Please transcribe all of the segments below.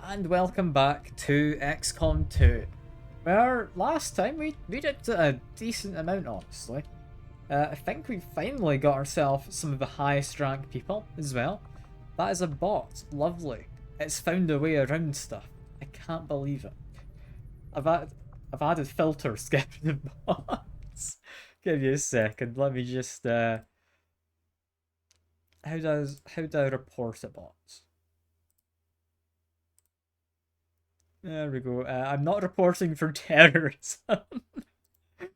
and welcome back to XCOM2, where last time we did a decent amount, honestly. I think we finally got ourselves some of the highest rank people as well. That is a bot. Lovely. It's found a way around stuff. I can't believe it. I've added filters getting the bots. Give me a second. Let me just how do I report a bot? There we go. I'm not reporting for terrorism.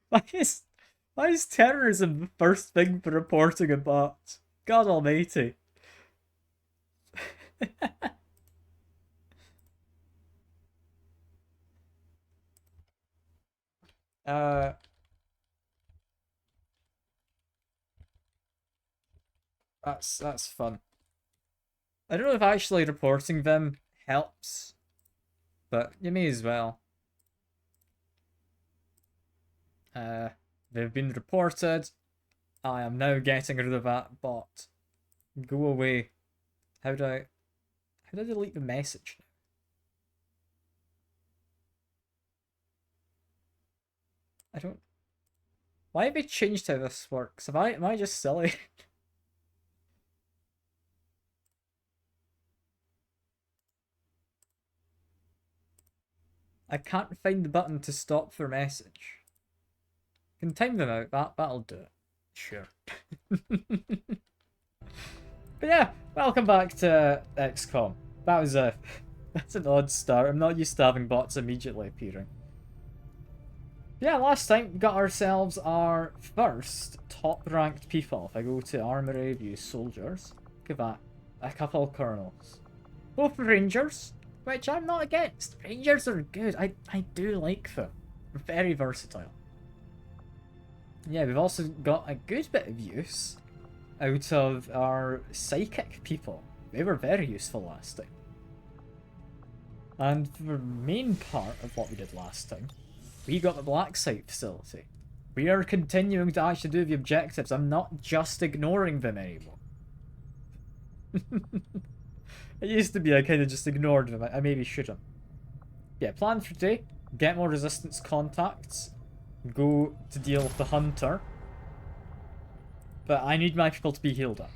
why is terrorism the first thing for reporting a bot? God almighty. uh that's fun. I don't know if actually reporting them helps, but you may as well. They've been reported. I am now getting rid of that bot. Go away. How do I delete the message? I don't. Why have they changed how this works? Am I just silly? I can't find the button to stop their message. Can time them out. That'll do it. Sure. But yeah, welcome back to XCOM. That's an odd start. I'm not used to having bots immediately appearing. Yeah, last time we got ourselves our first top-ranked people. If I go to Armory, view soldiers, give that a couple of colonels. Both Rangers, which I'm not against. Rangers are good. I do like them. They're very versatile. Yeah, we've also got a good bit of use out of our psychic people. They were very useful last time. And the main part of what we did last time, we got the black site facility. We are continuing to actually do the objectives. I'm not just ignoring them anymore. It used to be I kind of just ignored them. I maybe shouldn't. Yeah, plan for today. Get more resistance contacts. Go to deal with the hunter. But I need my people to be healed up.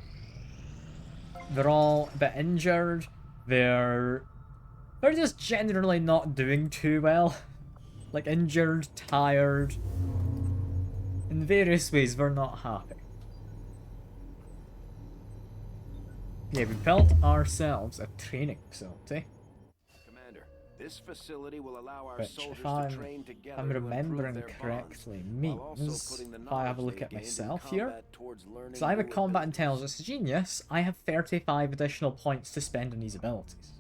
They're all a bit injured. They're just generally not doing too well. Like injured, tired. In various ways, we're not happy. Yeah, we built ourselves a training facility. Commander, this facility will allow our Which, soldiers if to train together I'm to remembering improve their correctly, bonds, means if I have a look at myself here, so I have a combat abilities. intelligence genius, I have 35 additional points to spend on these abilities.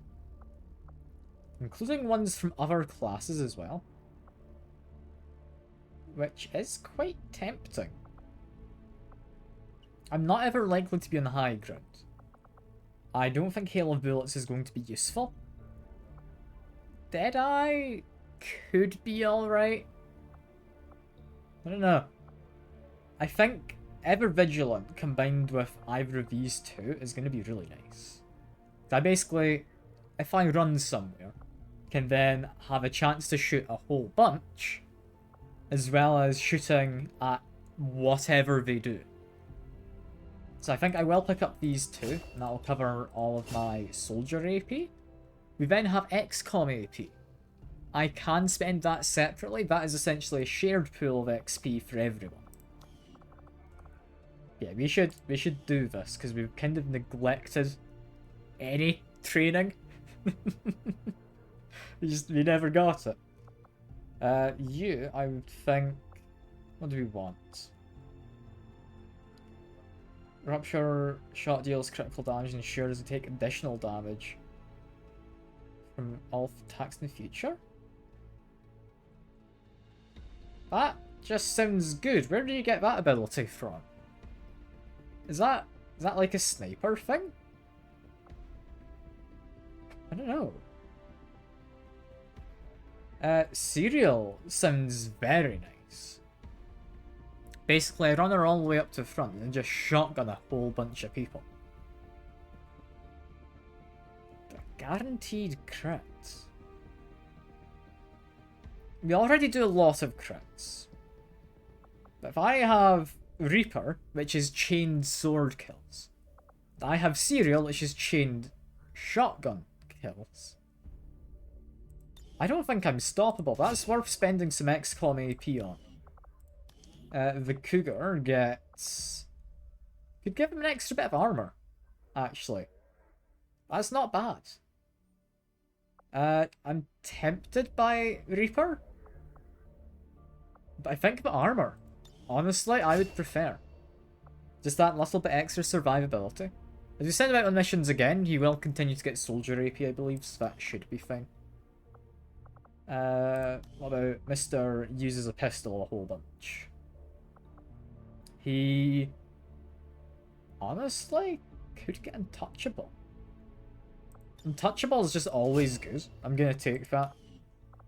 Including ones from other classes as well. Which is quite tempting. I'm not ever likely to be on the high ground. I don't think Hail of Bullets is going to be useful. Deadeye could be alright. I don't know. I think Ever Vigilant combined with either of these two is going to be really nice. I basically, if I run somewhere, can then have a chance to shoot a whole bunch, as well as shooting at whatever they do. So I think I will pick up these two, and that'll cover all of my soldier AP. We then have XCOM AP. I can spend that separately. That is essentially a shared pool of XP for everyone. Yeah, we should do this, because we've kind of neglected any training. we never got it. You, I would think... What do we want? Rupture shot deals critical damage and ensures they take additional damage from all attacks in the future. That just sounds good. Where do you get that ability from? Is that like a sniper thing? I don't know. Serial sounds very nice. Basically, I run her all the way up to the front and just shotgun a whole bunch of people. Guaranteed crits. We already do a lot of crits. But if I have Reaper, which is chained sword kills, I have Serial, which is chained shotgun kills, I don't think I'm stoppable. That's worth spending some XCOM AP on. The Cougar gets... Could give him an extra bit of armor, actually. That's not bad. I'm tempted by Reaper. But I think the armor, honestly, I would prefer. Just that little bit extra survivability. If you send him out on missions again, he will continue to get soldier AP, I believe, so that should be fine. What about Mr. uses a pistol a whole bunch? He honestly could get untouchable. Untouchable is just always good. I'm gonna take that.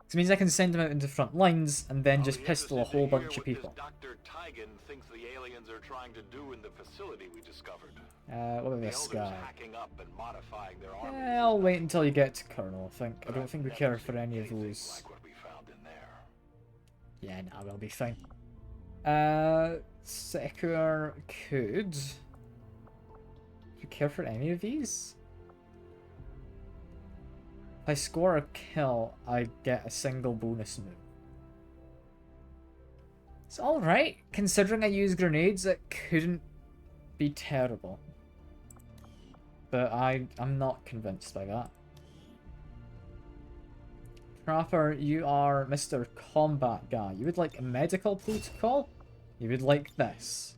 It means I can send him out into front lines and then just pistol a whole bunch of people. Dr. Tigan thinks the aliens are trying to do in the facility we discovered. What about this guy? Hacking up and modifying their armies. I'll wait until you get to Colonel, I think. I don't think we care for any of those. Like what we found in there. Yeah, nah, we'll be fine. Secular could... Do you care for any of these? If I score a kill, I get a single bonus move. It's alright, considering I use grenades, it couldn't be terrible. But I'm not convinced by that. Trapper, you are Mr. Combat Guy. You would like a medical protocol? You would like this.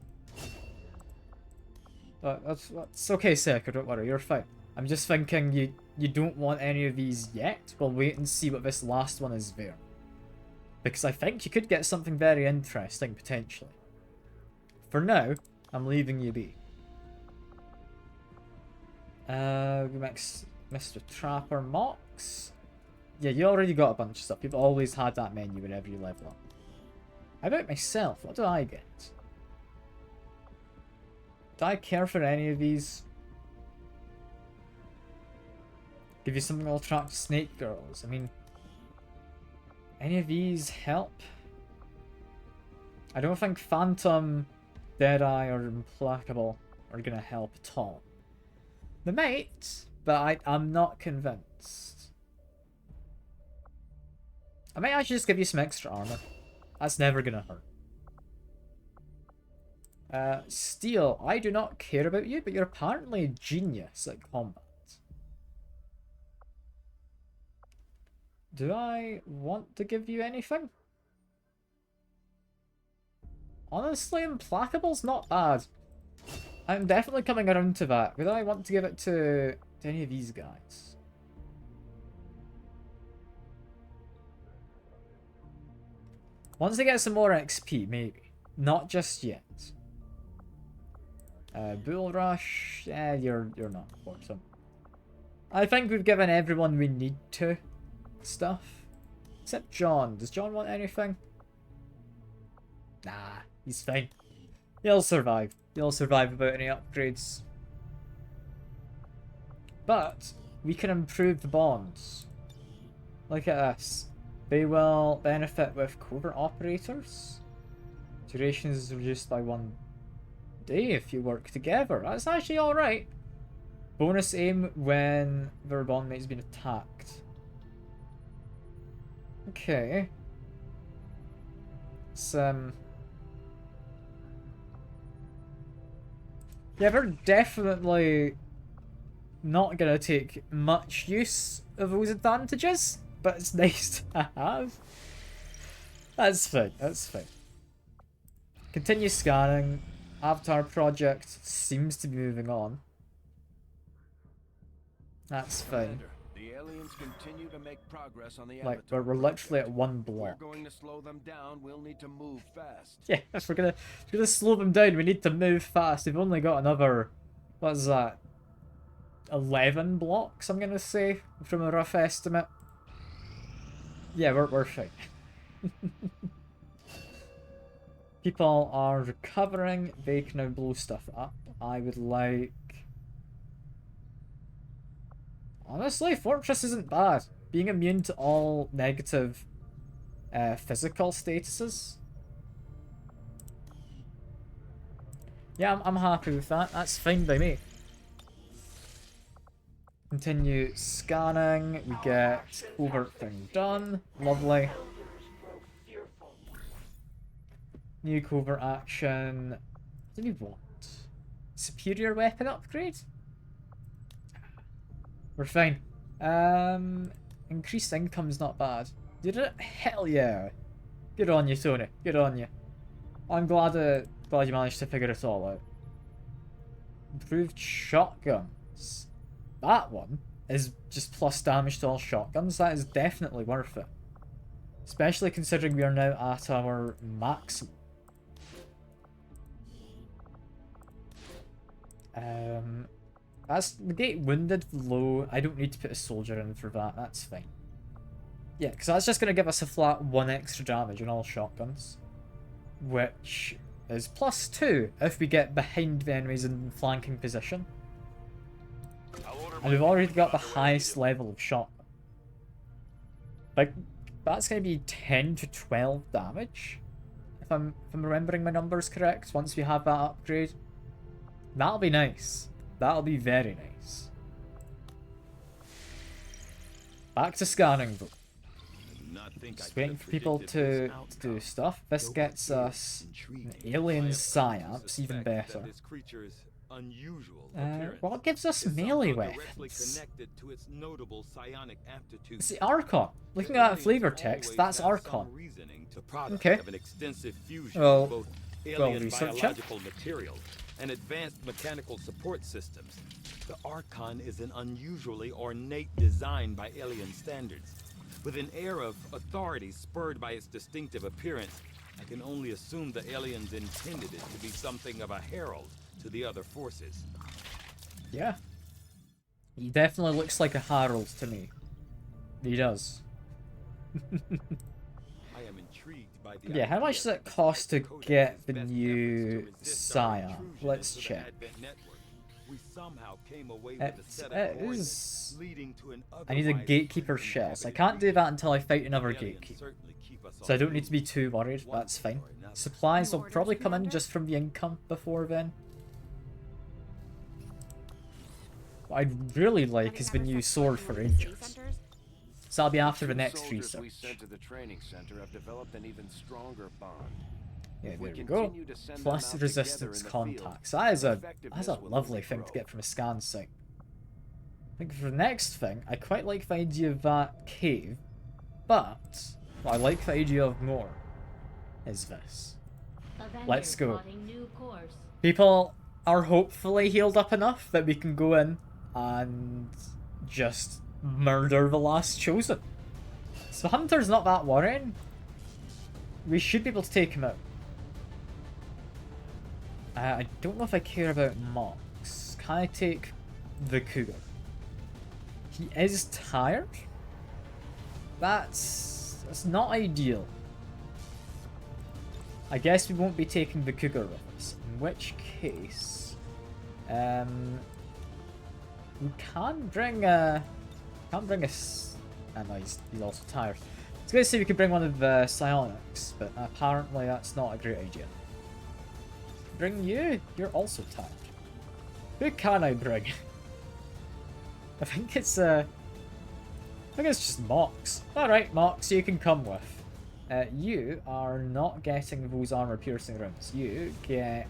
But that's okay, Seeker, don't worry, you're fine. I'm just thinking you don't want any of these yet. We'll wait and see what this last one is there. Because I think you could get something very interesting, potentially. For now, I'm leaving you be. We mix Mr. Trapper Mox. Yeah, you already got a bunch of stuff. You've always had that menu whenever you level up. How about myself? What do I get? Do I care for any of these? Give you something that'll attract snake girls. I mean, any of these help? I don't think Phantom, Deadeye, or Implacable are gonna help at all. They might, but I'm not convinced. I might actually just give you some extra armor. That's never gonna hurt. Steel, I do not care about you, but you're apparently a genius at combat. Do I want to give you anything? Honestly, Implacable's not bad. I'm definitely coming around to that. Would I want to give it to any of these guys? Once they get some more XP, maybe. Not just yet. Bull Rush, you're not important. I think we've given everyone we need to stuff. Except John. Does John want anything? Nah, he's fine. He'll survive. He'll survive without any upgrades. But we can improve the bonds. Look at this. They will benefit with covert operators. Duration is reduced by 1 day if you work together. That's actually alright. Bonus aim when their bondmate's been attacked. Okay. Yeah, they're definitely not gonna take much use of those advantages, but it's nice to have. That's fine, that's fine. Continue scanning. Avatar project seems to be moving on. That's fine. Commander, the aliens continue to make progress on the Like, Avatar we're literally at project. one If we're block. going to slow them down, we'll need to move fast. Yeah, if we're gonna slow them down, we need to move fast. We've only got another, what is that? 11 blocks, I'm gonna say, from a rough estimate. Yeah, we're fine. People are recovering. They can now blow stuff up. I would like Honestly, Fortress isn't bad. Being immune to all negative physical statuses. Yeah, I'm happy with that. That's fine by me. Continue scanning. We get covert thing done. Lovely. New covert action. What do we want? Superior weapon upgrade? We're fine. Increased income's not bad. Did it? Hell yeah. Good on you, Tony. Good on you. I'm glad you managed to figure it all out. Improved shotguns. That one is just plus damage to all shotguns. That is definitely worth it. Especially considering we are now at our maximum. That's negate wounded low. I don't need to put a soldier in for that. That's fine. Yeah, because that's just going to give us a flat 1 extra damage on all shotguns. Which is +2 if we get behind the enemies in flanking position. And we've already got the highest level of shotgun. Like, that's going to be 10 to 12 damage. If I'm remembering my numbers correct, once we have that upgrade. That'll be nice. That'll be very nice. Back to scanning though. Just waiting for people to do stuff. This gets us alien psyops, even better. Well, it gives us melee weapons. See, Archon. Looking at flavor text, that's Archon. Okay. Well, research it. And advanced mechanical support systems. The Archon is an unusually ornate design by alien standards. With an air of authority spurred by its distinctive appearance, I can only assume the aliens intended it to be something of a herald to the other forces. Yeah. He definitely looks like a herald to me. He does. I am intrigued by the Yeah, how much does it cost to get the new Scion? Let's check. It is... I need a gatekeeper shell, so I can't do that until I fight another gatekeeper. So I don't need to be too worried, that's fine. Supplies will probably come in just from the income before then. What I'd really like is the new sword for Rangers. So that'll be after the next research. We sent to the training center have developed an even stronger bond. Yeah, there we go. Plus resistance contacts. That's a lovely thing to get from a scan site. I think for the next thing, I quite like the idea of that cave, but what I like the idea of more is this. Let's go. People are hopefully healed up enough that we can go in and just murder the last chosen. So Hunter's not that worrying. We should be able to take him out. I don't know if I care about Mox. Can I take the Cougar? He is tired? That's not ideal. I guess we won't be taking the Cougar with us. In which case... we can bring a... Can't bring a... Oh, no, he's also tired. I was going to say we could bring one of the psionics, but apparently that's not a great idea. Bring you? You're also tired. Who can I bring? I think it's just Mox. Alright, Mox, you can come with. You are not getting those armor-piercing rounds. You get...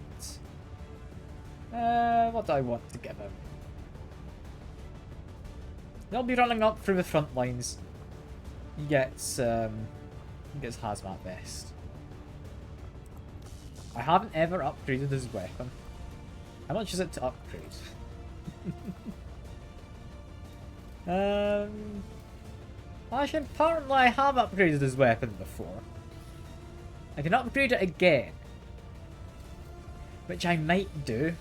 what do I want to give him? They'll be running up through the front lines. He gets hazmat vest. I haven't ever upgraded his weapon. How much is it to upgrade? Actually, apparently I have upgraded his weapon before. I can upgrade it again. Which I might do.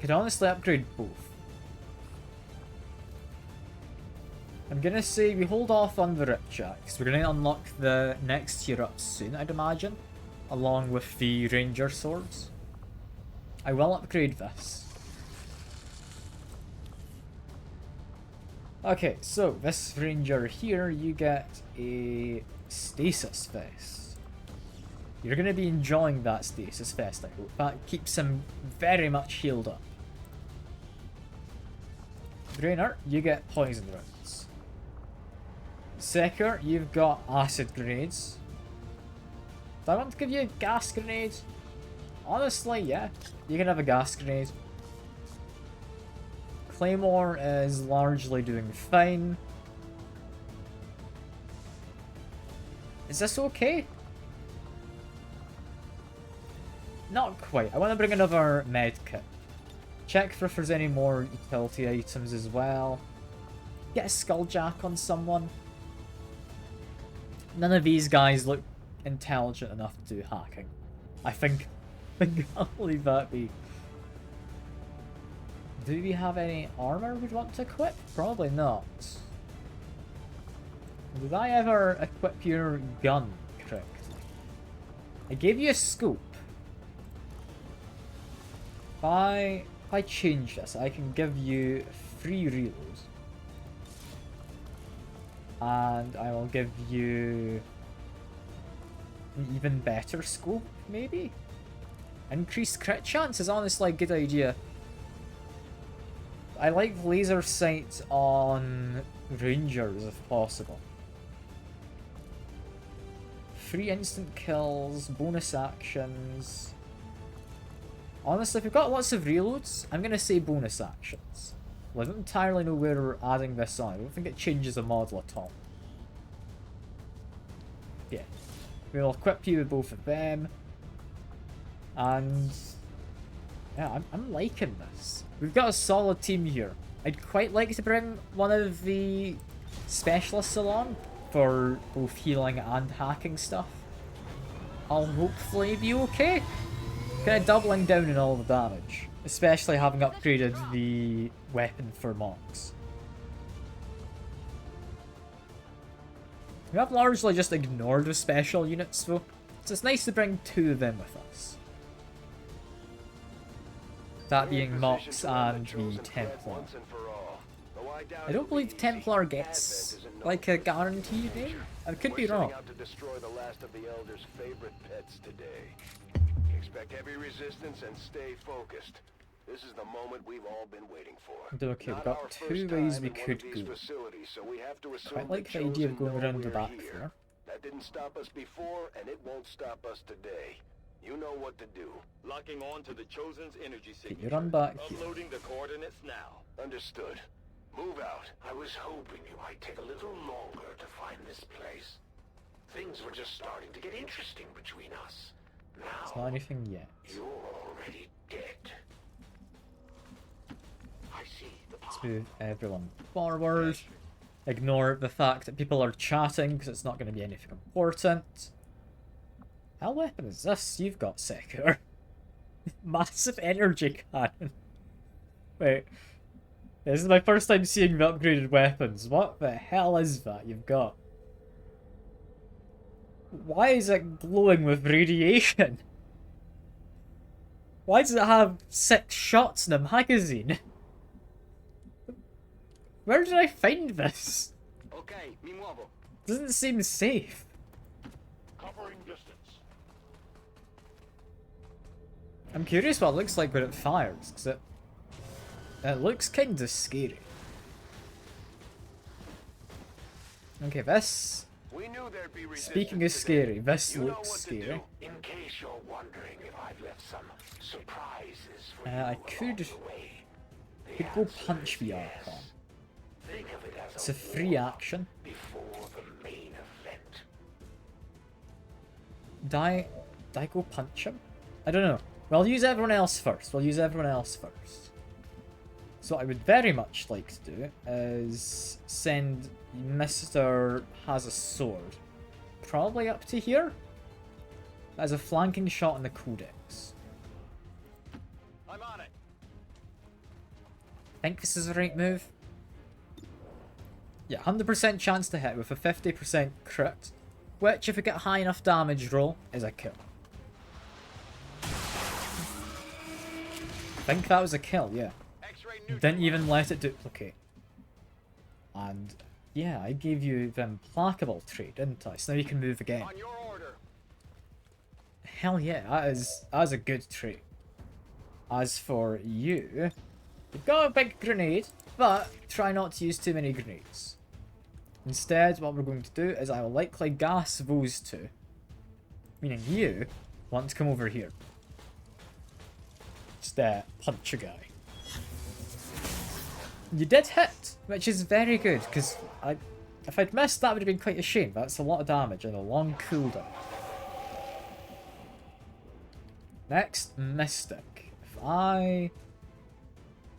Could honestly upgrade both. I'm gonna say we hold off on the Ripjack, because we're gonna unlock the next tier up soon, I'd imagine. Along with the Ranger swords. I will upgrade this. Okay, so this ranger here, you get a stasis vest. You're going to be enjoying that stasis vest, I hope. That keeps him very much healed up. Drainer, you get poison rounds. Seeker, you've got acid grenades. Do I want to give you a gas grenade? Honestly, yeah. You can have a gas grenade. Claymore is largely doing fine. Is this okay? Not quite. I want to bring another med kit. Check for if there's any more utility items as well. Get a skulljack on someone. None of these guys look intelligent enough to do hacking. I think I'll leave that be. Do we have any armor we'd want to equip? Probably not. Did I ever equip your gun correctly? I gave you a scope. If I change this, I can give you 3 reloads. And I will give you an even better scope, maybe? Increased crit chance is honestly a good idea. I like laser sights on rangers if possible. 3 instant kills, bonus actions. Honestly, if we've got lots of reloads, I'm going to say bonus actions. Well, I don't entirely know where we're adding this on. I don't think it changes the model at all. Yeah. We'll equip you with both of them. And yeah, I'm liking this. We've got a solid team here. I'd quite like to bring one of the specialists along for both healing and hacking stuff. I'll hopefully be okay. Kind of doubling down on all the damage, especially having upgraded the weapon for monks. We have largely just ignored the special units though, so it's nice to bring 2 of them with us. That being Mox and the Templar. I don't believe Templar gets like a guaranteed name. I could be wrong. Out to destroy the last of the Elder's favorite pets today. Expect heavy resistance and stay focused. This is the moment we've all been waiting for. Okay, we've got 2 ways we could go. So we have to assume Quite like the idea of going around the back there. That didn't stop us before, and it won't stop us today. You know what to do. Locking on to the Chosen's energy Okay, signature. you run back here. Uploading the coordinates now. Understood. Move out. I was hoping you might take a little longer to find this place. Things were just starting to get interesting between us. It's Now, not anything yet. you're already dead. I see the Let's power. move everyone forward. Ignore the fact that people are chatting because it's not going to be anything important. What weapon is this you've got, Seeker? Massive energy cannon. Wait. This is my first time seeing the upgraded weapons. What the hell is that you've got? Why is it glowing with radiation? Why does it have 6 shots in a magazine? Where did I find this? Okay, mi muevo. Doesn't seem safe. Covering distance. I'm curious what it looks like when it fires, because it looks kinda scary. Okay, this... We knew there'd be resistance Speaking of today. scary, this You know looks what to scary. do. In case you're wondering if I've left some surprises for you I along could the way, the go answer punch is the yes. Archon. Think of it as It's a free action. before the main event. Did I go punch him? I don't know. We'll use everyone else first. So what I would very much like to do is send Mr. has a sword. Probably up to here. As a flanking shot in the codex. I'm on it. Think this is the right move? Yeah, 100% chance to hit with a 50% crit. Which, if we get high enough damage roll, is a kill. I think that was a kill, yeah. X-ray neutral. Didn't even let it duplicate. And yeah, I gave you the implacable trait, didn't I? So now you can move again. On your order. Hell yeah, that is a good trait. As for you, you've got a big grenade, but try not to use too many grenades. Instead, what we're going to do is I will likely gas those two. Meaning you want to come over here. Just punch a guy. You did hit, which is very good, because if I'd missed, that would have been quite a shame. That's a lot of damage and a long cooldown. Next, Mystic. If I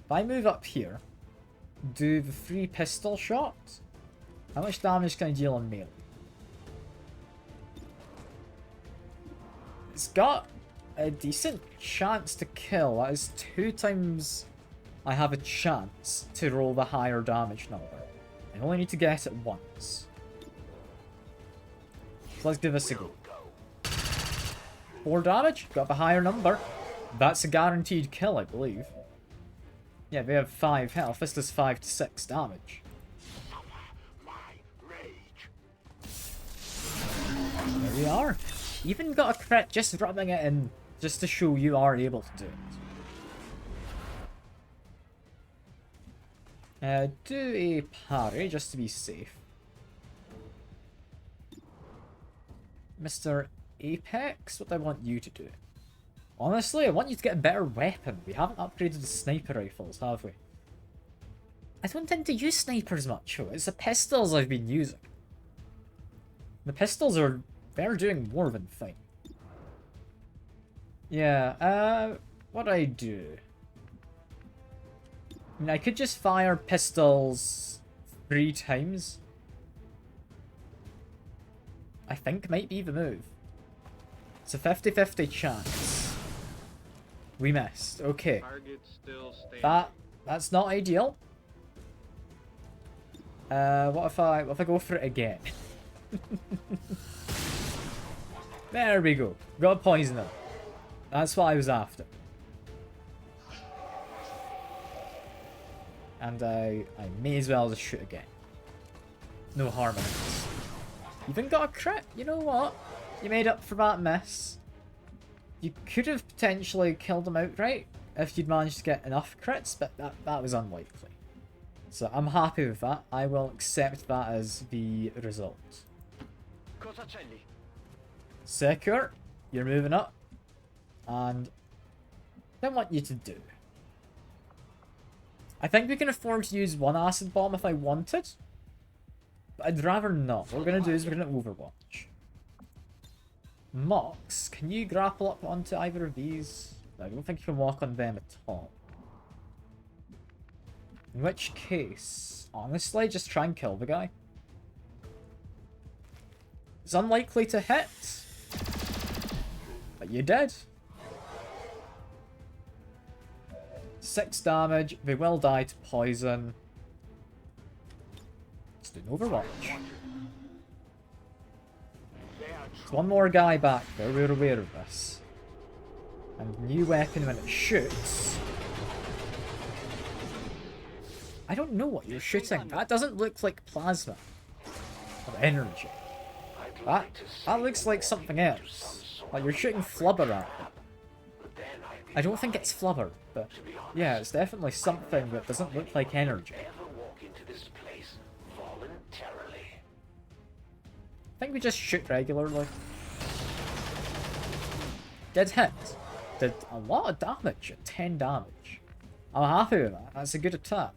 move up here, do the 3 pistol shots, how much damage can I deal on melee? It's got a decent chance to kill. That is 2 times I have a chance to roll the higher damage number. I only need to get it once. So let's give this a go. 4 damage, got the higher number. That's a guaranteed kill, I believe. Yeah, they have 5 health. This does 5 to 6 damage. There we are. Even got a crit just rubbing it in, just to show you are able to do it. Do a parry, just to be safe. Mr. Apex, what do I want you to do? Honestly, I want you to get a better weapon. We haven't upgraded the sniper rifles, have we? I don't tend to use snipers much, though. It's the pistols I've been using. The pistols they're doing more than fine. Yeah, what do I do? I mean, I could just fire pistols 3 times. I think might be the move. It's a 50-50 chance. We missed. Okay. That's not ideal. What if I go for it again? There we go. Got a poisoner. That's what I was after. And I may as well just shoot again. No harm in it. Even got a crit. You know what? You made up for that miss. You could have potentially killed him outright if you'd managed to get enough crits, but that was unlikely. So I'm happy with that. I will accept that as the result. Secure, you're moving up. And I want you to do. I think we can afford to use 1 acid bomb if I wanted. But I'd rather not. What we're going to do is we're going to Overwatch. Mox, can you grapple up onto either of these? I don't think you can walk on them at all. In which case, honestly, just try and kill the guy. It's unlikely to hit. But you did. 6 damage. They will die to poison. Let's do an Overwatch. There's one more guy back there. We're aware of this. And new weapon when it shoots. I don't know what you're shooting. That doesn't look like plasma. Or energy. That looks like something else. Like you're shooting flubber at it. I don't think it's flubber, but yeah, it's definitely something that doesn't look like energy. I think we just shoot regularly. Did hit. Did a lot of damage at 10 damage. I'm happy with that. That's a good attack.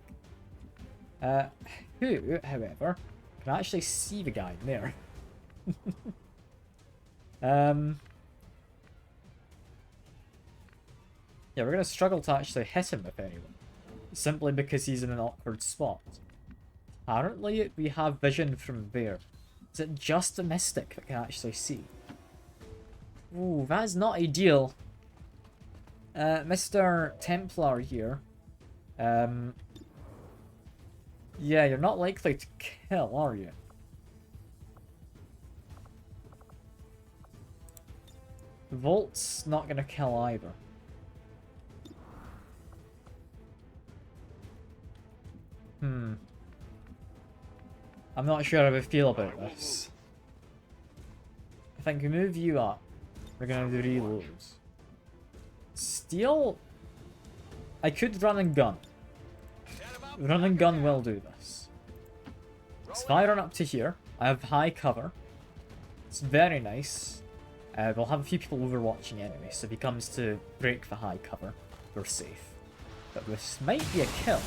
Who, however, can actually see the guy in there. Yeah, we're going to struggle to actually hit him, if anyone. Simply because he's in an awkward spot. Apparently, we have vision from there. Is it just the Mystic that can actually see? Ooh, that is not ideal. Mr. Templar here. Yeah, you're not likely to kill, are you? Volt's not going to kill either. I'm not sure how I feel about this. I think we move you up. We're gonna do reloads. Steel? I could run and gun. Run and gun will do this. So if I run up to here, I have high cover. It's very nice. We'll have a few people overwatching anyway, so if he comes to break the high cover, we're safe. But this might be a kill.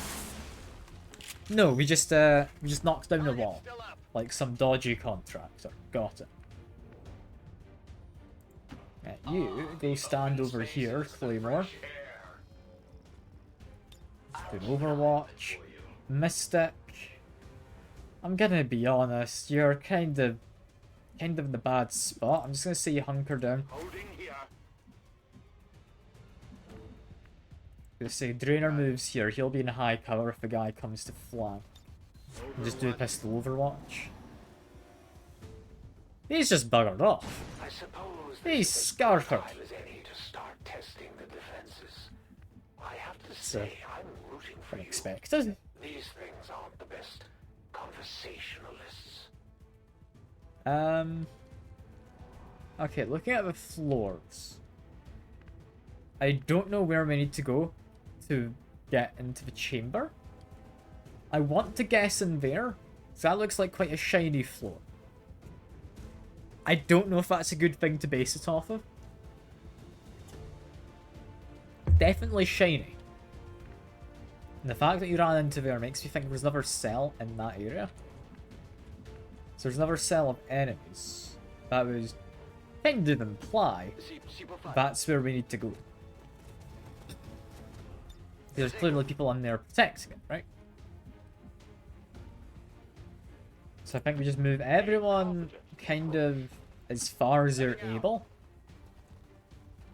No, we just knocked down the wall. Like some dodgy contractor. Got it. You go stand over here, Claymore. Do Overwatch. Mystic. I'm gonna be honest, you're kind of in the bad spot. I'm just gonna say you hunker down. Gonna say Drainer moves here, he'll be in high cover if the guy comes to flank. And just do a pistol Overwatch. He's just buggered off. I suppose He's Scarfer. time as any to start testing the defenses. I have to So, say, I'm rooting for you. Unexpected. These things aren't the best conversationalists. Okay, looking at the floors. I don't know where we need to go to get into the chamber. I want to guess in there, so that looks like quite a shiny floor. I don't know if that's a good thing to base it off of. Definitely shiny. And the fact that you ran into there makes me think there's another cell in that area. So there's another cell of enemies. That was kind of imply that's where we need to go. There's clearly people in there protecting it, right? So I think we just move everyone kind of as far as they're able.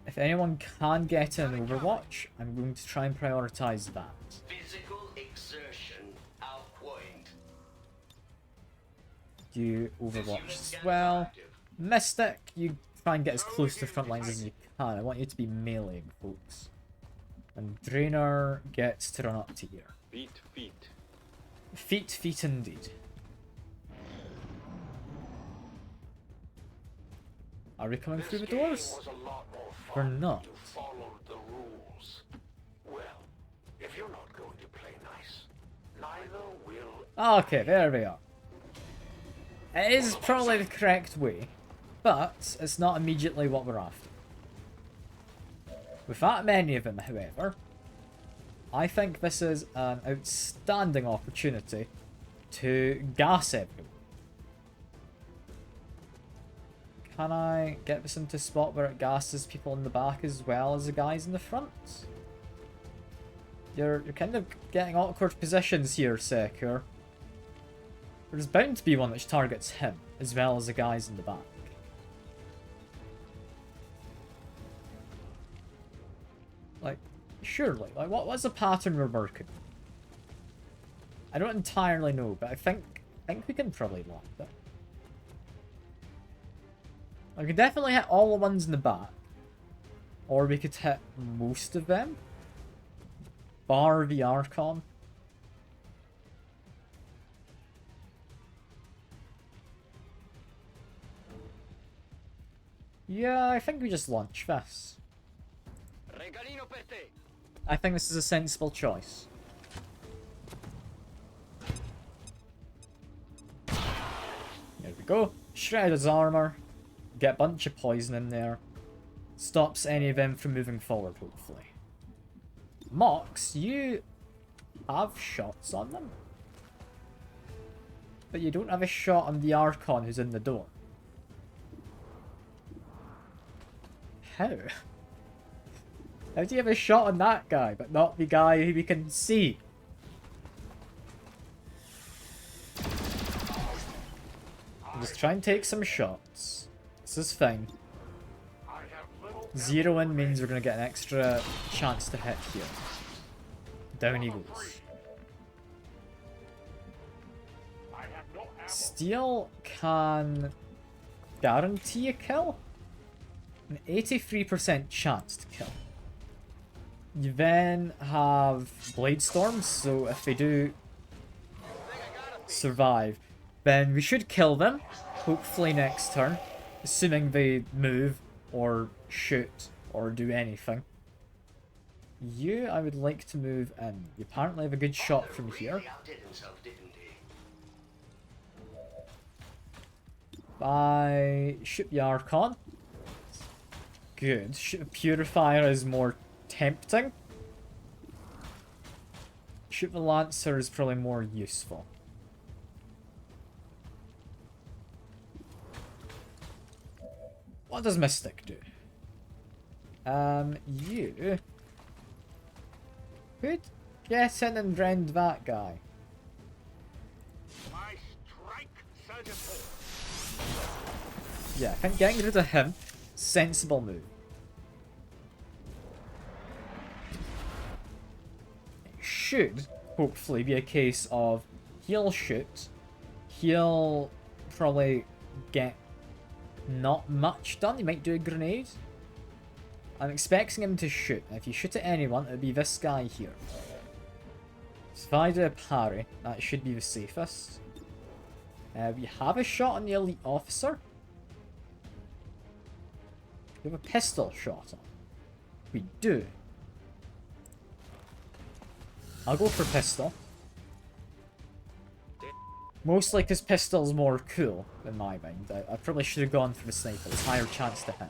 If anyone can get in Overwatch, I'm going to try and prioritize that. Physical exertion outpoint. Do Overwatch as well. Mystic, you try and get as close to the front lines as you can. I want you to be meleeing, folks. And Drainer gets to run up to here. Feet indeed. Are we coming through the doors? We're not. You followed the rules. Well, if you're not going to play nice, neither will. Okay, there we are. It is probably the correct way, but it's not immediately what we're after. With that many of them, however, I think this is an outstanding opportunity to gas everyone. Can I get this into a spot where it gasses people in the back as well as the guys in the front? You're kind of getting awkward positions here, Secure. There's bound to be one which targets him, as well as the guys in the back. Like, surely, like what's the pattern we're working? I don't entirely know, but I think we can probably lock it. I could definitely hit all the ones in the back. Or we could hit most of them. Bar the Archon. Yeah, I think we just launch this. I think this is a sensible choice. There we go. Shred his armor. Get a bunch of poison in there. Stops any of them from moving forward, hopefully. Mox, you have shots on them. But you don't have a shot on the Archon who's in the door. How? How do you have a shot on that guy, but not the guy who we can see? Just try and take some shots. This is fine. Zero in means we're going to get an extra chance to hit here. Down he goes. Steel can guarantee a kill? An 83% chance to kill. You then have Blade Storms, so if they do survive, then we should kill them, hopefully next turn, assuming they move or shoot or do anything. You, I would like to move in. You apparently have a good shot from here. By shoot the Archon. Good. Shoot the Purifier is more tempting. Shoot the Lancer is probably more useful. What does Mystic do? You could get in and rend that guy. My strike surges. Yeah, I think getting rid of him, sensible move. It should, hopefully, be a case of he'll shoot, he'll probably get not much done, he might do a grenade. I'm expecting him to shoot, and if you shoot at anyone, it'll be this guy here. So if I do a parry, that should be the safest. We have a shot on the elite officer. We have a pistol shot on. We do. I'll go for pistol. Mostly because pistol's more cool, in my mind. I probably should have gone for the sniper. It's higher chance to hit.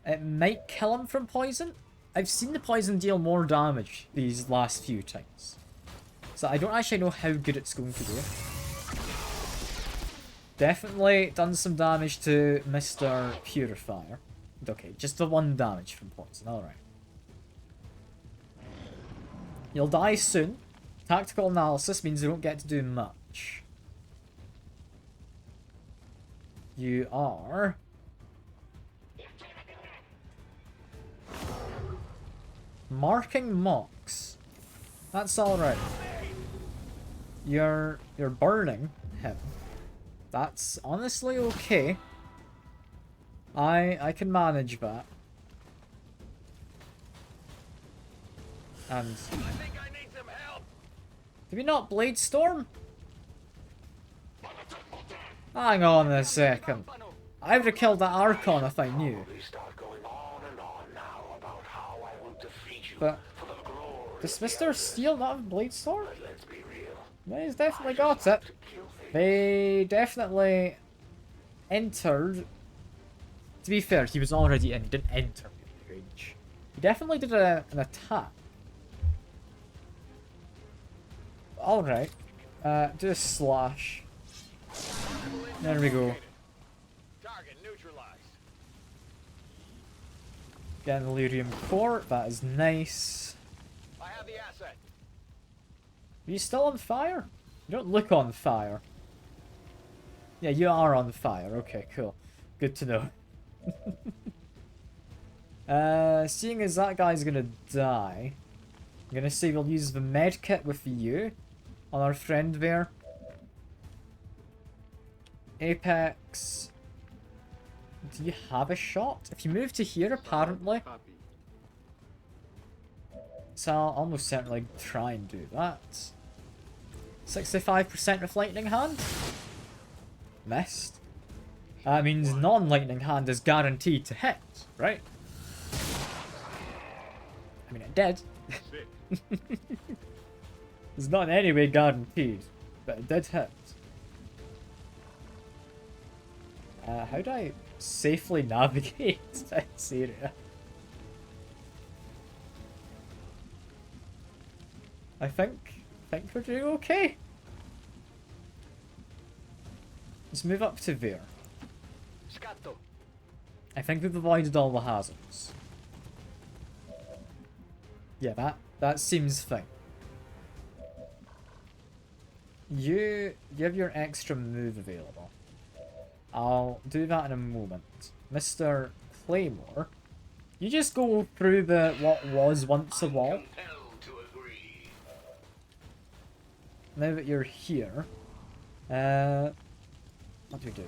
It might kill him from poison. I've seen the poison deal more damage these last few times. So I don't actually know how good it's going to do. Definitely done some damage to Mr. Purifier. Okay, just the 1 damage from poison, alright. You'll die soon. Tactical analysis means you don't get to do much. You are... marking mocks. That's alright. You're burning him. That's honestly okay. I can manage that. And I think I need some help. did we not Blade Storm? Hang on a second. I would have killed that Archon if I knew. We start going on and on now about how I will defeat you But for the glory. does Mr. Steel not have Blade Storm? But let's be real. No, he's definitely got it. To kill things. They definitely entered. To be fair, he was already in. He didn't enter the range. He definitely did an attack. Alright. Do a slash. There we go. Target neutralized. Getting Lyrium Core. That is nice. I have the asset. Are you still on fire? You don't look on fire. Yeah, you are on fire. Okay, cool. Good to know. Seeing as that guy's gonna die, I'm gonna say we'll use the med kit with you on our friend there. Apex. Do you have a shot? If you move to here, apparently. So I'll almost certainly try and do that. 65% with Lightning Hand. Missed. That means non-Lightning Hand is guaranteed to hit, right? I mean, it did. It's not in any way guaranteed, but it did hit. How do I safely navigate this area? I think we're doing okay. Let's move up to there. Scatto. I think we've avoided all the hazards. Yeah, that seems fine. You have your extra move available. I'll do that in a moment. Mr. Claymore, you just go through the what was once a wall. Compelled to agree. Now that you're here, what do we do?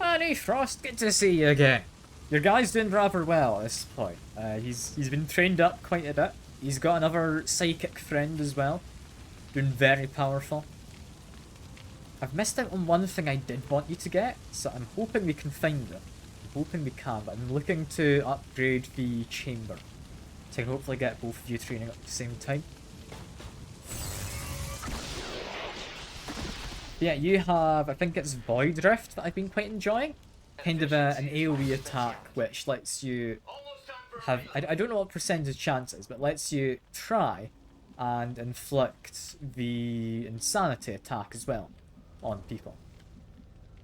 Annie Frost, good to see you again. Your guy's doing rather well at this point. He's been trained up quite a bit. He's got another psychic friend as well. Doing very powerful. I've missed out on one thing I did want you to get, so I'm hoping we can find it. I'm hoping we can, but I'm looking to upgrade the chamber. So I can hopefully get both of you training at the same time. Yeah, you have, I think it's Void Rift that I've been quite enjoying. Kind of an AoE attack which lets you have, I don't know what percentage chance is, but lets you try and inflict the Insanity attack as well on people.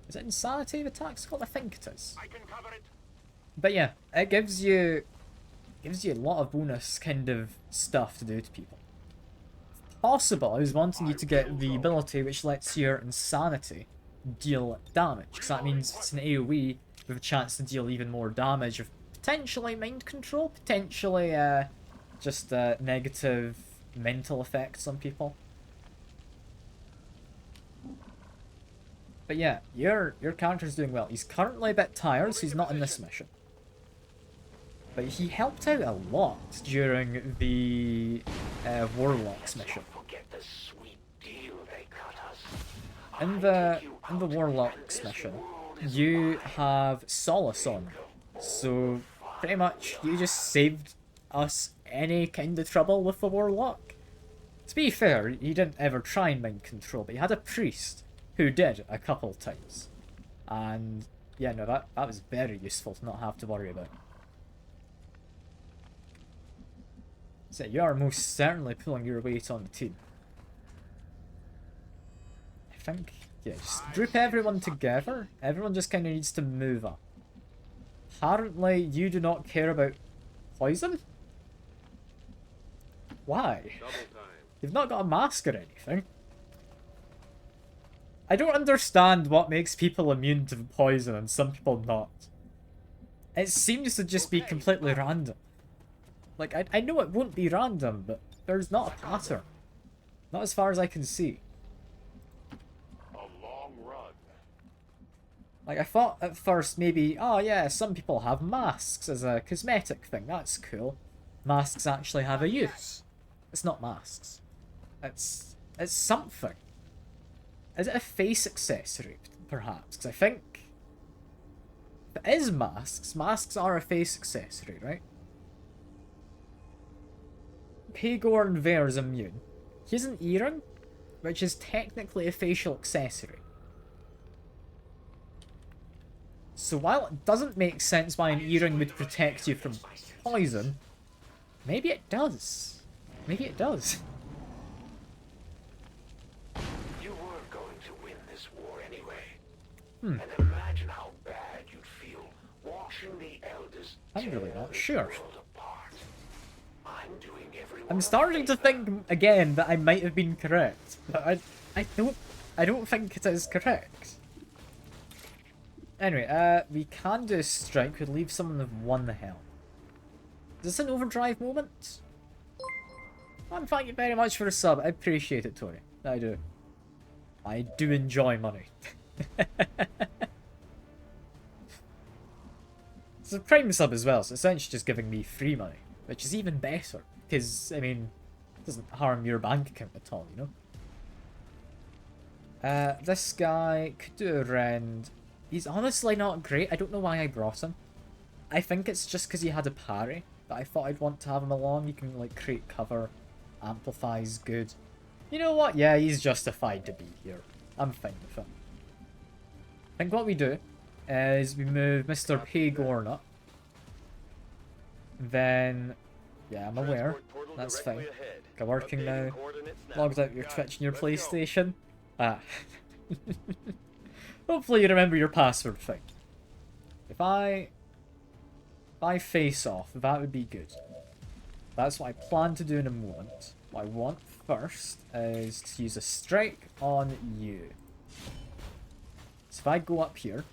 Is it Insanity the attack's called? I think it is. I can cover it. But yeah, it gives you a lot of bonus kind of stuff to do to people. Possible, I was wanting you to get the ability which lets your Insanity deal damage, because that means it's an AoE with a chance to deal even more damage of potentially mind control, potentially just negative mental effects on people. But yeah, your character's doing well. He's currently a bit tired, so he's not in this mission. But he helped out a lot during the Warlocks mission. Forget the sweet deal they cut us. In the Warlocks mission, you have Solace on. So pretty much you just saved us any kind of trouble with the Warlock. To be fair, he didn't ever try and mind control, but he had a priest who did a couple times. And yeah, no, that was very useful to not have to worry about. So you are most certainly pulling your weight on the team. I think, yeah, just group everyone together. Everyone just kind of needs to move up. Apparently, you do not care about poison? Why? You've not got a mask or anything. I don't understand what makes people immune to poison and some people not. It seems to just be completely random. Like, I know it won't be random, but there's not a pattern. Not as far as I can see. A long run. Like, I thought at first maybe, oh yeah, some people have masks as a cosmetic thing. That's cool. Masks actually have a use. It's not masks. It's something. Is it a face accessory, perhaps? Because I think if it is masks, masks are a face accessory, right? Pagorn Vare's immune. He has an earring, which is technically a facial accessory. So while it doesn't make sense why an earring would protect you from poison, maybe it does. Maybe it does. You were going to win this war anyway. Hmm. And imagine how bad you'd feel watching the elders I'm really tear not this sure. world apart. I'm doing everyone I'm a starting to favor. think again that I might have been correct, but I don't think it is correct. Anyway, we can do a strike. Could leave someone with 1 health. Is this an overdrive moment? And thank you very much for the sub. I appreciate it, Tori. I do. I do enjoy money. It's a Prime sub as well, so essentially just giving me free money, which is even better, because, I mean, it doesn't harm your bank account at all, you know? This guy could do a rend. He's honestly not great. I don't know why I brought him. I think it's just because he had a parry, but I thought I'd want to have him along. You can, like, create cover. Amplify's good. You know what? Yeah, he's justified to be here. I'm fine with him. I think what we do is we move Mr. Pagorn up. Then, yeah, I'm aware. That's fine. Okay, working now. Logged out your Twitch and your PlayStation. Ah. Hopefully you remember your password thing. If I face off, that would be good. That's what I plan to do in a moment. What I want first is to use a strike on you. So if I go up here,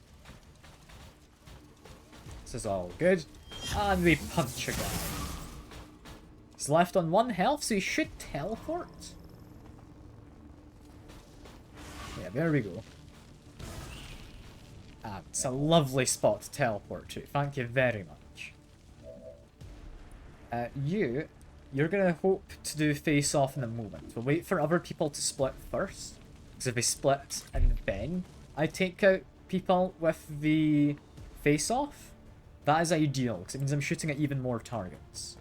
this is all good, and we punch a guy. He's left on 1 health, so he should teleport. Yeah, there we go. Ah, it's a lovely spot to teleport to. Thank you very much. You you're going to hope to do face-off in a moment. We'll wait for other people to split first. Because if they split and then I take out people with the face-off, that is ideal. Because it means I'm shooting at even more targets.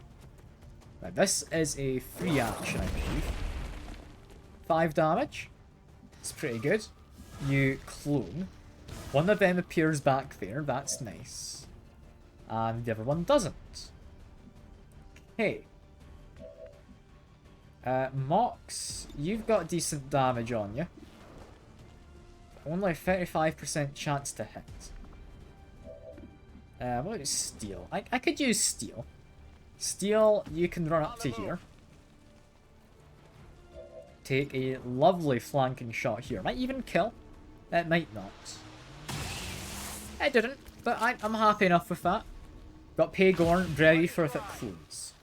Now, this is a free action, I believe. 5 damage. It's pretty good. You clone. One of them appears back there. That's nice. And the other one doesn't. Okay. Mox, you've got decent damage on you. Only a 35% chance to hit. What about steel? I could use steel. Steel, you can run up to here. Take a lovely flanking shot here. Might even kill. It might not. It didn't, but I'm happy enough with that. Got Paygorn ready for if it clones.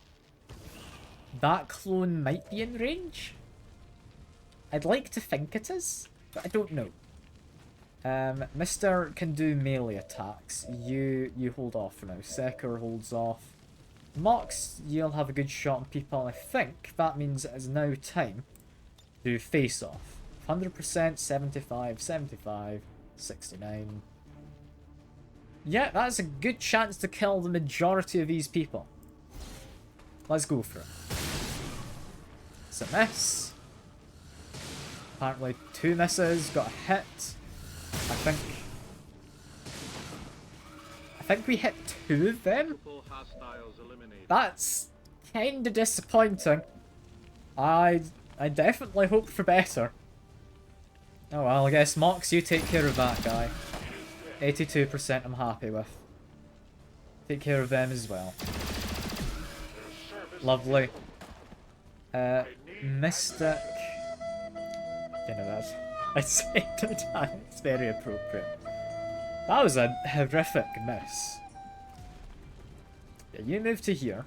That clone might be in range. I'd like to think it is, but I don't know. Mister can do melee attacks. You hold off for now. Secker holds off. Mox, you'll have a good shot on people. I think that means it is now time to face off. 100%, 75, 75, 69. Yeah, that's a good chance to kill the majority of these people. Let's go for it. It's a miss. Apparently 2 misses, got a hit. I think we hit 2 of them. That's kinda disappointing. I definitely hoped for better. Oh well, I guess Mox, you take care of that guy. 82% I'm happy with. Take care of them as well. Lovely. Mystic. You know that. I said that. It's very appropriate. That was a horrific miss. Yeah, you move to here.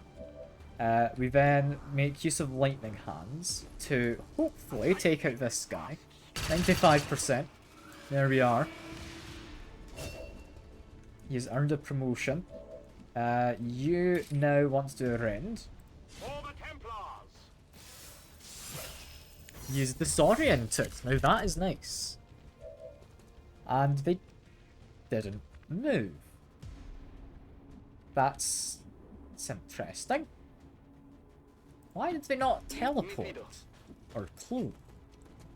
We then make use of lightning hands to hopefully take out this guy. 95%. There we are. He's earned a promotion. You now want to do a rend. Use disoriented. Now that is nice. And they didn't move. That's interesting. Why did they not teleport? Or clone?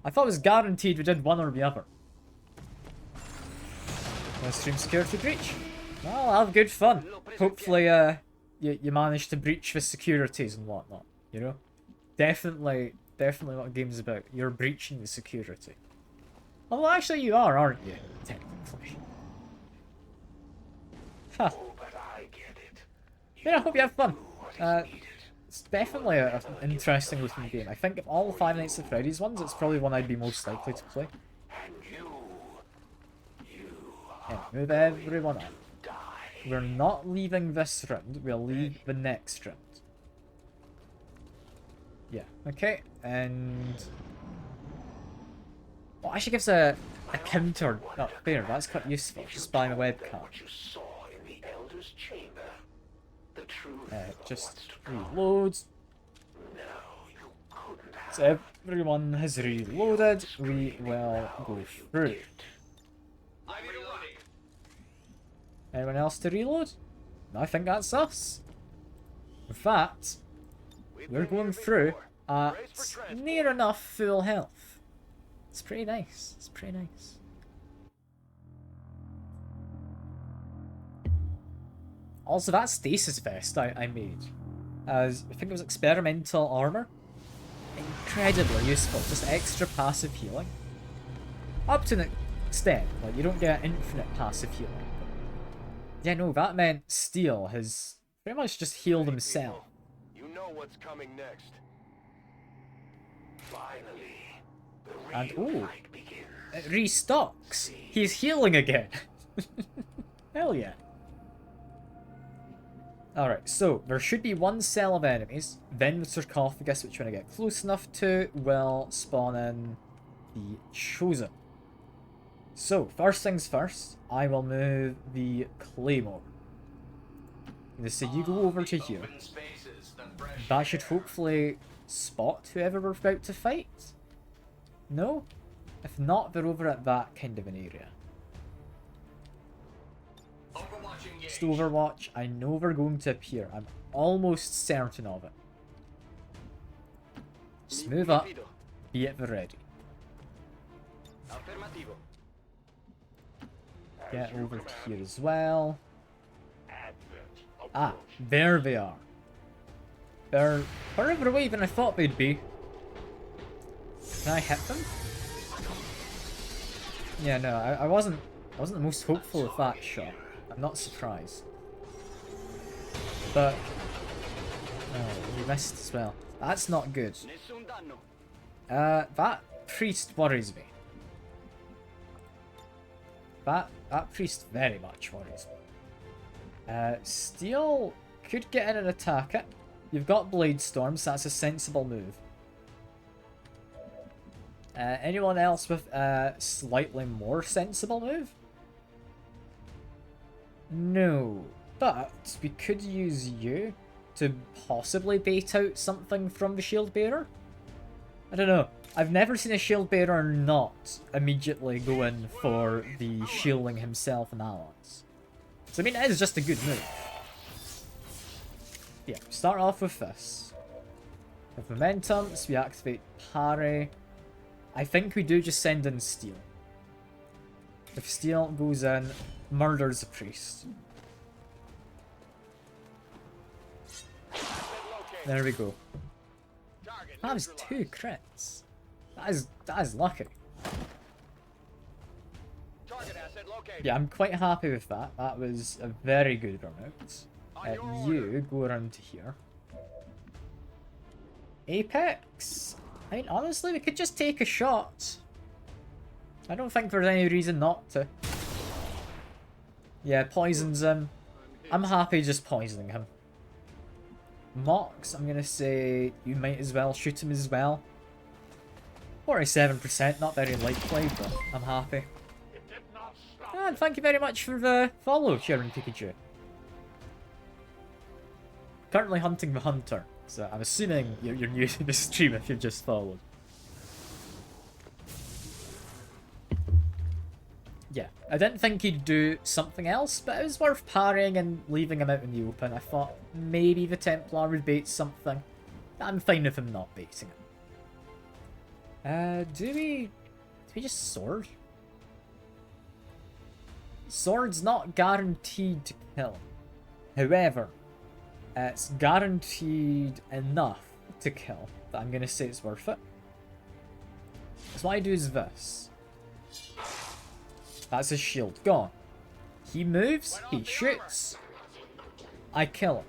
I thought it was guaranteed we did one or the other. No stream security breach? Well, I'll have good fun. Hopefully, you manage to breach the securities and whatnot. You know, definitely what a game's about. You're breaching the security. Well, actually, you are, aren't you? Technically. Huh. Yeah, I hope you have fun. It's definitely an interesting looking game. I think of all the Five Nights at Freddy's ones, it's probably one I'd be most likely to play. Yeah, move everyone up. We're not leaving this round, we'll leave the next round. Yeah, okay, and... Well, actually gives a counter up there, that's quite useful, just buying a webcam. Just reloads. So everyone has reloaded, we will go through. Anyone else to reload? I think that's us. In fact, we're going through at near enough full health. It's pretty nice. It's pretty nice. Also, that stasis vest I made, as I think it was experimental armor. Incredibly useful, just extra passive healing. Up to an extent, like you don't get infinite passive healing. But yeah, no, that meant Steel has pretty much just healed himself. You know what's coming next. Finally, And ooh, it restocks. He's healing again. Hell yeah. Alright, so there should be one cell of enemies, then the sarcophagus, which when I get close enough to, will spawn in the Chosen. So, first things first, I will move the Claymore. I'm going to say you go over to here. That should hopefully spot whoever we're about to fight. No? If not, they're over at that kind of an area. Just Overwatch. I know they're going to appear. I'm almost certain of it. Just move up. Be at the ready. Get over here as well. Ah, there they are. They're further away than I thought they'd be. Can I hit them? Yeah, no, I wasn't the most hopeful of that shot. I'm not surprised. But oh, we missed as well. That's not good. That priest worries me. That priest very much worries me. Steel could get in and attack it. You've got Blade Storms, that's a sensible move. Anyone else with a slightly more sensible move? No, but we could use you to possibly bait out something from the Shield Bearer. I don't know. I've never seen a Shield Bearer not immediately go in for the shielding himself and allies. So I mean, it is just a good move. Yeah, start off with this. With momentum, so we activate parry. I think we do just send in Steel. If Steel goes in, murders the priest. There we go. That was 2 crits. That is lucky. Yeah, I'm quite happy with that. That was a very good run out. You go around to here. Apex? I mean, honestly, we could just take a shot. I don't think there's any reason not to. Yeah, poisons him. I'm happy just poisoning him. Mox, I'm gonna say you might as well shoot him as well. 47%, not very likely, but I'm happy. And thank you very much for the follow, Sharon Pikachu. Currently hunting the hunter, so I'm assuming you're new to the stream if you've just followed. Yeah, I didn't think he'd do something else, but it was worth parrying and leaving him out in the open. I thought maybe the Templar would bait something. I'm fine with him not baiting him. Do we just sword? Sword's not guaranteed to kill. However, it's guaranteed enough to kill that I'm going to say it's worth it. So what I do is this. That's his shield gone. He moves, he shoots. I kill him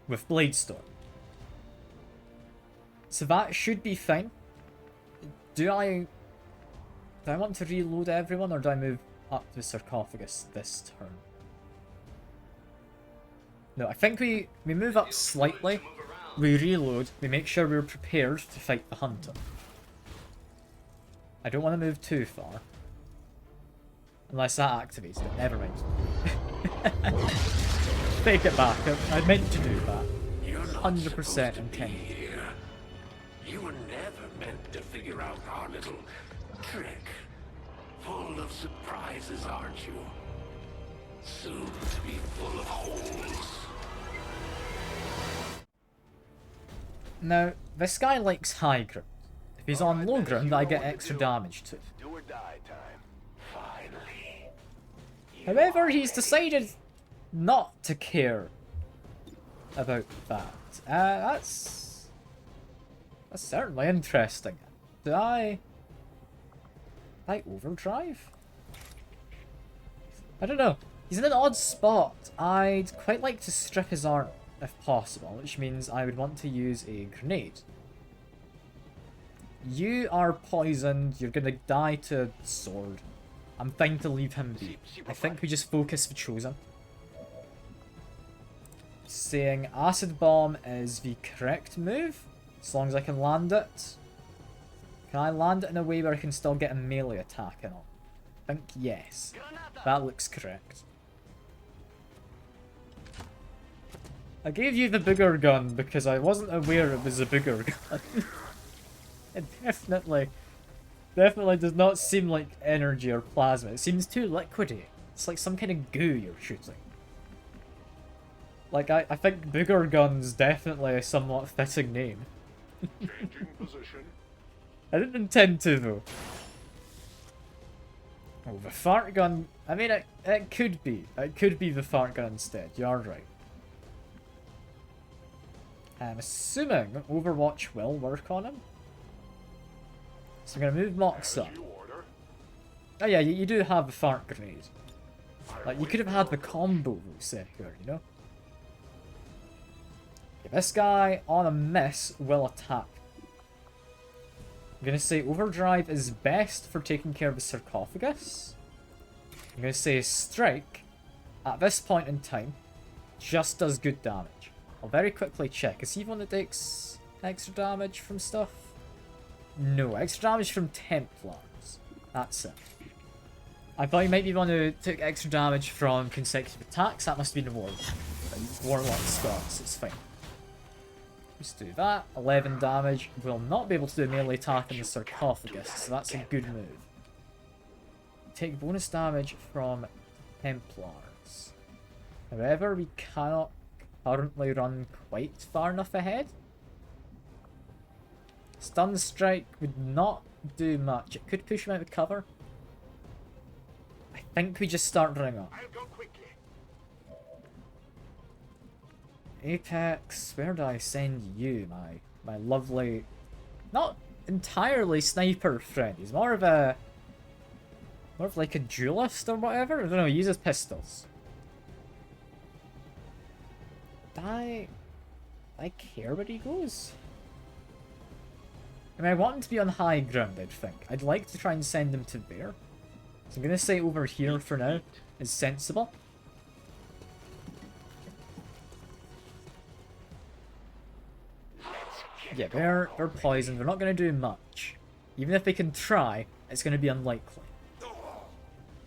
with Blade Storm. So that should be fine. Do I want to reload everyone, or do I move up to the sarcophagus this turn? No, I think we move up slightly, we reload, we make sure we're prepared to fight the hunter. I don't want to move too far. Unless that activates it, never mind. Take it back, I meant to do that. 100% intended. You were never meant to figure out our little trick. Full of surprises, aren't you? Soon to be full of holes. Now, this guy likes high ground. If he's on low ground, I get extra damage too. Do or die time. Finally. However, he's decided not to care about that. That's certainly interesting. Did I overdrive? I don't know. He's in an odd spot. I'd quite like to strip his arm if possible, which means I would want to use a grenade. You are poisoned. You're gonna die to sword. I'm fine to leave him be. I think we just focus the Chosen. Saying Acid Bomb is the correct move, as long as I can land it. Can I land it in a way where I can still get a melee attack in on? I think yes. That looks correct. I gave you the bigger gun because I wasn't aware it was a bigger gun. It definitely does not seem like energy or plasma. It seems too liquidy. It's like some kind of goo you're shooting. Like, I think bigger gun's definitely a somewhat fitting name. Changing position. I didn't intend to, though. Oh, the fart gun... I mean, it could be. It could be the fart gun instead. You're right. I'm assuming Overwatch will work on him. So I'm going to move Mox up. As you order. Oh yeah, you do have a fart grenade. Like, you could have had the combo set here, you know? Okay, this guy, on a miss, will attack. I'm going to say Overdrive is best for taking care of the sarcophagus. I'm going to say Strike, at this point in time, just does good damage. I'll very quickly check. Is he one that takes extra damage from stuff? No, extra damage from Templars. That's it. I thought he might be one who took extra damage from consecutive attacks. That must be the Warlock Scots. It's fine. Let's do that. 11 damage. Will not be able to do a melee attack in the sarcophagus, so that's a good move. Take bonus damage from Templars. However, we cannot currently run quite far enough ahead. Stun Strike would not do much. It could push him out of cover. I think we just start running up. I'll go quickly. Apex, where do I send you, my lovely, not entirely sniper friend? He's more of like a duelist or whatever. I don't know. He uses pistols. I care where he goes. I mean, I want him to be on high ground, I'd think. I'd like to try and send him to there. So I'm going to say over here for now is sensible. Yeah, they're poisoned. They're not going to do much. Even if they can try, it's going to be unlikely.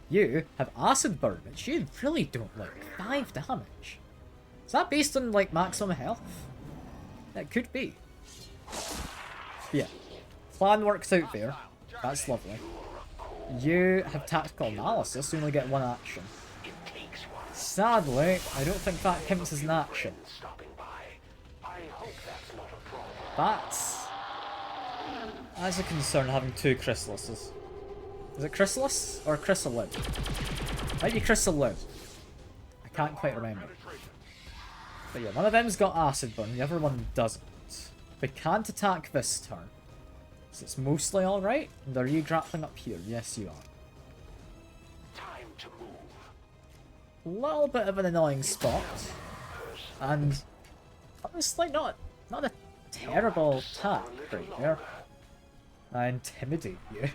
You have acid burn, which you really don't like. 5 damage. Is that based on, like, maximum health? That could be. Yeah. Plan works out there. That's lovely. You have tactical analysis, so you only get 1 action. Sadly, I don't think that counts as an action. That's a concern, having 2 chrysalises. Is it chrysalis or chrysalid? Might be chrysalid. I can't quite remember. But yeah, one of them's got acid burn, the other one doesn't. They can't attack this turn. So it's mostly alright. And are you grappling up here? Yes, you are. Time to move. A little bit of an annoying spot. And honestly, not a terrible attack right there. I intimidate you.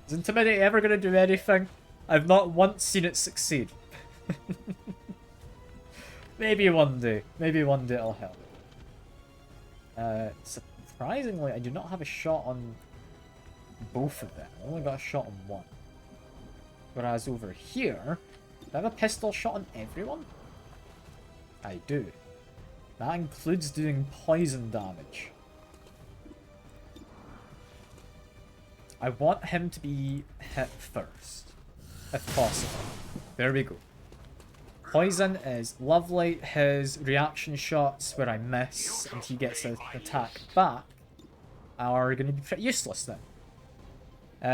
Is Intimidate ever going to do anything? I've not once seen it succeed. Maybe one day. Maybe one day it'll help. Surprisingly, I do not have a shot on both of them. I only got a shot on one. Whereas over here, do I have a pistol shot on everyone? I do. That includes doing poison damage. I want him to be hit first, if possible. There we go. Poison is lovely. His reaction shots where I miss and he gets an attack back are going to be pretty useless then.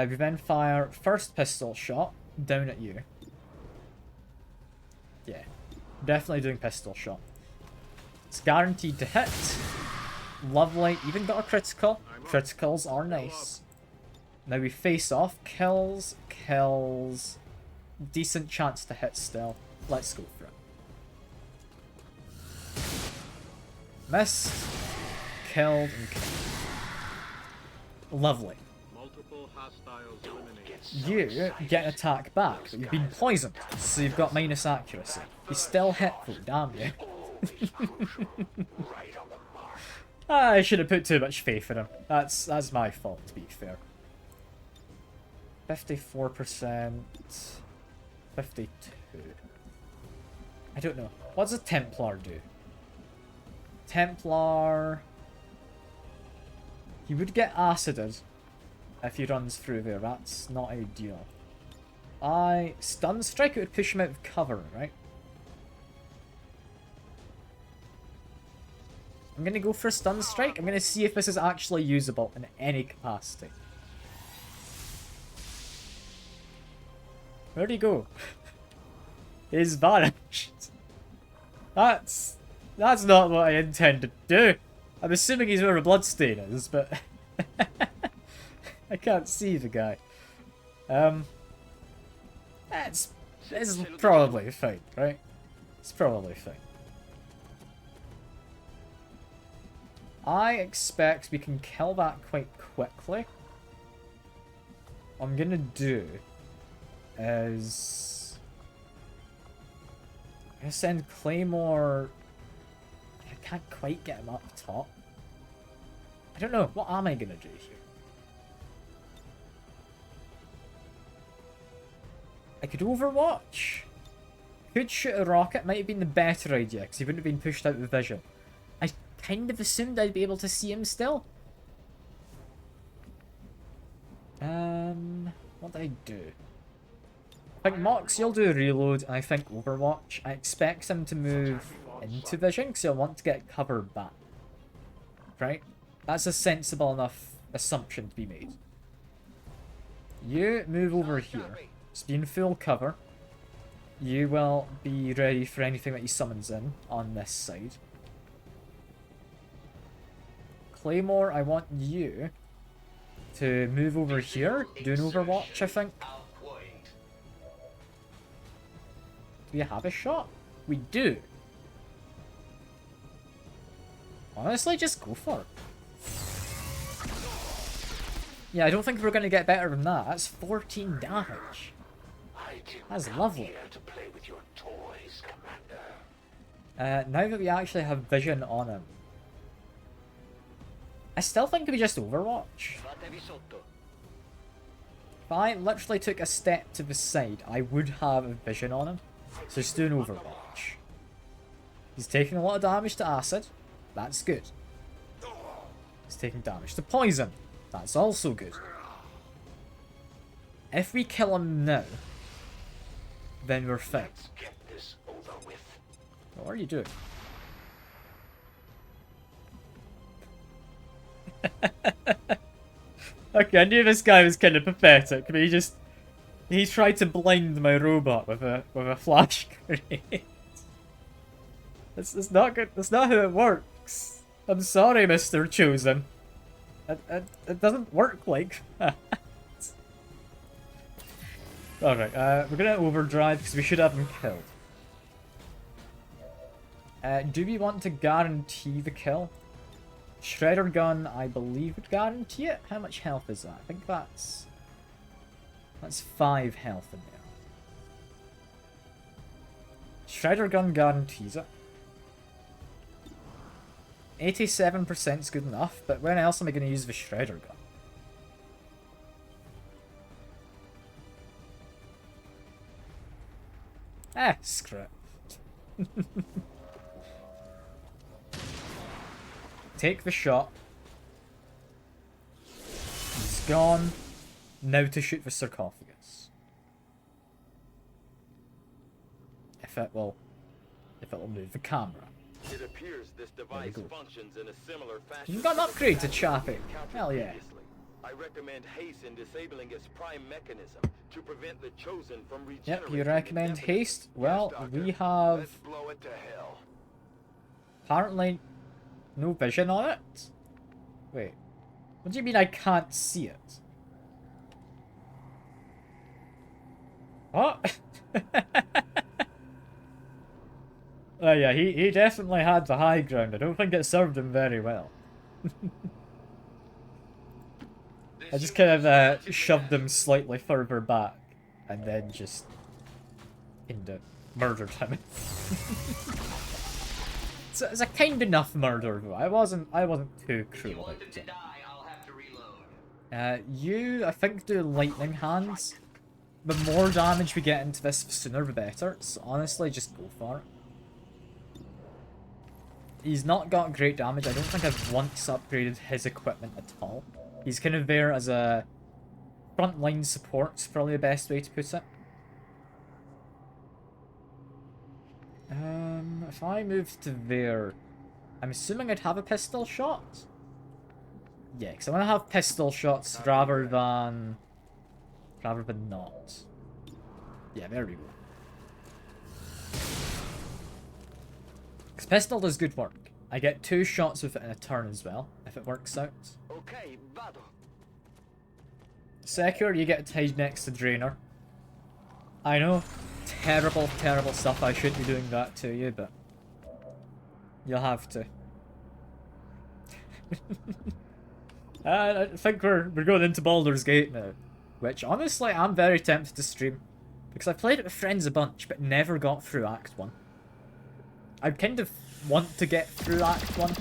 We then fire first pistol shot down at you. Yeah, definitely doing pistol shot. It's guaranteed to hit. Lovely. Even got a critical. Criticals are nice. Now we face off. Kills. Decent chance to hit still. Let's go for it. Missed. Killed and killed. Lovely. Multiple hostiles eliminated. You get an attack back, but you've been poisoned, so you've got minus accuracy. You still hit though, damn you. I should have put too much faith in him. That's my fault, to be fair. 54%. 52. I don't know. What does a Templar do? Templar. He would get acided if he runs through there. That's not ideal. Stun strike, it would push him out of cover, right? I'm gonna go for a stun strike. I'm gonna see if this is actually usable in any capacity. Where'd he go? He's vanished. That's not what I intended to do. I'm assuming he's where a bloodstain is, but I can't see the guy. It's probably fine, right? It's probably fine. I expect we can kill that quite quickly. What I'm gonna do is I'm gonna send Claymore. I can't quite get him up top. I don't know. What am I gonna do here? I could Overwatch. Could shoot a rocket. Might have been the better idea because he wouldn't have been pushed out of vision. I kind of assumed I'd be able to see him still. What did I do? I think Moxie will do a reload, and I think Overwatch. I expect him to move into vision because he'll want to get cover back. Right? That's a sensible enough assumption to be made. You move over here. Just be in full cover. You will be ready for anything that he summons in on this side. Claymore, I want you to move over here. Do an Overwatch, I think. Do we have a shot? We do. Honestly, just go for it. Yeah, I don't think we're going to get better than that. That's 14 damage. That's lovely. Now that we actually have vision on him, I still think we just Overwatch. If I literally took a step to the side, I would have a vision on him. So just do an Overwatch. He's taking a lot of damage to acid. That's good. He's taking damage to poison. That's also good. If we kill him now, then we're fine. What are you doing? Okay, I knew this guy was kind of pathetic, but he tried to blind my robot with a flash grenade. It's not good. That's not how it works. I'm sorry, Mr. Chosen. It doesn't work like that. Alright, we're gonna overdrive because we should have him killed. Do we want to guarantee the kill? Shredder gun, I believe, would guarantee it. How much health is that? I think that's 5 health in there. Shredder gun guarantees it. 87% is good enough, but when else am I going to use the shredder gun? Ah, screw it. Take the shot. He's gone. Now to shoot the sarcophagus. If it will move the camera. It appears this device functions in a similar fashion. You've got an upgrade to Chappie. Hell yeah. I recommend haste in disabling its prime mechanism to prevent the chosen from regenerating. Yep, you recommend haste? Well, we have Let's blow it to hell. apparently no vision on it. Wait, what do you mean I can't see it? What? Oh yeah, he definitely had the high ground. I don't think it served him very well. I just kind of shoved him slightly further back, and then just murdered him. It's a kind enough murder though. I wasn't too cruel about it. You, I think, do lightning hands. The more damage we get into this, the sooner the better. So honestly, just go for it. he's not got great damage. I don't think I've once upgraded his equipment at all. He's kind of there as a frontline support's probably the best way to put it. If I moved to there, I'm assuming I'd have a pistol shot? Yeah, because I want to have pistol shots rather than not. Yeah, there we go. Because pistol does good work. I get 2 shots with it in a turn as well, if it works out. Okay, battle. Secure, you get to hide next to Drainer. I know, terrible, terrible stuff. I shouldn't be doing that to you, but you'll have to. I think we're going into Baldur's Gate now, which honestly I'm very tempted to stream, because I've played it with friends a bunch, but never got through Act 1. I kind of want to get through Act 1.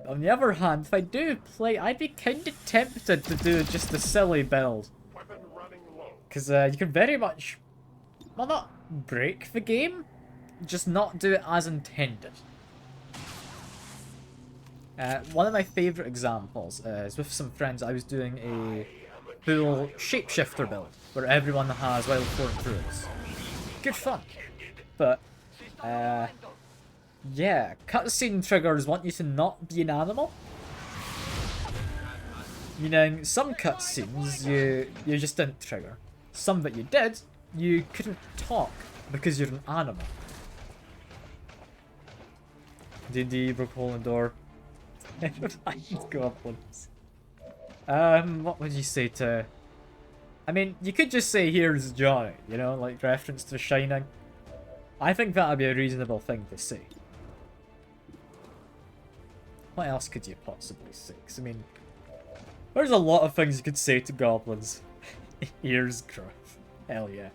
On the other hand, if I do play, I'd be kind of tempted to do just a silly build. Because you can very much, well, not break the game, just not do it as intended. One of my favourite examples is with some friends. I was doing a full shapeshifter build, where everyone has wild form druids. Good fun. But, yeah, cutscene triggers want you to not be an animal. Meaning, some cutscenes you just didn't trigger. Some that you did, you couldn't talk because you're an animal. D&D, broke a hole in the door. Goblins. What would you say to... I mean, you could just say, here's Johnny, you know, like reference to Shining. I think that would be a reasonable thing to say. What else could you possibly say? 'Cause, I mean, there's a lot of things you could say to goblins. Here's Gruff. Hell yeah.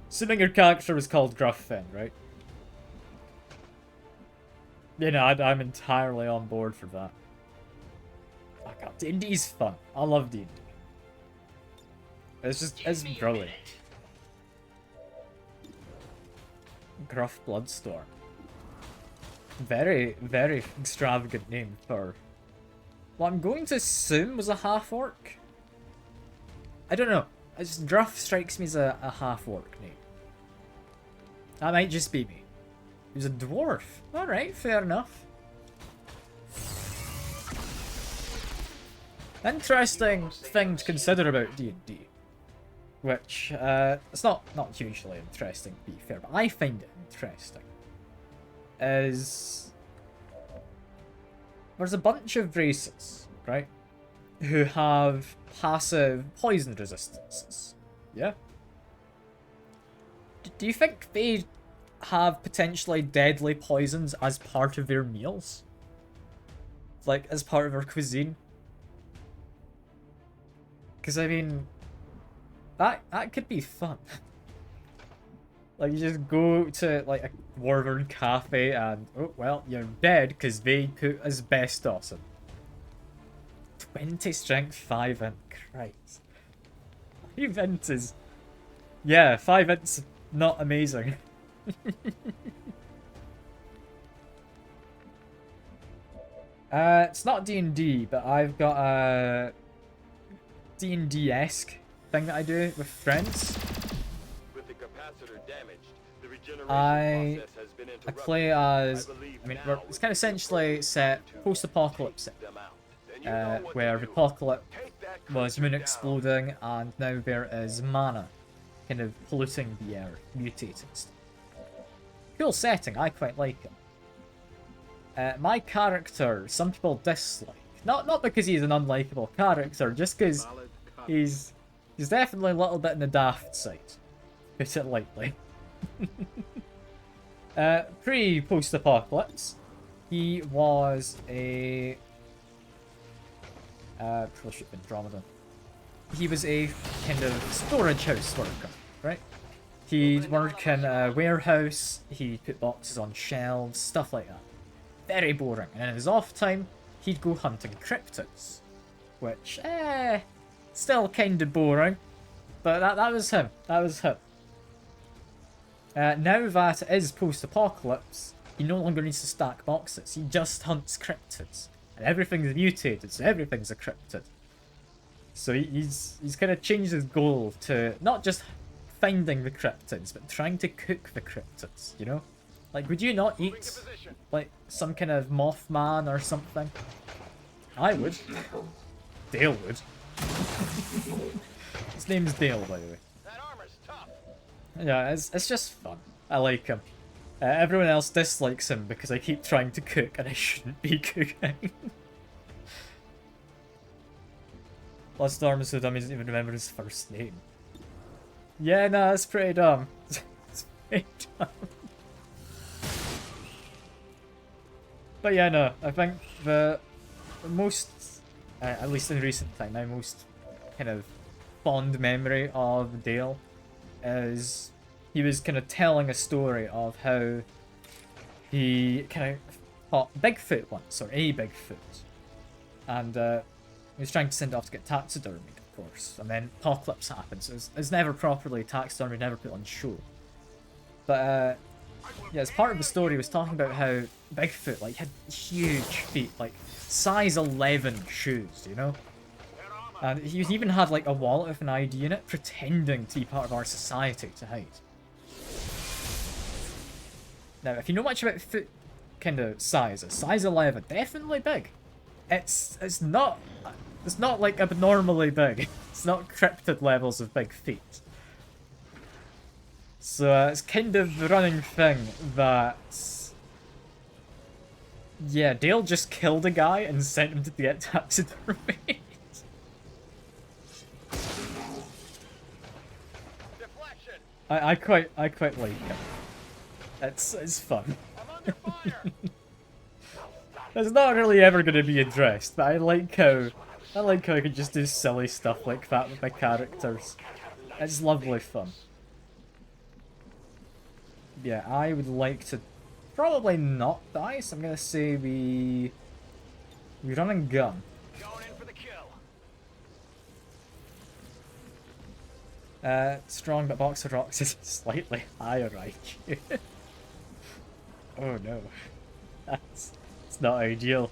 Assuming your character was called Gruff then, right? You know, I'm entirely on board for that. Oh god, D&D's fun. I love D&D. It's brilliant. Gruff Bloodstorm. Very, very extravagant name for what I'm going to assume was a half-orc. I don't know. Gruff strikes me as a half-orc name. That might just be me. He was a dwarf. Alright, fair enough. Interesting thing to consider about D&D. Which, it's not hugely interesting to be fair, but I find it interesting. Is... There's a bunch of races, right? Who have passive poison resistances. Yeah? Do you think they have potentially deadly poisons as part of their meals? Like, as part of their cuisine? Because, I mean, that could be fun. Like, you just go to, like, a Wyvern cafe and, oh, well, you're dead because they put asbestos in. 20 strength, 5 int. Christ. 5 int is... Yeah, 5 int's not amazing. It's not D&D, but I've got a D&D-esque thing that I do with friends. With the capacitor damaged, the regeneration I process has been I play as... I mean, now it's kind of essentially set post-apocalyptic, them out. where the apocalypse was moon exploding, and now there is mana kind of polluting the air, mutating stuff. Cool setting, I quite like it. My character, some people dislike. Not because he's an unlikable character, just because he's definitely a little bit in the daft side. Put it lightly. Pre-post-apocalypse, he was a... probably should have been Andromeda. He was a kind of storage house worker, right? He'd work in a warehouse, he'd put boxes on shelves, stuff like that. Very boring. And in his off time, he'd go hunting cryptids. Which, still kind of boring. But that was him. That was him. Now that it is post-apocalypse, he no longer needs to stack boxes. He just hunts cryptids. And everything's mutated, so everything's a cryptid. So he's kind of changed his goal to not just finding the cryptids, but trying to cook the cryptids, you know? Like, would you not eat, like, some kind of Mothman or something? I would. Dale would. His name's Dale, by the way. That armor's tough. Yeah, it's just fun. I like him. Everyone else dislikes him because I keep trying to cook and I shouldn't be cooking. Plus, Dorm is so dumb he doesn't even remember his first name. Yeah, no, that's pretty dumb. It's pretty dumb. But yeah, no, I think the most, at least in recent time, my most kind of fond memory of Dale is he was kind of telling a story of how he kind of fought Bigfoot once, or a Bigfoot. And he was trying to send it off to get taxidermied, of course. And then apocalypse happened, so it's never properly taxidermied, never put on show. But yeah, as part of the story, he was talking about how Bigfoot, like, had huge feet, like, size 11 shoes, you know? And he even had, like, a wallet with an ID in it, pretending to be part of our society to hide. Now, if you know much about foot kind of sizes, size 11, definitely big. It's not like abnormally big. It's not cryptid levels of big feet. So it's kind of the running thing that, yeah, Dale just killed a guy and sent him to get taxidermied. I quite like him. It's fun. It's not really ever going to be addressed, but I like how I can just do silly stuff like that with my characters. It's lovely fun. Yeah, I would like to probably not die, so I'm gonna say we run and gun. Going in for the kill. Strong, but Box of Rocks is slightly higher IQ. Oh no. It's not ideal.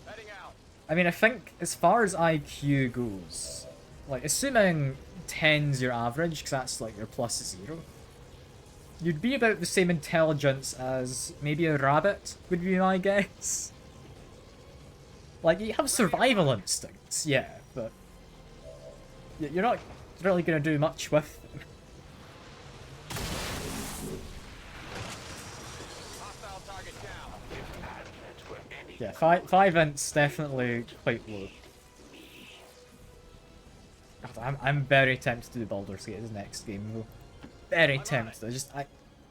Heading out. I mean, I think as far as IQ goes, like, assuming 10's your average, because that's like your plus 0, you'd be about the same intelligence as maybe a rabbit, would be my guess. Like, you have survival instincts, yeah, but you're not really going to do much with them. Hostile target down. Yeah, 5 ints definitely quite low. God, I'm very tempted to do Baldur's Gate as next game though. Very tempted.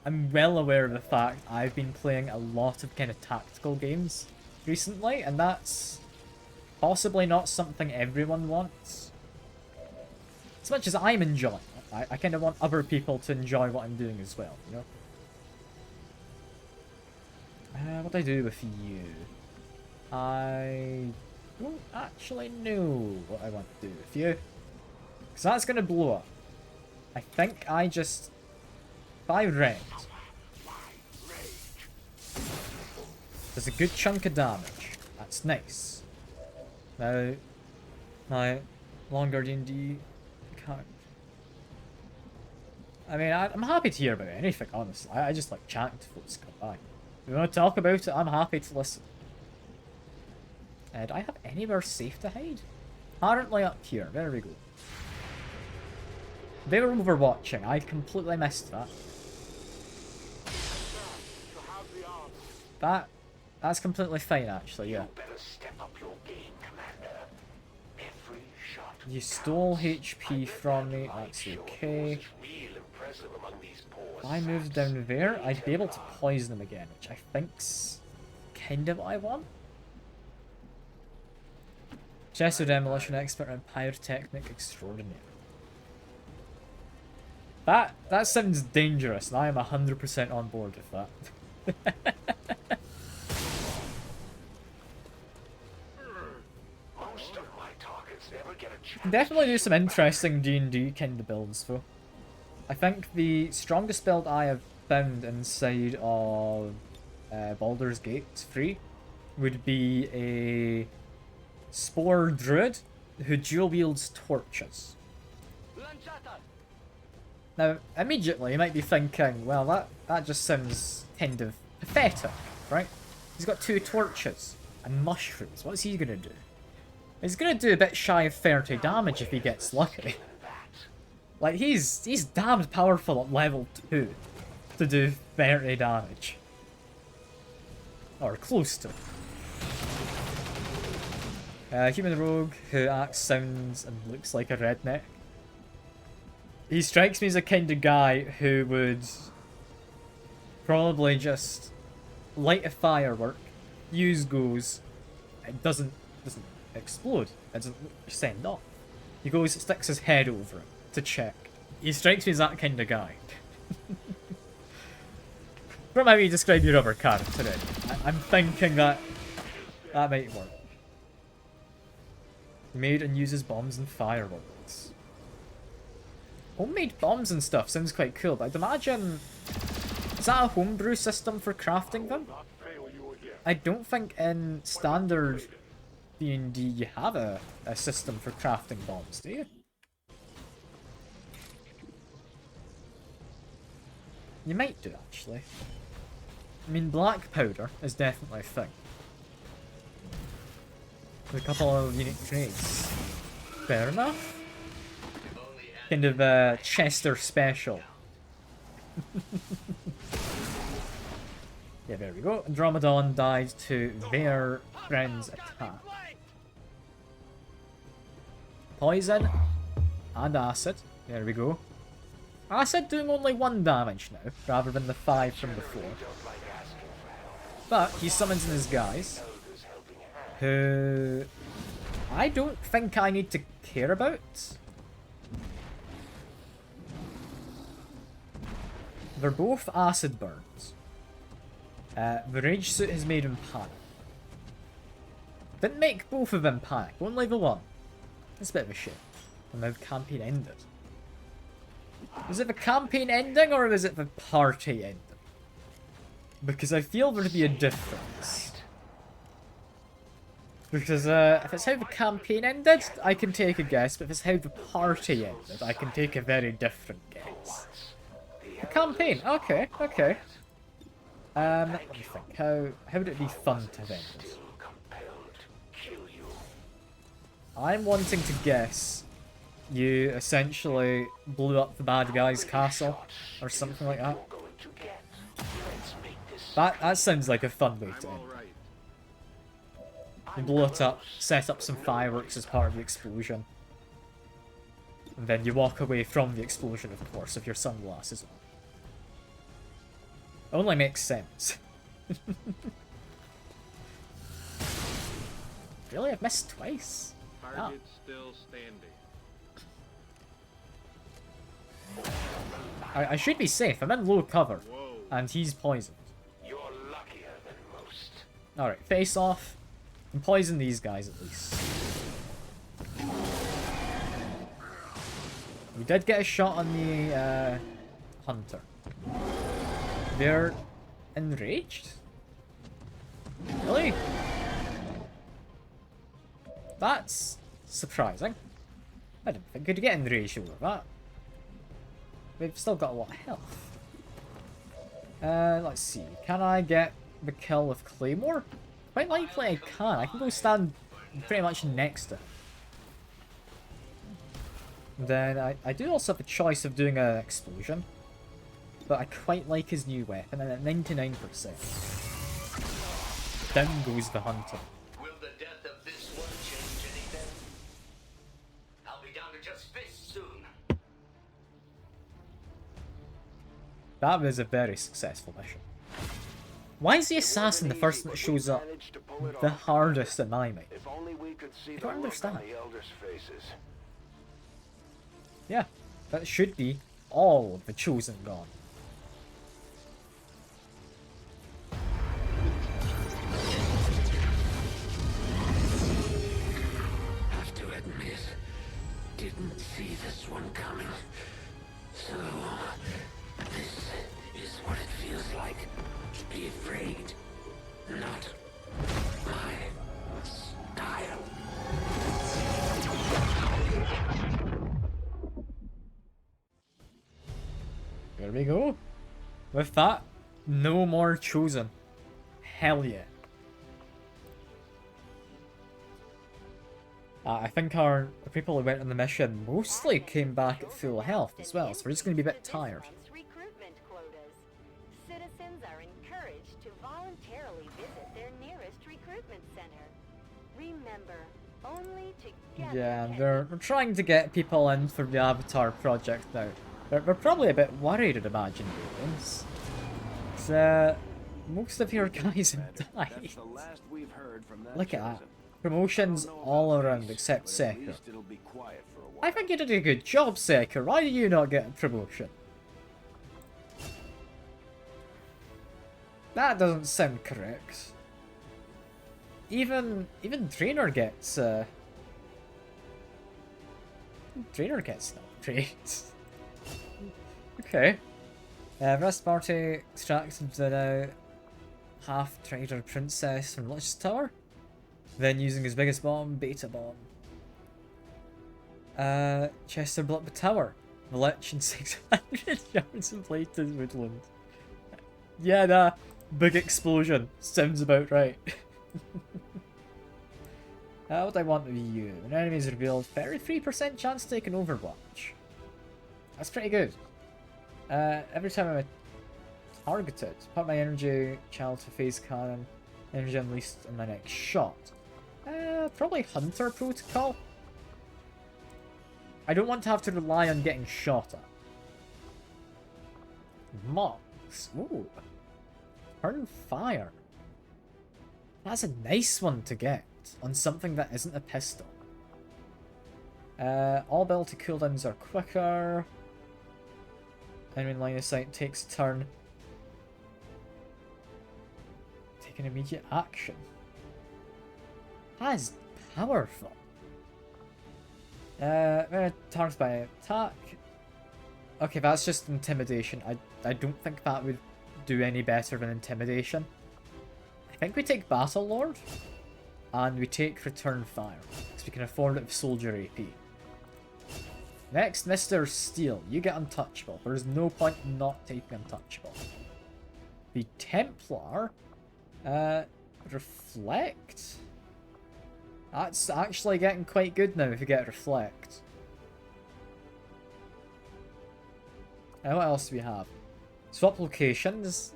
I'm well aware of the fact I've been playing a lot of kind of tactical games recently, and that's possibly not something everyone wants. As much as I'm enjoying it, I kind of want other people to enjoy what I'm doing as well, you know? What do I do with you? I don't actually know what I want to do with you. Because that's going to blow up. I think I just... If I rend... There's a good chunk of damage. That's nice. Now... My longer D&D account. I mean, I'm happy to hear about anything, honestly. I just like chatting to folks come by. If you want to talk about it, I'm happy to listen. Do I have anywhere safe to hide? Apparently up here. There we go. They were overwatching. I completely missed that. That's completely fine, actually, yeah. You stole HP from me, that's okay. If I moved down there, I'd be able to poison them again, which I think's kind of what I want. Chester Demolition Expert and Pyrotechnic Extraordinary. That sounds dangerous, and I am 100% on board with that. Definitely do some interesting D&D kind of builds, though. I think the strongest build I have found inside of Baldur's Gate 3 would be a Spore Druid who dual wields torches. Now, immediately you might be thinking, well, that just sounds kind of pathetic, right? He's got 2 torches and mushrooms. What's he gonna do? He's gonna do a bit shy of 30 damage if he gets lucky. Like, he's damned powerful at level 2 to do 30 damage. Or close to. Human rogue who acts, sounds, and looks like a redneck. He strikes me as a kind of guy who would probably just light a firework, use goes, it doesn't explode, it doesn't send off. He goes, sticks his head over it to check. He strikes me as that kind of guy. From how you describe your other character, I'm thinking that might work. Made and uses bombs and fireworks. Homemade bombs and stuff sounds quite cool, but I'd imagine... Is that a homebrew system for crafting them? I don't think in standard D&D you have a system for crafting bombs, do you? You might do, actually. I mean, black powder is definitely a thing. With a couple of unique traits. Fair enough. Kind of a Chester special. Yeah, there we go. Andromedon died to their friend's attack. Poison and acid. There we go. Acid doing only 1 damage now, rather than the 5 from before. But he summons in his guys, who I don't think I need to care about. They're both acid burns. The rage suit has made him panic. Didn't make both of them panic, only the one. That's a bit of a shame. And now the campaign ended. Was it the campaign ending or was it the party ending? Because I feel there'd be a difference. Because if it's how the campaign ended, I can take a guess, but if it's how the party ended, I can take a very different guess. The campaign, okay. Let me think, how would it be fun to end? I'm wanting to guess you essentially blew up the bad guy's castle, or something like that. That sounds like a fun way to end. You blow it up, set up some fireworks as part of the explosion. And then you walk away from the explosion, of course, with your sunglasses on. Only makes sense. Really? I've missed twice? Target still standing. I should be safe. I'm in low cover. Whoa. And he's poisoned. You're luckier than most. Alright, face off. And poison these guys at least. We did get a shot on the hunter. They're enraged? Really? That's surprising. I didn't think you'd get enraged over that. They've still got a lot of health. Let's see. Can I get the kill with Claymore? Quite likely I can. I can go stand pretty much next to him. Then I do also have the choice of doing an explosion. But I quite like his new weapon, and at 99%. Down goes the hunter. Will the death of this one change anything? I'll be down to just fists soon. That was a very successful mission. Why is the assassin the first one that shows up the hardest in my mind? If only we could see I the don't look on understand. the elders' faces. Yeah, that should be all of the chosen gone. Have to admit, didn't see this one coming. So, this is what be afraid. Not my style. There we go. With that, no more chosen. Hell yeah. I think our people who went on the mission mostly came back at full health as well, so we're just going to be a bit tired. Recruitment quotas. Citizens are encouraged to voluntarily visit their nearest recruitment center. Remember, only together. Yeah, they're trying to get people in for the Avatar project now. They're probably a bit worried, I'd imagine, aliens. Most of your guys have died. That's the last we've heard from that Look at that. chosen. Promotions all around except But at Seeker. least it'll be quiet for a while. I think you did a good job, Seeker. Why do you not get a promotion? That doesn't sound correct. Even Trainer gets Trainer gets an upgrade. Okay. Rest party extracted the half trader princess from Lich's Tower. Then using his biggest bomb, Beta Bomb. Chester blew up the tower. The Lich in 600 yards of plated woodland. Yeah, that big explosion. Sounds about right. What do I want with you? When enemies revealed, 33% chance to take an Overwatch. That's pretty good. Every time I'm targeted, put my energy child to phase cannon, energy unleashed in my next shot. Probably Hunter Protocol. I don't want to have to rely on getting shot at. Mox. Ooh. Turn fire. That's a nice one to get on something that isn't a pistol. All ability cooldowns are quicker. Enemy in line of sight takes a turn. Take an immediate action. That is powerful. Targets by attack. Okay, that's just intimidation. I don't think that would do any better than intimidation. I think we take Battle Lord. And we take Return Fire. Because we can afford it with Soldier AP. Next, Mr. Steel. You get Untouchable. There is no point in not taking Untouchable. The Templar. Reflect. That's actually getting quite good now if you get Reflect. What else do we have? Swap locations.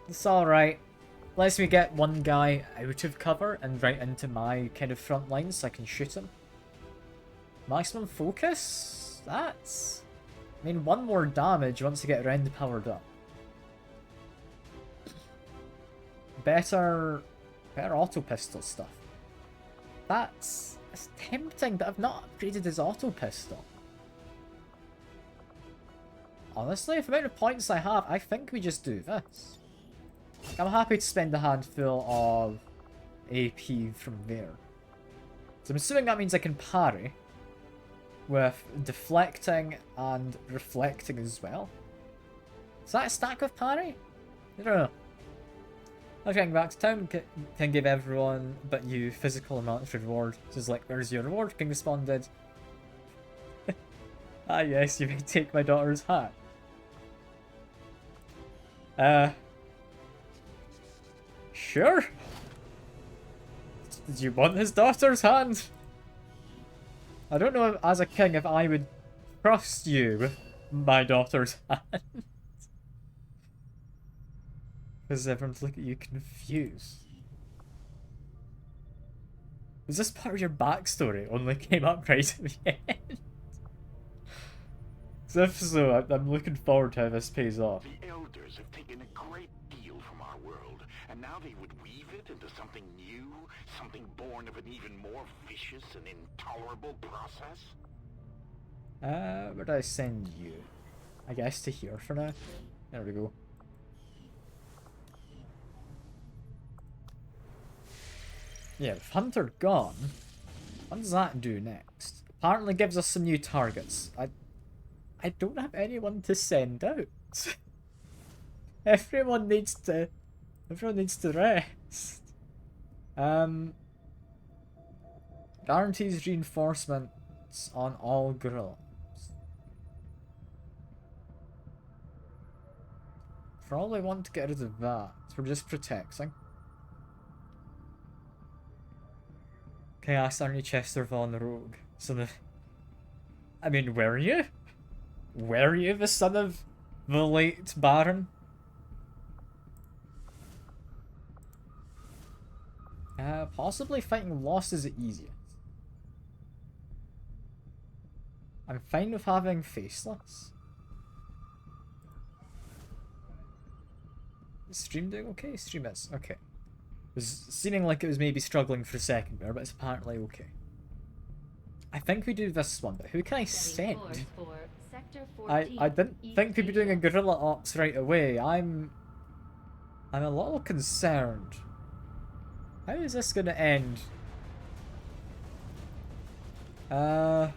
It's alright. Lets me get one guy out of cover and right into my kind of front line so I can shoot him. Maximum focus? That's... I mean, one more damage once you get Rend powered up. Better auto pistol stuff. That's tempting, but I've not upgraded his auto pistol. Honestly, with the amount of points I have, I think we just do this. I'm happy to spend a handful of AP from there. So I'm assuming that means I can parry with deflecting and reflecting as well. Is that a stack with parry? I don't know. I'm getting back to town, can give everyone but you physical amounts of reward. So it's like, where's your reward? King responded. Ah yes, you may take my daughter's hat. Sure. Did you want his daughter's hand? I don't know as a king if I would trust you with my daughter's hand. Because everyone's looking at you confused. Was this part of your backstory only came up right at the end? So if so, I'm looking forward to how this pays off. The elders have taken a great deal from our world, and now they would weave it into something new, something born of an even more vicious and intolerable process? Where did I send you? I guess to here for now. There we go. Yeah, with Hunter gone, what does that do next? Apparently gives us some new targets. I don't have anyone to send out. Everyone needs to rest. Guarantees reinforcements on all guerrillas. Probably want to get rid of that for just protecting. Okay, I asked Arnie Chesterville on the rogue. I mean, were you? Were you the son of the late Baron? Possibly fighting lost is the easiest. I'm fine with having faceless. Is stream doing okay? Stream is. Okay. It was seeming like it was maybe struggling for a second there, but it's apparently okay. I think we do this one, but who can I send? I didn't think we'd be doing a guerrilla ops right away. I'm a little concerned. How is this gonna end? I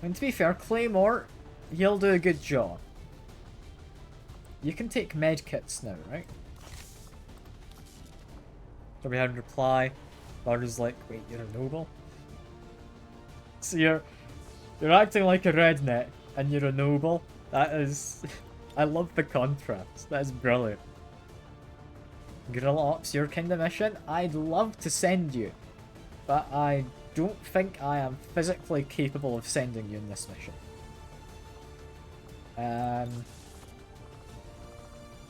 mean, to be fair, Claymore, he'll do a good job. You can take medkits now, right? So we had a reply. Barter's like, wait, you're a noble? So you're acting like a redneck, and you're a noble? That is... I love the contrast. That is brilliant. Guerrilla Ops, your kind of mission? I'd love to send you, but I don't think I am physically capable of sending you in this mission.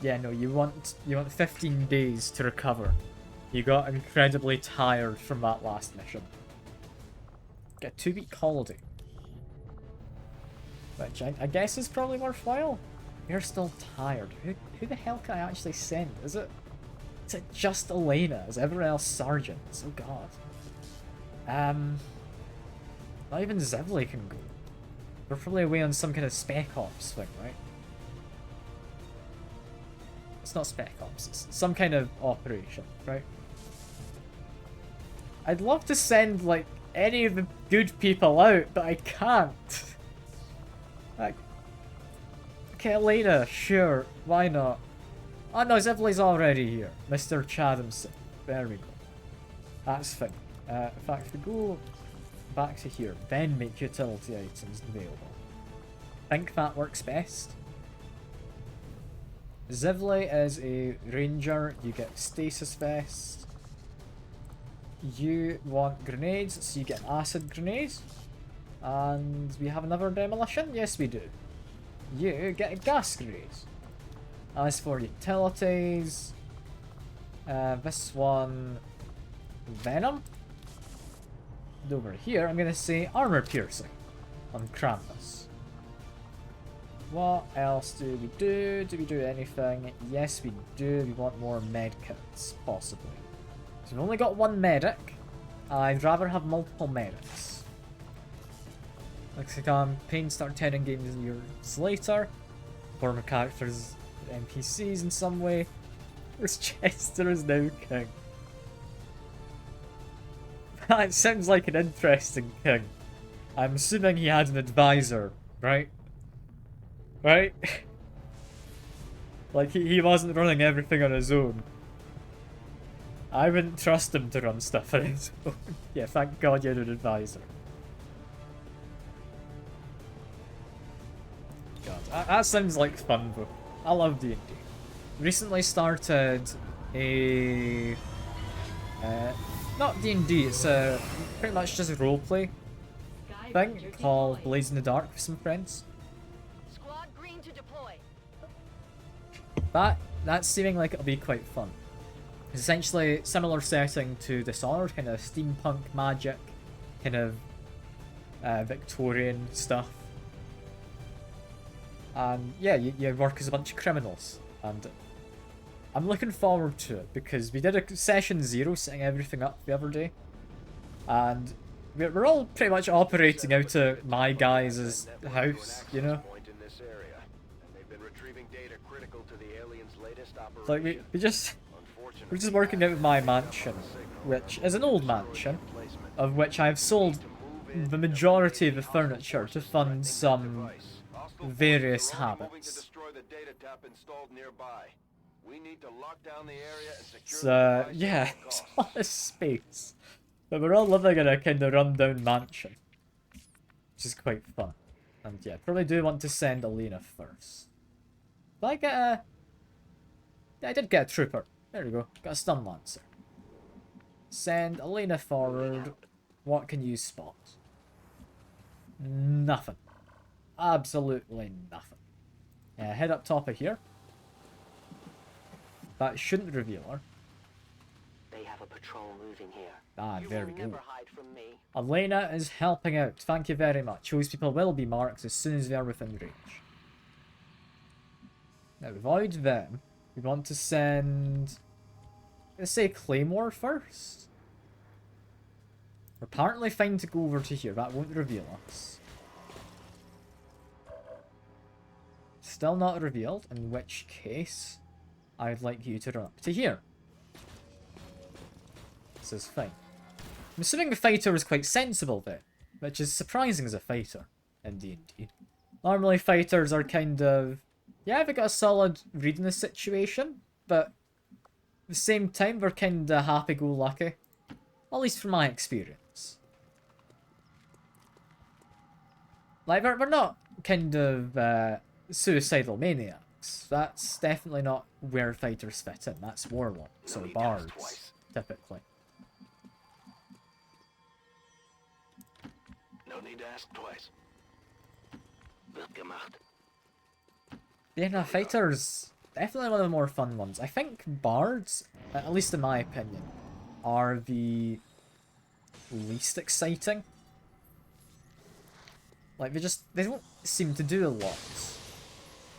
Yeah, no, you want 15 days to recover. You got incredibly tired from that last mission. Get a 2-week holiday. Which I guess is probably worthwhile. You're still tired. Who the hell can I actually send? Is it just Elena? Is everyone else sergeants? Oh god. Not even Zevley can go. We're probably away on some kind of spec ops thing, right? It's not spec ops, it's some kind of operation, right? I'd love to send, like, any of the good people out, but I can't. Like, okay, Elena, sure, why not? Oh no, Zevley's already here. Mr. Chadamson. There we go. That's fine. In fact, if we go back to here, then make utility items available. I think that works best. Zevley is a ranger. You get stasis vest. You want grenades, so you get acid grenades. And we have another demolition? Yes, we do. You get a gas grenades. As for utilities, this one, Venom. And over here, I'm going to say Armor Piercing on Krampus. What else do we do? Do we do anything? Yes, we do. We want more medkits, possibly. So we've only got one medic. I'd rather have multiple medics. Looks like campaign start 10 games years later. Former characters, NPCs in some way. This Chester is now king. That sounds like an interesting king. I'm assuming he had an advisor, right? Right? Like, he wasn't running everything on his own. I wouldn't trust him to run stuff on his own. Yeah, thank God you had an advisor. God, that sounds like fun though. I love D&D. Recently started a... not D&D, it's a pretty much just a roleplay thing called Blaze in the Dark with some friends. Squad green to deploy. That's seeming like it'll be quite fun. It's essentially similar setting to Dishonored, kind of steampunk magic, kind of Victorian stuff. And yeah, you work as a bunch of criminals, and I'm looking forward to it because we did a session 0 setting everything up the other day, and we're all pretty much operating out of my guys' house, you know? Like we're just working out of my mansion, which is an old mansion, of which I've sold the majority of the furniture to fund some various habits. the data tap installed nearby. We need to lock down the area and secure So, the device yeah, at all it's costs. a lot of space. But we're all living in a kind of rundown mansion. Which is quite fun. And yeah, probably do want to send Elena first. Did I get a... Yeah, I did get a trooper. There we go. Got a stun lancer. Send Elena forward. What can you spot? Nothing. Absolutely nothing. Yeah, head up top of here. That shouldn't reveal her. They have a patrol moving here. Ah, You there will we go. never hide from me. Elena is helping out. Thank you very much. Those people will be marked as soon as they are within range. Now, avoid them. We want to send... Let's say Claymore first. We're apparently fine to go over to here. That won't reveal us. Still not revealed, in which case I'd like you to run up to here. This is fine. I'm assuming the fighter is quite sensible there, which is surprising as a fighter in D&D. Normally fighters are kind of... Yeah, they've got a solid read in the situation, but at the same time they're kind of happy-go-lucky. At least from my experience. Like, we're not kind of suicidal maniacs. That's definitely not where fighters fit in. That's warlocks or bards, typically. No need to ask twice. Wird gemacht. Yeah, no, fighters, definitely one of the more fun ones. I think bards, at least in my opinion, are the least exciting. Like, they don't seem to do a lot.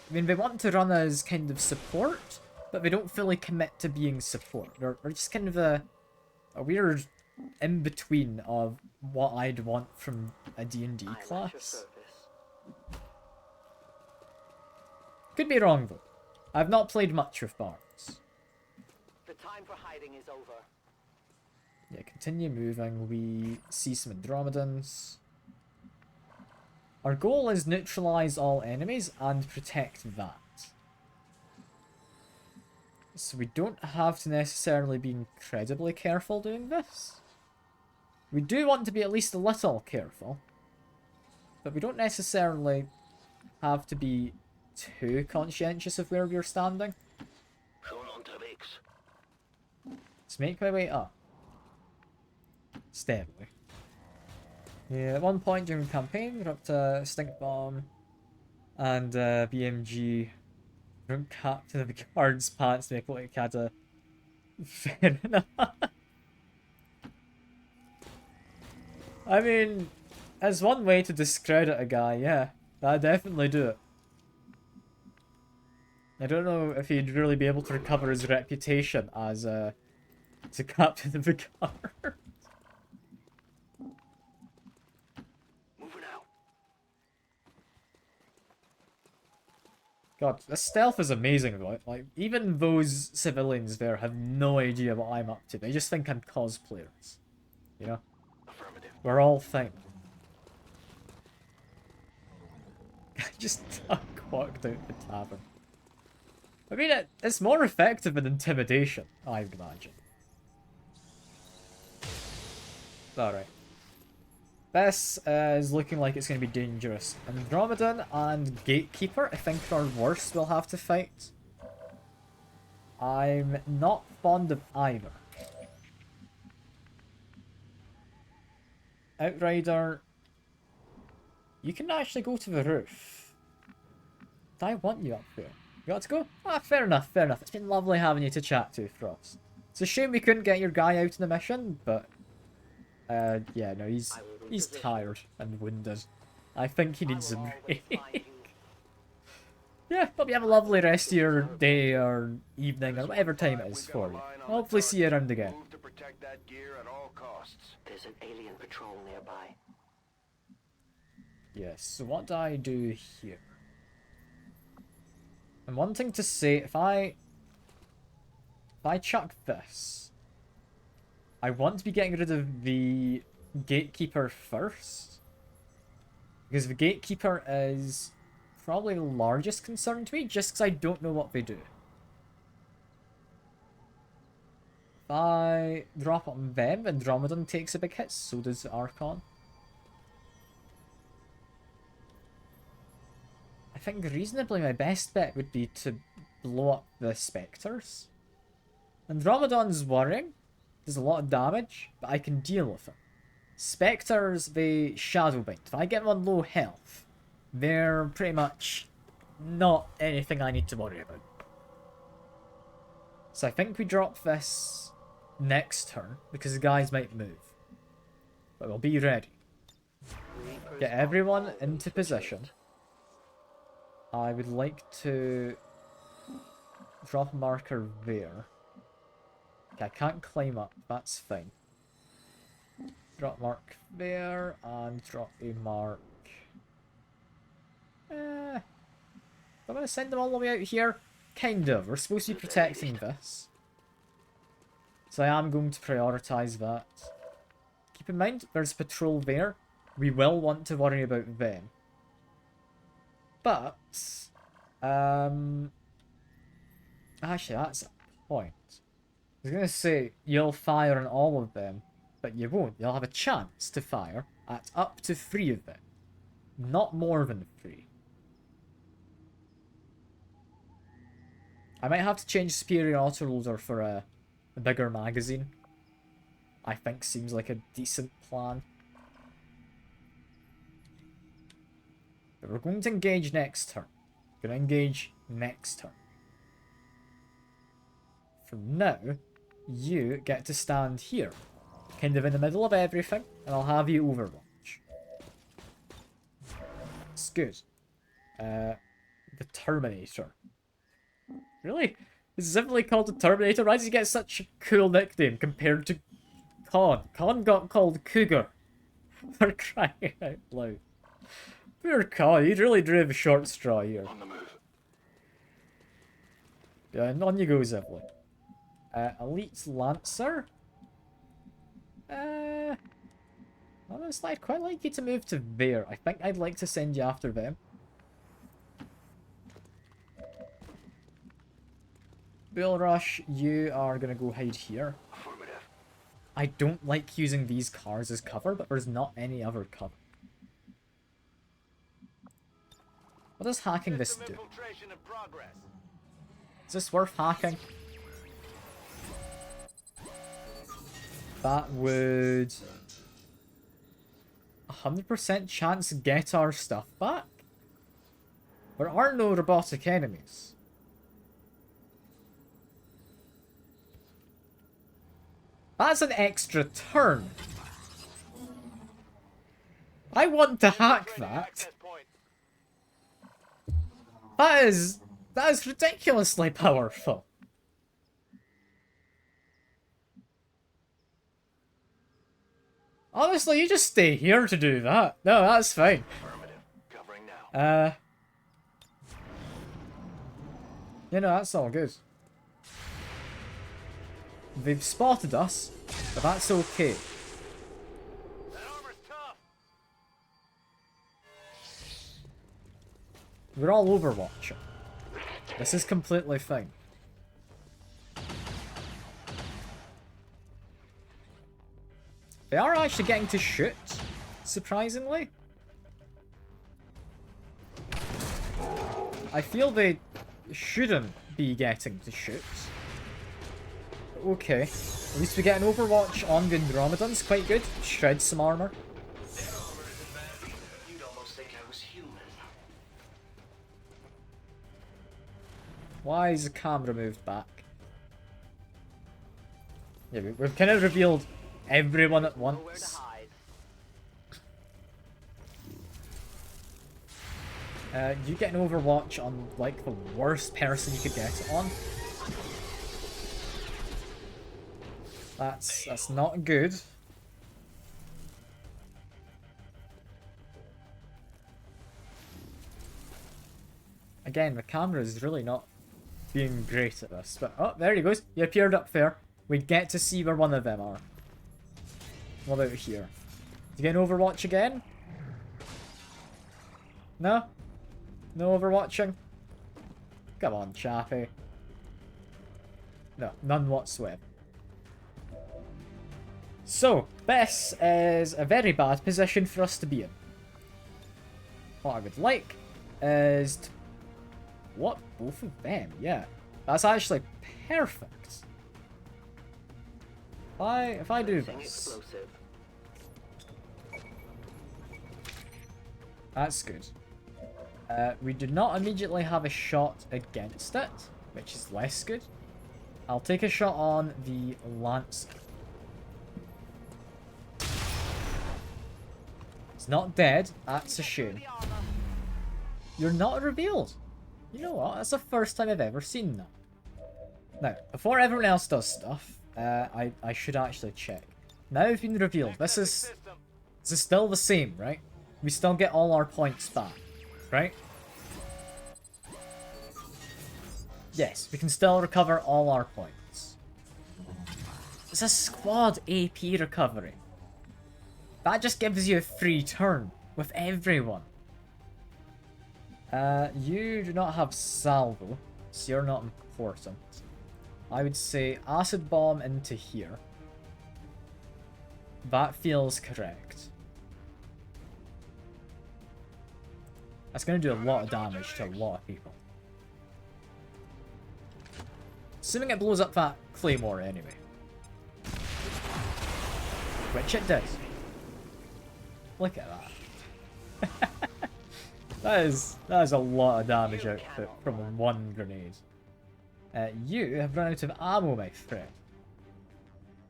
I mean, they want to run as kind of support, but they don't fully commit to being support. They're just kind of a weird in-between of what I'd want from a D&D I'm at your class. service. Could be wrong, though. I've not played much with bards. The time for hiding is over. Yeah, continue moving. We see some Andromedans. Our goal is neutralize all enemies and protect that. So we don't have to necessarily be incredibly careful doing this. We do want to be at least a little careful. But we don't necessarily have to be too conscientious of where we're standing. Schon unterwegs. Let's make my way up. Steadily. Yeah, at one point during the campaign, we're up to Stink Bomb and BMG. Don't captain the guard's pants to make it look like he had a... Fair enough. I mean, as one way to discredit a guy, yeah. I'd definitely do it. I don't know if he'd really be able to recover his reputation as a captain of the guard. Moving out. God, the stealth is amazing though. Like, even those civilians there have no idea what I'm up to. They just think I'm cosplayers. You know? Affirmative. We're all fine. I just walked out the tavern. I mean, it's more effective than intimidation, I would imagine. Alright. This is looking like it's going to be dangerous. Andromedan and Gatekeeper, I think, are worse we'll have to fight. I'm not fond of either. Outrider, you can actually go to the roof. I want you up there. You got to go? Ah, fair enough, fair enough. It's been lovely having you to chat to, Frost. It's a shame we couldn't get your guy out in the mission, but... yeah, no, he's tired and winded. I think he needs a break. Yeah, hope you have a lovely rest of your day or evening or whatever time it is for you. Hopefully see you around again. Move to protect that gear at all costs. There's an alien patrol nearby. Yes, so what do I do here? I'm wanting to say, if I chuck this, I want to be getting rid of the Gatekeeper first. Because the Gatekeeper is probably the largest concern to me, just because I don't know what they do. If I drop on them, Andromedon takes a big hit, so does Archon. I think reasonably my best bet would be to blow up the Spectres. Andromedon's worrying, does a lot of damage, but I can deal with it. Spectres, they Shadow Bind. If I get them on low health, they're pretty much not anything I need to worry about. So I think we drop this next turn, because the guys might move. But we'll be ready. Get everyone into position. I would like to drop a marker there. Okay, I can't climb up, that's fine. Drop mark there, and drop a mark. I'm going to send them all the way out here. Kind of. We're supposed to be protecting this. So I am going to prioritise that. Keep in mind, there's patrol there. We will want to worry about them. But, actually, that's a point. I was going to say, you'll fire on all of them, but you won't. You'll have a chance to fire at up to 3 of them. Not more than 3. I might have to change Superior Autoloader for a bigger magazine. I think seems like a decent plan. But we're going to engage next turn. We're going to engage next turn. For now, you get to stand here. Kind of in the middle of everything, and I'll have you overwatch. It's good. The Terminator. Really? This is simply called the Terminator? Why does he get such a cool nickname compared to Con? Con got called Cougar. For crying out loud. Poor Con, he really drew a short straw here. On the move. Yeah, and on you go, Zivlin. Elite Lancer. Honestly, I'd quite like you to move to there. I think I'd like to send you after them. Bull Rush, you are going to go hide here. Affirmative. I don't like using these cars as cover, but there's not any other cover. What does hacking this do? Is this worth hacking? That would 100% chance get our stuff back? There are no robotic enemies. That's an extra turn. I want to hack that. That is ridiculously powerful. Honestly, you just stay here to do that. No, that's fine. Covering now. You know, that's all good. They've spotted us, but that's okay. That armor's tough. We're all overwatching. This is completely fine. They are actually getting to shoot, surprisingly. I feel they shouldn't be getting to shoot. Okay. At least we get an Overwatch on Andromedon's quite good. Shreds some armor. Their armor isn't bad. You'd almost think I was human. Why is the camera moved back? Yeah, we've kind of revealed everyone at once. You get an Overwatch on, like, the worst person you could get it on. That's not good. Again, the camera is really not being great at this. But, oh, there he goes. He appeared up there. We get to see where one of them are. What about here? Do you get an Overwatch again? No? No overwatching? Come on, chappy. No, none whatsoever. So, this is a very bad position for us to be in. What I would like is to... What? Both of them? Yeah. That's actually perfect. If I do this... That's good. We do not immediately have a shot against it, which is less good. I'll take a shot on the Lancer. It's not dead. That's a shame. You're not revealed. You know what? That's the first time I've ever seen that. Now, before everyone else does stuff, I should actually check. Now we've been revealed. This is still the same, right? We still get all our points back, right? Yes, we can still recover all our points. It's a squad AP recovery. That just gives you a free turn with everyone. You do not have salvo, so you're not important. I would say acid bomb into here. That feels correct. That's going to do a lot of damage to a lot of people. Assuming it blows up that claymore anyway. Which it does. Look at that. that is a lot of damage output from one grenade. You have run out of ammo, my friend.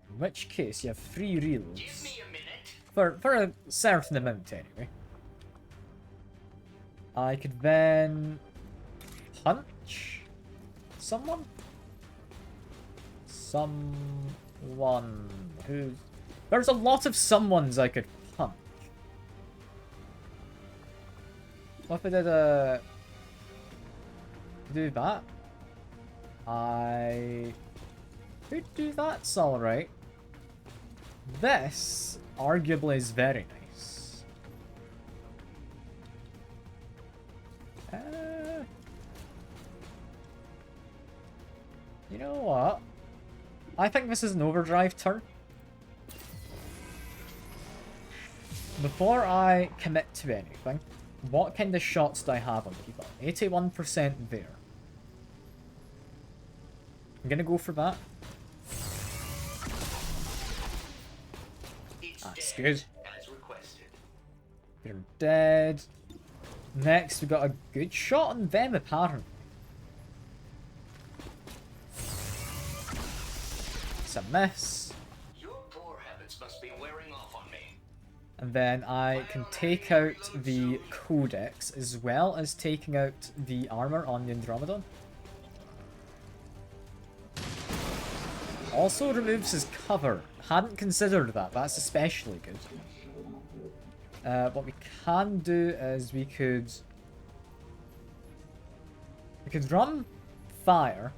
In which case, you have 3 reloads. Give me a minute. For a certain amount, anyway. I could then... punch? Someone? Someone who's... There's a lot of someones I could punch. What if I did a... do that? I could do that, it's alright. This, arguably, is very nice. You know what? I think this is an overdrive turn. Before I commit to anything, what kind of shots do I have on people? 81% there. I'm gonna go for that. That's good. As requested. You're dead. Next, we got a good shot on them, apparently. It's a miss. Your poor habits must be wearing off on me. And then I can take out the Codex as well as taking out the armor on the Andromedon. Also removes his cover. Hadn't considered that. That's especially good. What we can do is we could run, fire,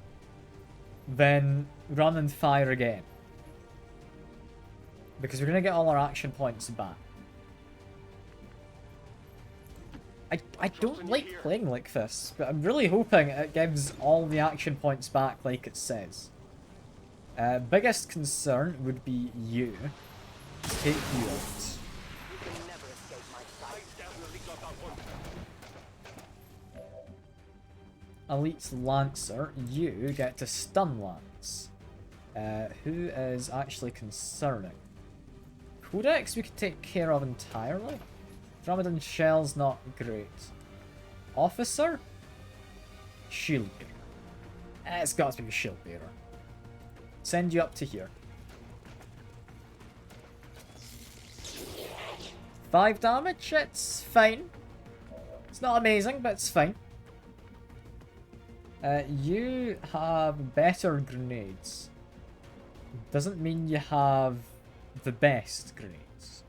then run and fire again. Because we're going to get all our action points back. I don't like playing like this, but I'm really hoping it gives all the action points back like it says. Biggest concern would be you. Take you out. Elite Lancer, you get to stun Lance. Who is actually concerning? Codex we could take care of entirely. Dromedon Shell's not great. Officer? Shield bearer. It's got to be the shield bearer. Send you up to here. 5 damage, it's fine. It's not amazing, but it's fine. You have better grenades. Doesn't mean you have the best grenades.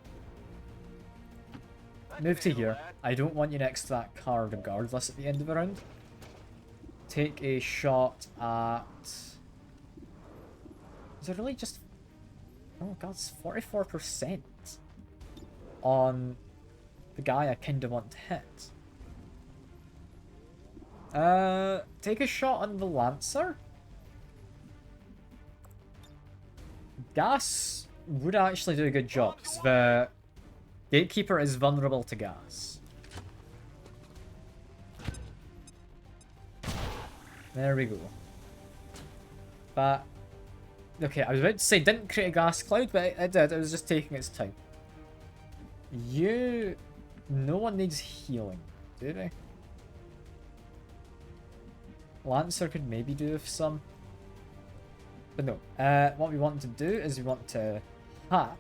Move to here. I don't want you next to that car regardless at the end of the round. Take a shot at... Is it really just... Oh god, it's 44% on the guy I kinda want to hit. Take a shot on the Lancer. Gas would actually do a good job, 'cause the Gatekeeper is vulnerable to gas. There we go. But, okay, I was about to say didn't create a gas cloud, but it did. It was just taking its time. No one needs healing, do they? Lancer could maybe do with some. But no, what we want to do is we want to hack.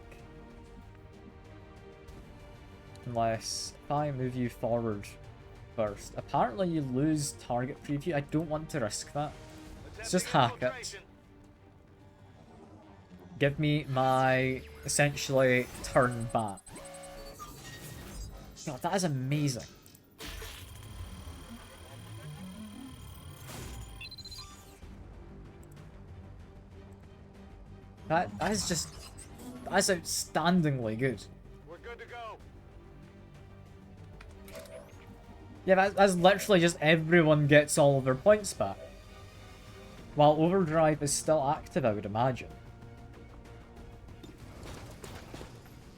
Unless, if I move you forward first. Apparently you lose target preview. I don't want to risk that. Let's just hack it. Give me my, essentially, turn back. God, that is amazing. That is just... That is outstandingly good. We're good to go. Yeah, that's literally just everyone gets all of their points back. While Overdrive is still active, I would imagine.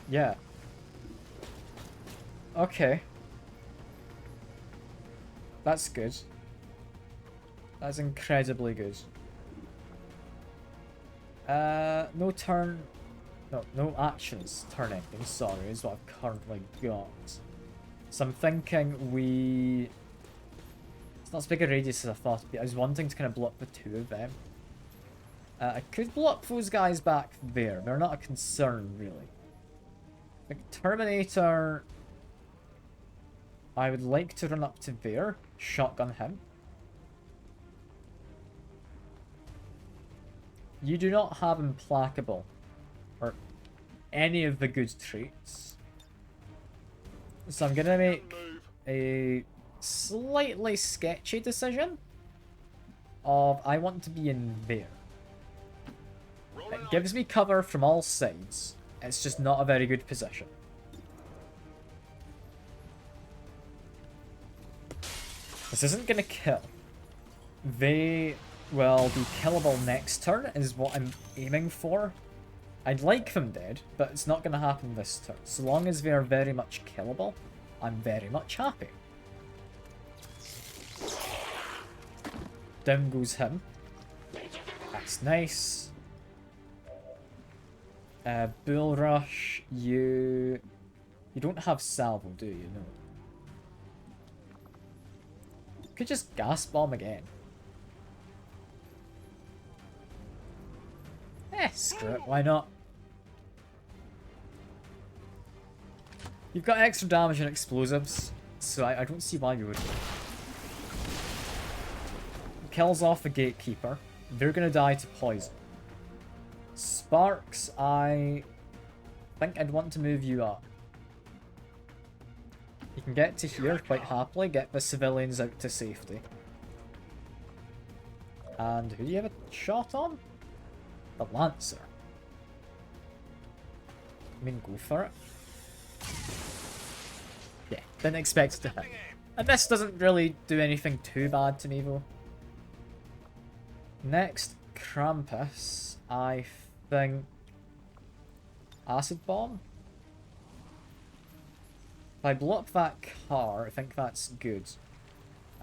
Yeah. Okay. That's good. That's incredibly good. No turn... No actions turn ending, sorry, is what I've currently got. So I'm thinking we... It's not as big a radius as I thought it'd be. I was wanting to kind of blow up the two of them. I could blow up those guys back there. They're not a concern, really. The Terminator... I would like to run up to there, shotgun him. You do not have Implacable, or any of the good traits. So I'm gonna make a slightly sketchy decision of I want to be in there. It gives me cover from all sides. It's just not a very good position. This isn't gonna kill. They will be killable next turn is what I'm aiming for. I'd like them dead, but it's not gonna happen this turn. So long as they are very much killable, I'm very much happy. Down goes him. That's nice. Bull Rush, you don't have salvo, do you? No. Could just gas bomb again. Screw it, why not? You've got extra damage and explosives, so I don't see why you would. Kills off the Gatekeeper. They're gonna die to poison. Sparks, I think I'd want to move you up. You can get to here quite happily, get the civilians out to safety. And who do you have a shot on? The Lancer. I mean, go for it. Yeah, didn't expect it to hit. And this doesn't really do anything too bad to me though. Next, Krampus. I think... Acid Bomb? If I blow up that car, I think that's good.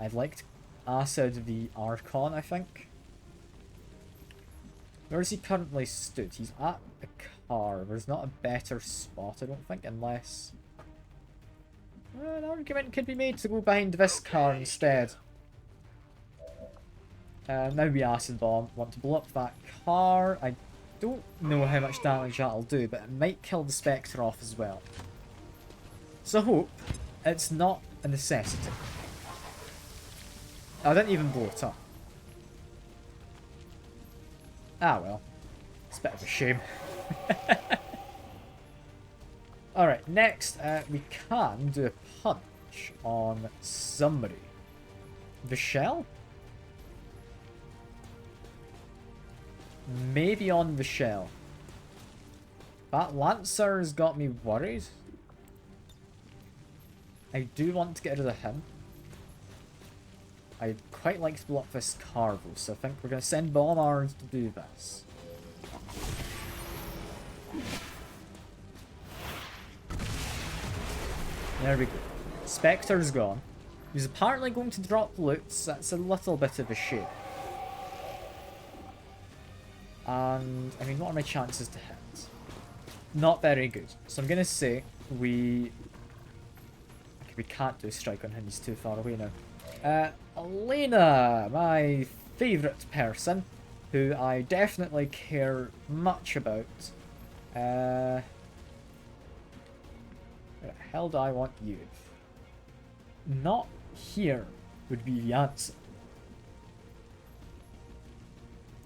I'd like to acid the Archon, I think. Where is he currently stood? He's at the car. There's not a better spot, I don't think, unless... An argument could be made to go behind this car instead. Now we acid bomb. Want to blow up that car. I don't know how much damage that'll do, but it might kill the Spectre off as well. So hope it's not a necessity. I didn't even blow it up. Ah well. It's a bit of a shame. Alright, next we can do a punch on somebody. The Shell? Maybe on the Shell. That Lancer's got me worried. I do want to get rid of him. I'd quite like to blow up this cargo, so I think we're going to send bombers to do this. There we go. Spectre's gone. He's apparently going to drop loot, so that's a little bit of a shame. And, I mean, what are my chances to hit? Not very good. So I'm going to say we can't do a strike on him, he's too far away now. Elena, my favourite person, who I definitely care much about. Where the hell do I want you? Not here would be the answer.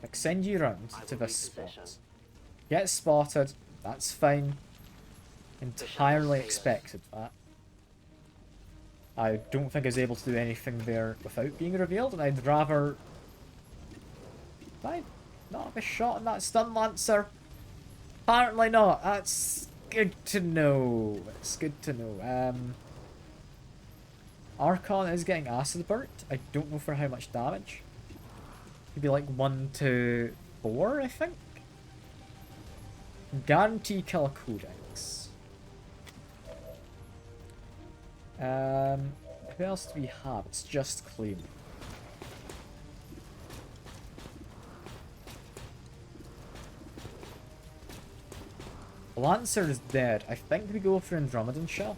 Like, send you round to this spot. Get spotted, that's fine. Entirely expected that. I don't think I was able to do anything there without being revealed, and I'd rather... Did I not have a shot on that stun lancer? Apparently not. That's good to know. It's good to know. Archon is getting acid burnt. I don't know for how much damage. Maybe like 1 to 4, I think. Guarantee kill a codex. Who else do we have? It's just Claim. Lancer is dead. I think we go for Andromedan Shell.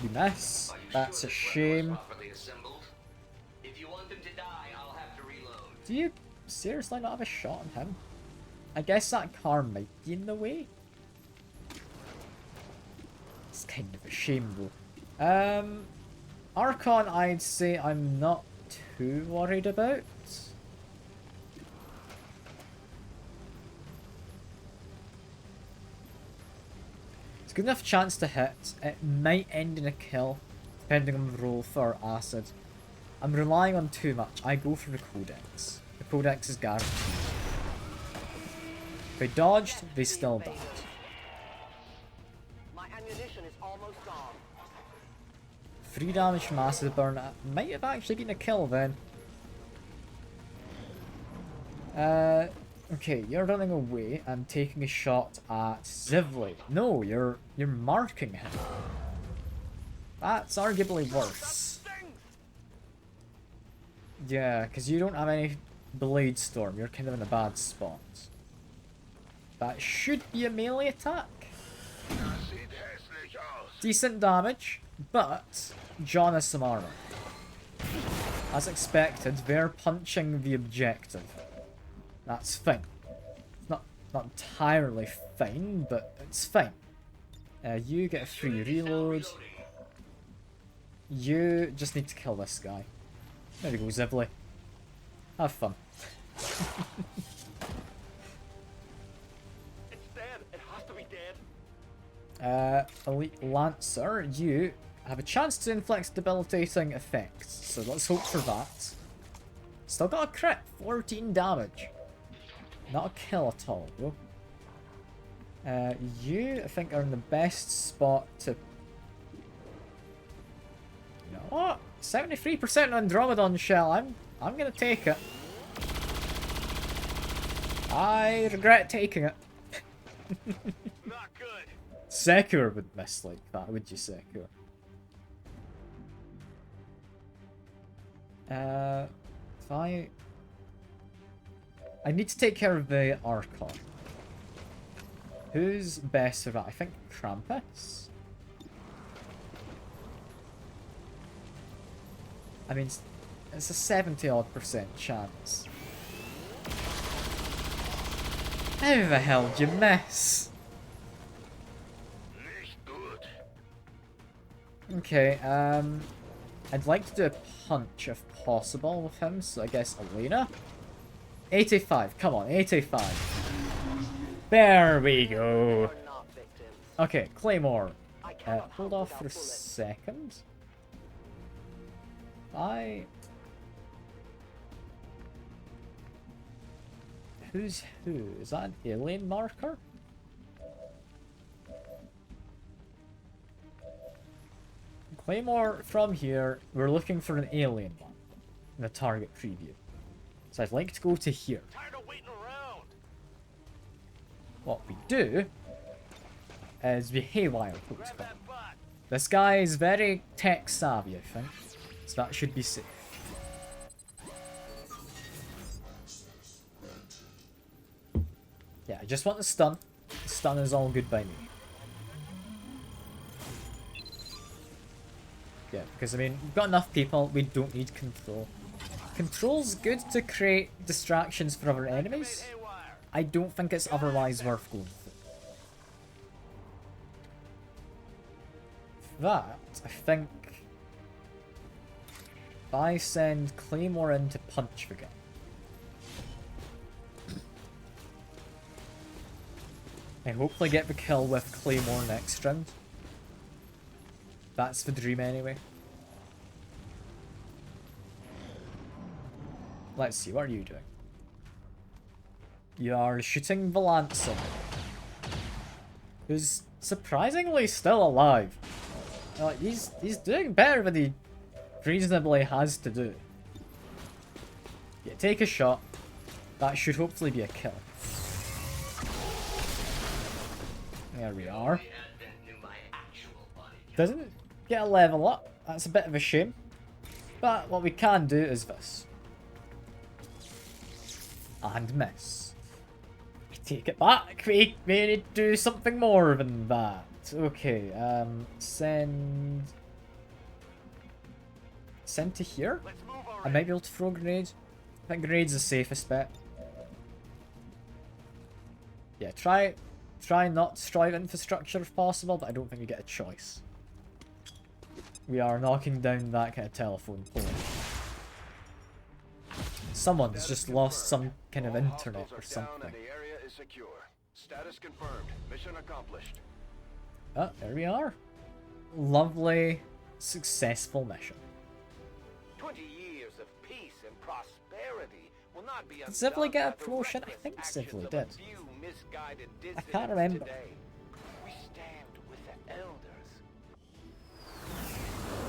We miss. That's a shame. Do you seriously not have a shot on him? I guess that car might be in the way. It's kind of a shame though. Archon, I'd say I'm not too worried about. It's a good enough chance to hit. It might end in a kill, depending on the roll for acid. I'm relying on too much. I go for the codex. The codex is guaranteed. If they dodged, they still died. My ammunition is almost gone. 3 damage from acid burn. Might have actually been a kill then. Okay, you're running away and taking a shot at Zivley. No, you're marking him. That's arguably worse. Yeah, because you don't have any Blade Storm. You're kind of in a bad spot. That should be a melee attack. Decent damage, but John has some armor. As expected, they're punching the objective. That's fine. It's not entirely fine, but it's fine. You get a free reload. You just need to kill this guy. There we go, Zivley. Have fun. It's dead. It has to be dead. Elite Lancer, you have a chance to inflict debilitating effects, so let's hope for that. Still got a crit, 14 damage. Not a kill at all, though. You, I think, are in the best spot to... You know what? 73% Andromedon Shell. I'm gonna take it. I regret taking it. Not good. Sekur would miss like that, would you, Sekur? If I need to take care of the Archon. Who's best for that? I think Krampus? I mean, it's a 70-odd% chance. How the hell did you miss? Okay, I'd like to do a punch if possible with him, so I guess Elena? 85, come on, 85. There we go. Okay, Claymore. Hold off for a second. Who's who? Is that an alien marker? Claymore from here. We're looking for an alien one in the target preview. So I'd like to go to here. Tired of waiting around. What we do is we haywire Grab protocol. that bot. This guy is very tech savvy, I think. So that should be safe. Yeah, I just want the stun. The stun is all good by me. Yeah, because I mean, we've got enough people, we don't need control. Control's good to create distractions for other enemies. I don't think it's otherwise worth going for. That, I think, if I send Claymore in to punch the guy. I hopefully get the kill with Claymore next round. That's the dream anyway. Let's see, what are you doing? You are shooting the Lancer, who's surprisingly still alive. Like, he's doing better than he reasonably has to do. Yeah, take a shot. That should hopefully be a kill. There we are. Doesn't get a level up. That's a bit of a shame. But what we can do is this. And miss. Take it back. We need to do something more than that. Okay, send to here? I might be able to throw grenades. I think grenades the safest bet. Yeah, try not to destroy infrastructure if possible, but I don't think we get a choice. We are knocking down that kind of telephone pole. Someone's just lost some kind of internet or something. The area is secure. Status confirmed. Mission accomplished. Oh, there we are. Lovely, successful mission. 20 years of peace and prosperity will not be Did Zivley get a promotion? I think Zivley did. I can't remember. Today. We stand with the elders.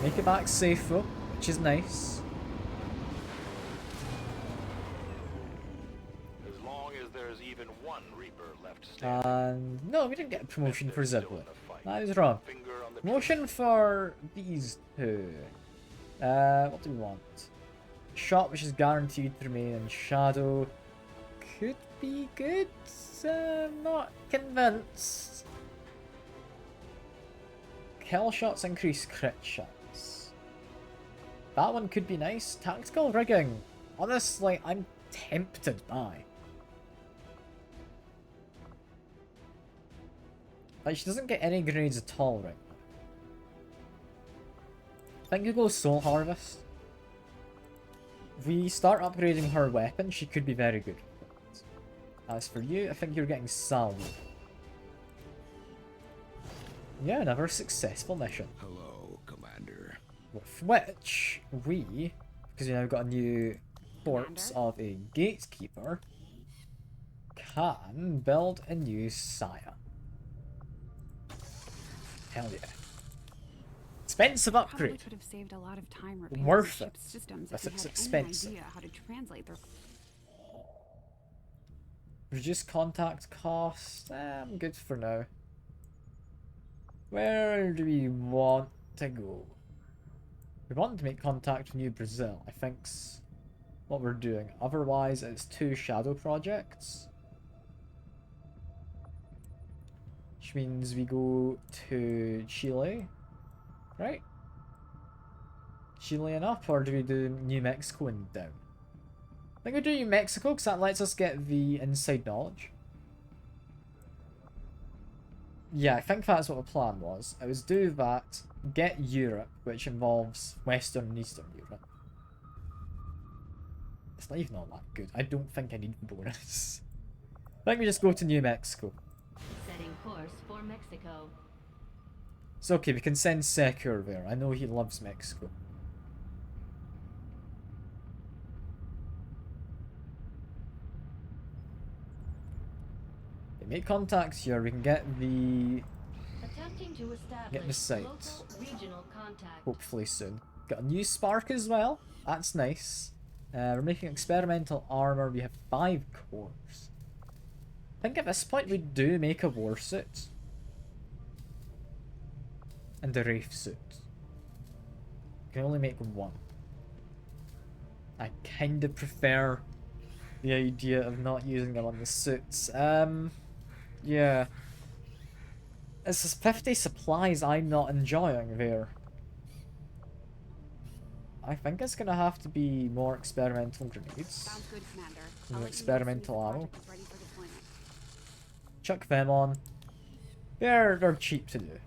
Make it back safe though, which is nice. As long as there's even one Reaper left standing. And no, we didn't get a promotion for Zivley. That is wrong. Promotion for these two. What do we want? Shot, which is guaranteed to remain in shadow. Could be good. Not convinced. Kill shots increase crit shots. That one could be nice. Tactical rigging. Honestly, I'm tempted by. Like, she doesn't get any grenades at all right now. I think you go Soul Harvest. If we start upgrading her weapon, she could be very good. As for you, I think you're getting Salvo. Yeah, another successful mission. Hello, Commander. With which, we, because we now got a new corpse of a gatekeeper, can build a new Saya. Hell yeah. Expensive Probably upgrade. could have saved a lot of time repairing Worth the it. ship's systems But if we it's had expensive. any idea how to translate their. Reduce contact cost. I'm good for now. Where do we want to go? We want to make contact with New Brazil. I think's what we're doing. Otherwise, it's 2 shadow projects. Which means we go to Chile. Right? Chile and up, or do we do New Mexico and down? I think we do New Mexico because that lets us get the inside knowledge. Yeah, I think that's what the plan was. I was do that, get Europe, which involves Western and Eastern Europe. It's not even all that good. I don't think I need the bonus. I think we just go to New Mexico. Setting course for Mexico. It's okay, we can send Secure there. I know he loves Mexico. Okay, make contacts here. We can get the... Attempting Trying to establish Get the site. local regional contact. Hopefully soon. Got a new spark as well. That's nice. We're making experimental armor. We have 5 cores. I think at this point we do make a war suit. And a Wraith suit. You can only make one. I kind of prefer the idea of not using them on the suits. Yeah. It's 50 supplies I'm not enjoying there. I think it's gonna have to be more experimental grenades. Sounds good, Commander. And I'll let you know experimental as soon as the ammo. project is ready for deployment. Chuck them on. They're cheap to do.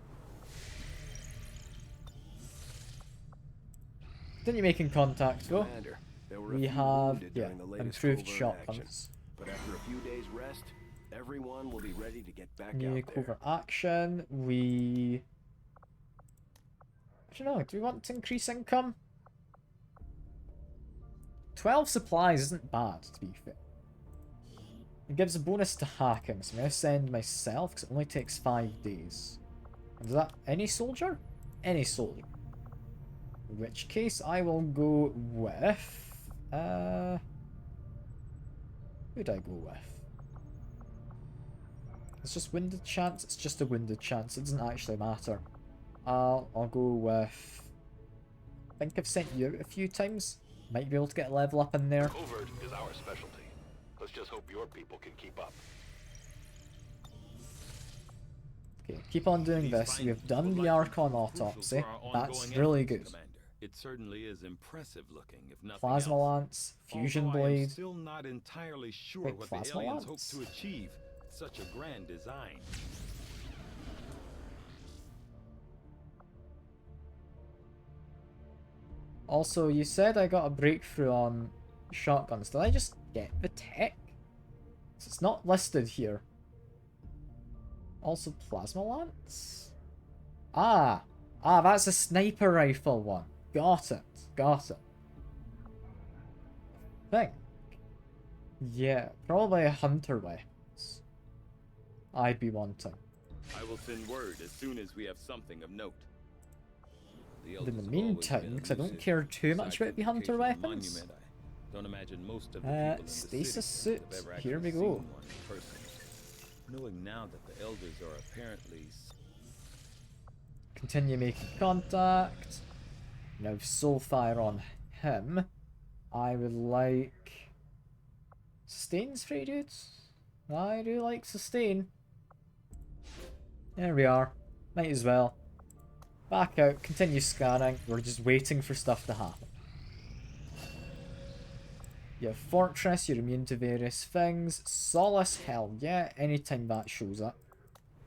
Continue making contact, though. Commander, there were a We few have, wounded yeah, during the latest improved covert shotguns. action, but after a few days rest, everyone will be ready to get back New out there. covert action. We... I don't know, do we want to increase income? 12 supplies isn't bad, to be fair. It gives a bonus to hacking, so I'm going to send myself, because it only takes 5 days. And is that any soldier? Any soldier. In which case, I will go with... who'd I go with? It's just winded chance? It's just a winded chance, it doesn't actually matter. I'll go with... I think I've sent you out a few times. Might be able to get a level up in there. Covert is our specialty. Let's just hope your people can keep up. Okay, keep on doing These this. We've findings done would the likely Archon prove crucial autopsy. for our That's ongoing really efforts, good. Commander. It certainly is impressive looking, if nothing Plasma else. Lance, Fusion Although I am Blade. still not entirely sure Wait, what the Plasma aliens hope Lance? to achieve with such a grand design. Also, you said I got a breakthrough on shotguns. Did I just get the tech? It's not listed here. Also, Plasma Lance? Ah! Ah, that's a sniper rifle one. Got it. Got it. Think. Yeah, probably a hunter weapons. I'd be wanting. I will send word as soon as we have something of note. The In the elders have always meantime, been because I don't elusive. care too much Aside about from the hunter occasional weapons. monument, I don't imagine most of the people in the Stasis city suit. have ever Here we actually go. seen one in person. Knowing now that the elders are apparently Continue making contact. Now Soulfire on him. I would like... Sustain's free, dudes? I do like sustain. There we are. Might as well. Back out, continue scanning. We're just waiting for stuff to happen. You have Fortress, you're immune to various things. Solace, hell yeah, anytime that shows up.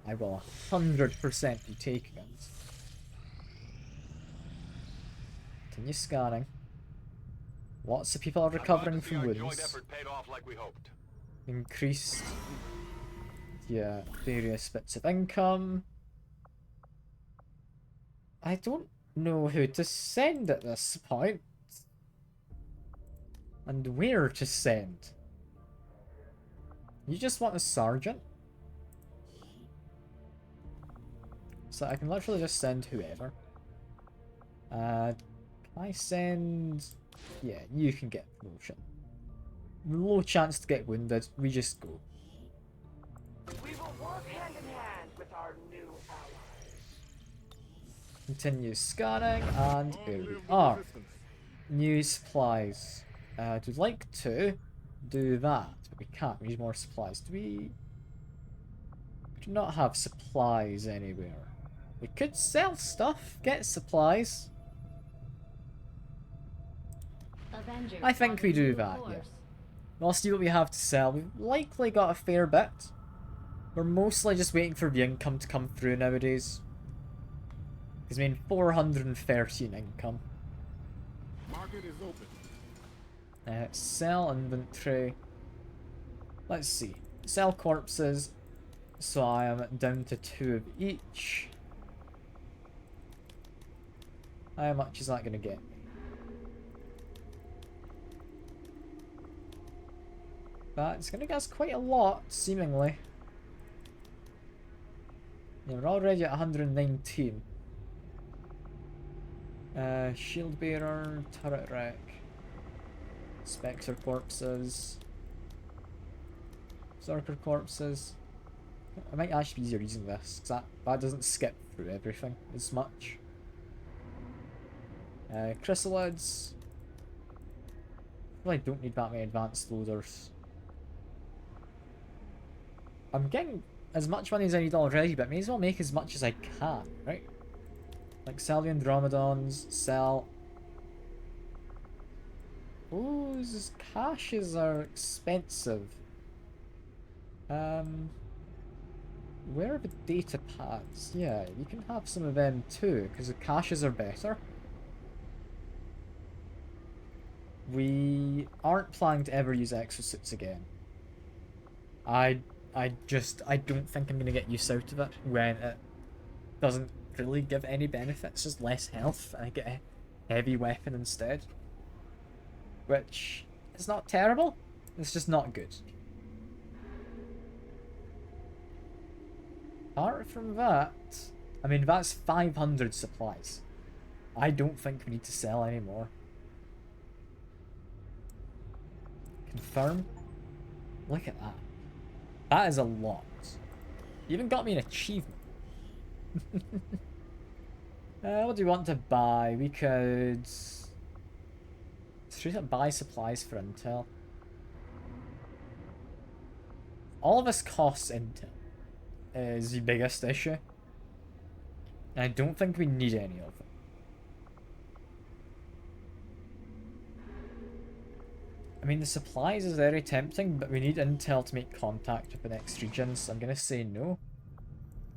I will 100% be taking it. Continue scanning. Lots of people are recovering from Joint wounds. effort paid off like we hoped. Increased, yeah, various bits of income. I don't know who to send at this point. And where to send. You just want a sergeant? So I can literally just send whoever. Can I send... Yeah, you can get promotion. Low chance to get wounded, we just go. We will work hand in hand with our new allies. Continue scanning, and here we are. New supplies. I'd like to do that, but we can't. We need more supplies. Do we do not have supplies anywhere? We could sell stuff, get supplies. Avengers I think on we a do new that, course. yeah. We'll see what we have to sell. We've likely got a fair bit. We're mostly just waiting for the income to come through nowadays. Because I mean, 413 income. Market is open. Sell inventory. Let's see. Sell corpses. So I am down to 2 of each. How much is that going to get me? That's going to get us quite a lot, seemingly. Yeah, we're already at 119. Shield bearer, turret wreck, Spectre corpses, Berserker corpses. I might actually be easier using this, because that doesn't skip through everything as much. Chrysalids. Really don't need that many advanced loaders. I'm getting as much money as I need already, but may as well make as much as I can, right? Like sell the Andromedons, sell... Ooh, these caches are expensive. Where are the data pads? Yeah, you can have some of them too, because the caches are better. We aren't planning to ever use exosuits again. I don't think I'm going to get use out of it when it doesn't really give any benefits, just less health, and I get a heavy weapon instead. Which is not terrible, it's just not good. Apart from that, I mean, that's 500 supplies. I don't think we need to sell anymore. Confirm. Look at that. That is a lot. You even got me an achievement. What do we want to buy? We could... straight up buy supplies for intel. All of this costs intel. Is the biggest issue. And I don't think we need any of it. I mean, the supplies is very tempting, but we need intel to make contact with the next region, so I'm gonna say no.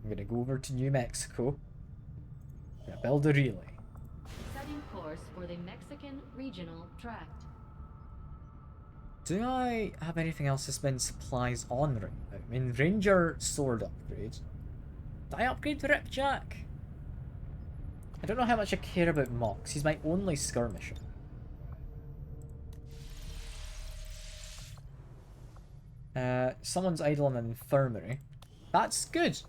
I'm gonna go over to New Mexico. I'm gonna build a relay. Setting course for the Mexican Regional Tract. Do I have anything else to spend supplies on right now? I mean, Ranger sword upgrade. Did I upgrade the Ripjack? I don't know how much I care about Mox. He's my only skirmisher. Someone's idle in an infirmary. That's good.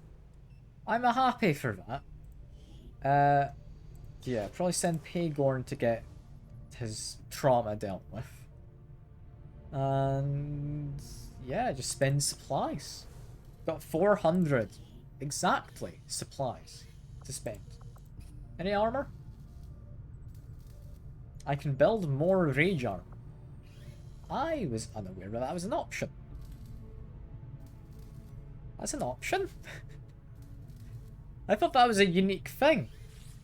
I'm happy for that. Yeah, probably send Paygorn to get his trauma dealt with. And yeah, just spend supplies. Got 400 exactly supplies to spend. Any armor? I can build more rage armor. I was unaware that that was an option. That's an option? I thought that was a unique thing.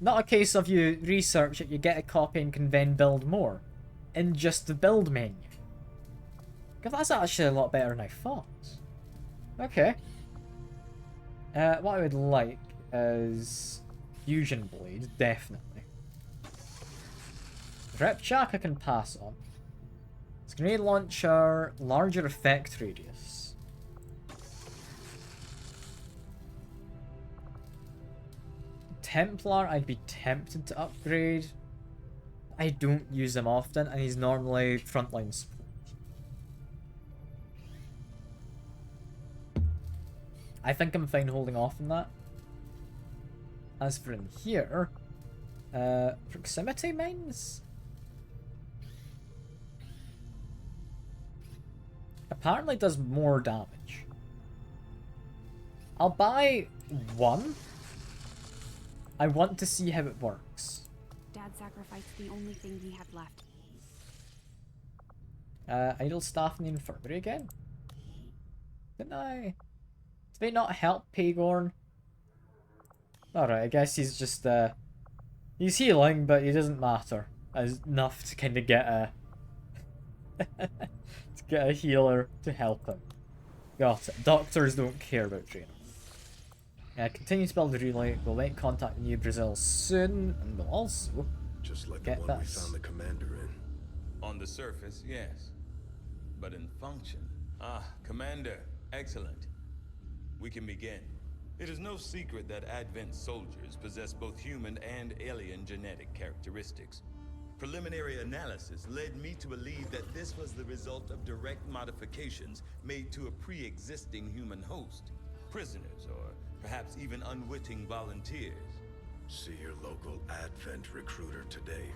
Not a case of you research it, you get a copy and can then build more. In just the build menu. God, that's actually a lot better than I thought. Okay. What I would like is... Fusion Blade, definitely. Ripjack I can pass on. It's grenade launcher, larger effect radius. Templar I'd be tempted to upgrade. I don't use him often and he's normally frontline support. I think I'm fine holding off on that. As for in here, proximity mines? Apparently does more damage. I'll buy one. I want to see how it works. Dad sacrificed the only thing he had left. Idle staff in the infirmary again? Didn't I? Did they not help Paygorn? Alright, I guess he's just, he's healing, but he doesn't matter. As enough to kind of get a... to get a healer to help him. Got it. Doctors don't care about training. Continue to build the relay. We'll make contact with New Brazil soon, and we'll also Just like get the one this. we found the commander in. On the surface, yes. But in function... Ah, Commander. Excellent. We can begin. It is no secret that Advent soldiers possess both human and alien genetic characteristics. Preliminary analysis led me to believe that this was the result of direct modifications made to a pre-existing human host. Prisoners or perhaps even unwitting volunteers. See your local Advent recruiter today.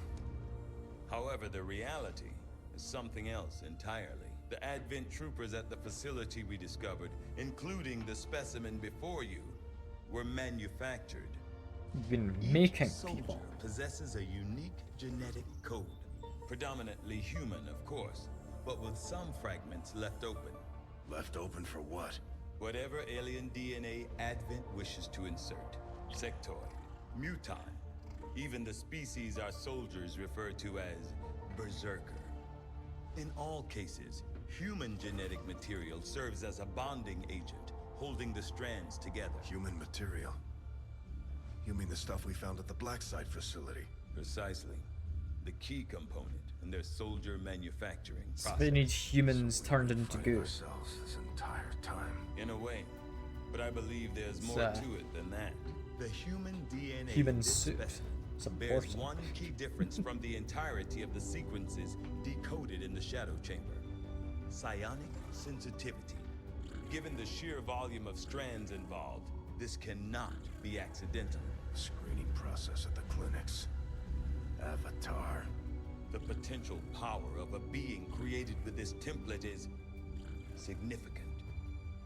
However, the reality is something else entirely. The Advent troopers at the facility we discovered, including the specimen before you, were manufactured. You've been Each making soldier people. possesses a unique genetic code, predominantly human, of course, but with some fragments left open. Left open for what? Whatever alien DNA Advent wishes to insert. Sectoid, mutant, even the species our soldiers refer to as berserker. In all cases, human genetic material serves as a bonding agent, holding the strands together. Human material? You mean the stuff we found at the Black Site facility? Precisely. The key component in their soldier manufacturing So process. they need humans So turned we've been into fighting goo. ourselves this entire time. In a way. But I believe there's more So- to it than that. The human DNA Human of this suit. specimen It's bears important. one key difference from the entirety of the sequences decoded in the shadow chamber. Psionic sensitivity. Given the sheer volume of strands involved, this cannot be accidental. Screening process at the clinics. Avatar. The potential power of a being created with this template is significant.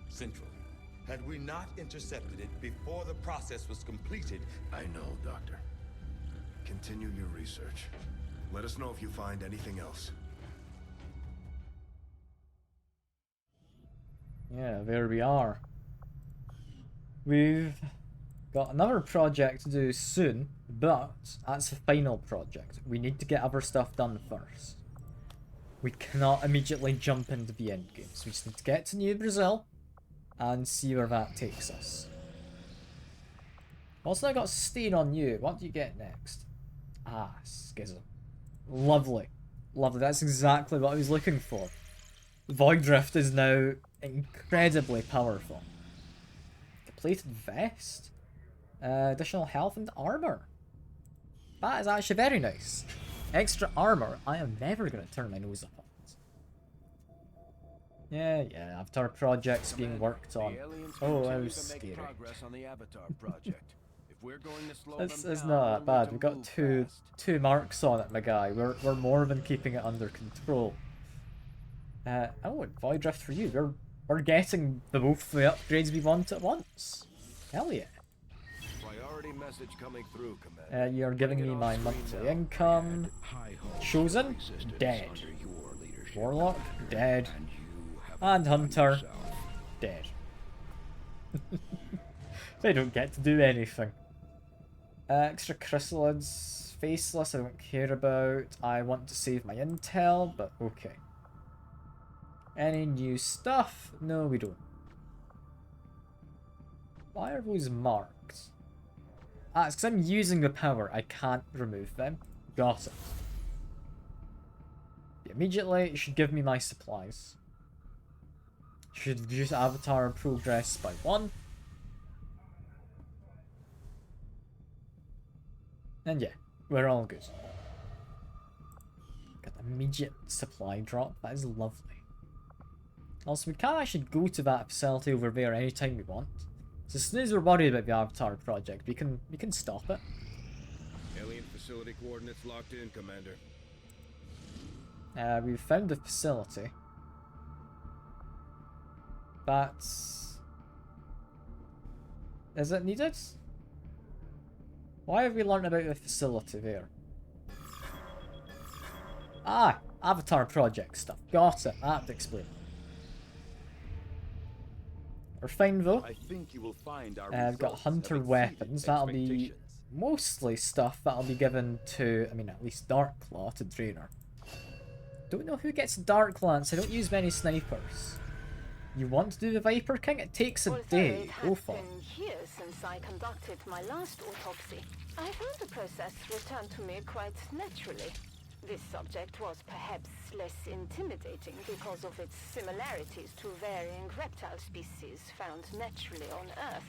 Central. Had we not intercepted it before the process was completed, I know, Doctor. Continue your research. Let us know if you find anything else. Yeah, there we are. We've got another project to do soon, but that's the final project. We need to get other stuff done first. We cannot immediately jump into the end games. We just need to get to New Brazil and see where that takes us. Also, I got Stain on You. What do you get next? Ah, Schism. Lovely. Lovely. That's exactly what I was looking for. Void Drift is now incredibly powerful. Depleted Vest? Additional health and armor. That is actually very nice. Extra armor, I am never going to turn my nose up on it. Yeah, Avatar projects being worked on. Oh, that was scary. Progress on the Avatar project. If we're going to slow It's them down, not that we'll bad. need We've to got move fast. two marks on it, my guy. We're more than keeping it under control. Oh, Void Drift for you. We're getting the both the upgrades we want at once. Hell yeah. Priority message coming through, Commander. You're giving me my monthly income. Chosen? Dead. Warlock? Dead. And Hunter? Dead. They don't get to do anything. Extra chrysalids. Faceless, I don't care about. I want to save my intel, but okay. Any new stuff? No, we don't. Why are those marked? Ah, it's because I'm using the power. I can't remove them. Got it. Immediately, it should give me my supplies. Should reduce avatar progress by 1. And yeah, we're all good. Got immediate supply drop. That is lovely. Also, we can actually go to that facility over there anytime we want. So as soon as we're worried about the Avatar project, we can stop it. Alien facility coordinates locked in, Commander. We've found the facility. That's... Is it needed? Why have we learned about the facility there? Ah! Avatar project stuff. Got it. That explains. We're fine though. I think you will find our We've got results hunter have exceeded weapons. That'll be expectations. mostly stuff that'll be given to, I mean, at least Darklaw to Draenor. Don't know who gets Dark Lance. I don't use many snipers. You want to do the Viper King? It takes a day. Go for it. It's been years since I conducted my last autopsy. I found the process returned to me quite naturally. This subject was perhaps less intimidating because of its similarities to varying reptile species found naturally on Earth.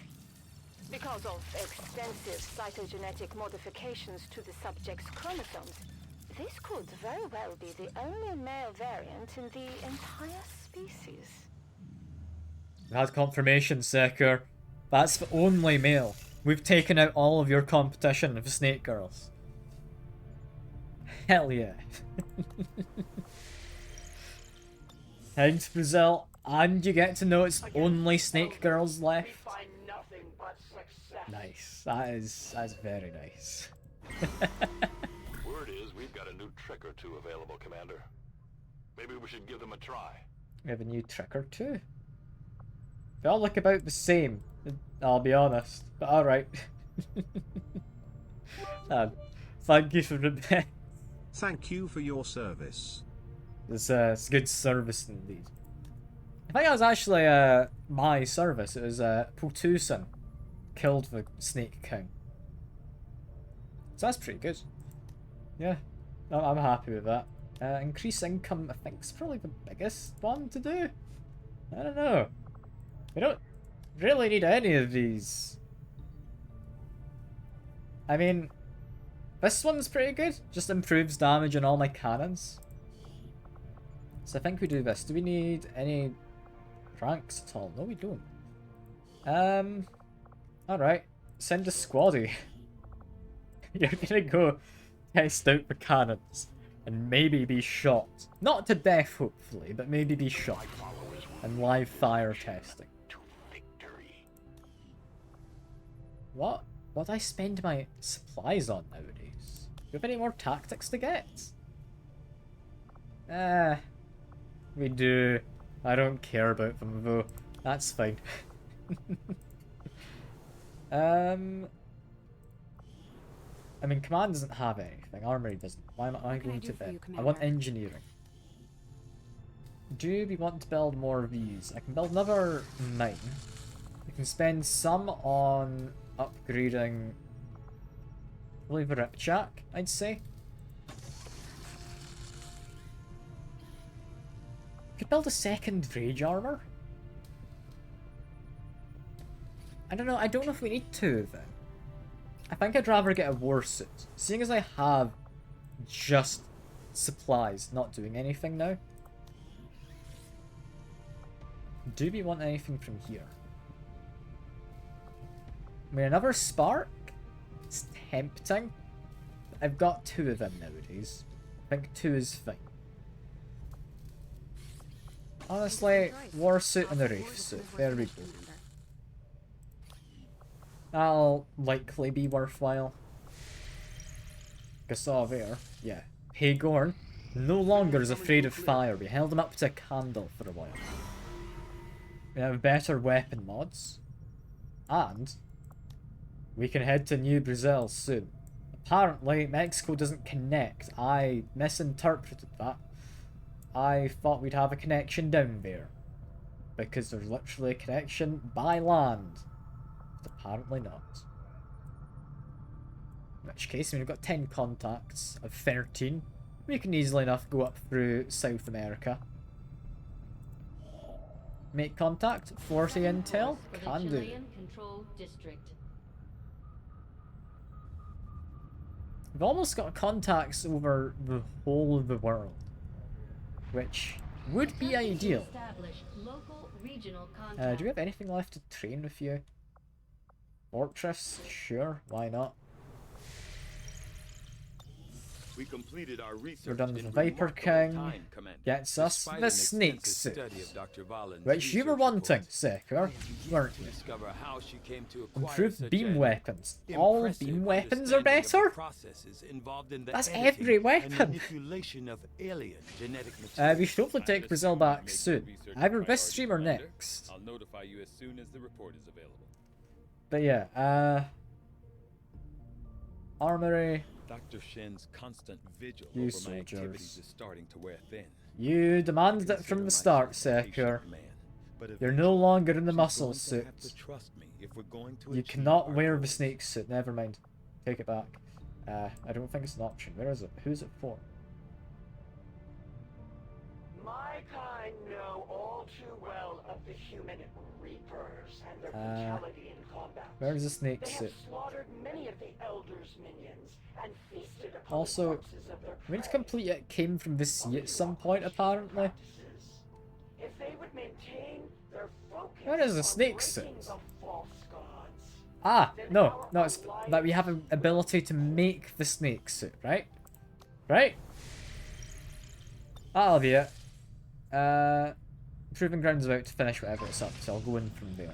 Because of extensive cytogenetic modifications to the subject's chromosomes, this could very well be the only male variant in the entire species. We've had confirmation, Seeker. That's the only male. We've taken out all of your competition of snake girls. Hell yeah. Thanks, Brazil. And you get to know it's only snake girls left. Find nothing but success. Nice. That's very nice. Word is we've got a new trick or two available, Commander. Maybe we should give them a try. We have a new trick or two. They all look about the same, I'll be honest. But alright. Thank you for the Thank you for your service. It's good service indeed. I think that was actually my service. It was Pultusan killed the Snake King. So that's pretty good. Yeah, I'm happy with that. Increase income, I think, is probably the biggest one to do. I don't know. We don't really need any of these. I mean, this one's pretty good. Just improves damage on all my cannons. So I think we do this. Do we need any ranks at all? No, we don't. Alright. Send a squaddy. You're gonna go test out the cannons and maybe be shot. Not to death, hopefully, but maybe be shot. And live fire testing. What do I spend my supplies on nowadays? Do you have any more tactics to get? We do. I don't care about them though. That's fine. I mean, command doesn't have anything. Armory doesn't. Why am I going to bed? I want engineering. Do we want to build more of these? I can build another 9. I can spend some on upgrading probably the Ripjack, I'd say. Could build a second Rage Armor. I don't know. I don't know if we need 2 of them. I think I'd rather get a war suit, seeing as I have just supplies, not doing anything now. Do we want anything from here? I mean, another spark? It's tempting. I've got 2 of them nowadays. I think 2 is fine. Honestly, war suit and a wraith suit. There we go. That'll likely be worthwhile. Gassaw there. Yeah. Haygorn no longer is afraid of fire. We held him up to a candle for a while. We have better weapon mods. And we can head to New Brazil soon. Apparently, Mexico doesn't connect. I misinterpreted that. I thought we'd have a connection down there. Because there's literally a connection by land. But apparently not. In which case, we've got 10 contacts of 13. We can easily enough go up through South America. Make contact, 40 intel, can do. We've almost got contacts over the whole of the world, which would be ideal. Do we have anything left to train with you? Fortress? Sure, why not? We completed our research. We're done with the Viper King. Gets us the snake suit, which you were wanting, Seeker, weren't you? Improved beam weapons. All beam weapons are better? That's every weapon! We should hopefully take Brazil back soon. Either this stream or next. I'll notify you as soon as the report is available. But yeah, Armory. Dr. Shen's constant vigil You over soldiers. my activities is starting to wear thin. You demanded it from the start, Seeker. You're no longer in the muscle suit. You cannot wear the snake suit. Never mind. Take it back. I don't think it's an option. Where is it? Who's it for? My kind know all too well of the human reapers and their brutality in combat. Where is the snake They have suit? slaughtered many of the Elder's minions and feasted upon Also, the corpses of their we need to prey. complete it. Came from the sea at some point, apparently. If they would maintain their focus Where is the on snake breaking suit? the false gods, Ah, no, it's that we have an ability to make the snake suit, right? Right? That'll be it. Proving Ground's about to finish whatever it's up, so I'll go in from there.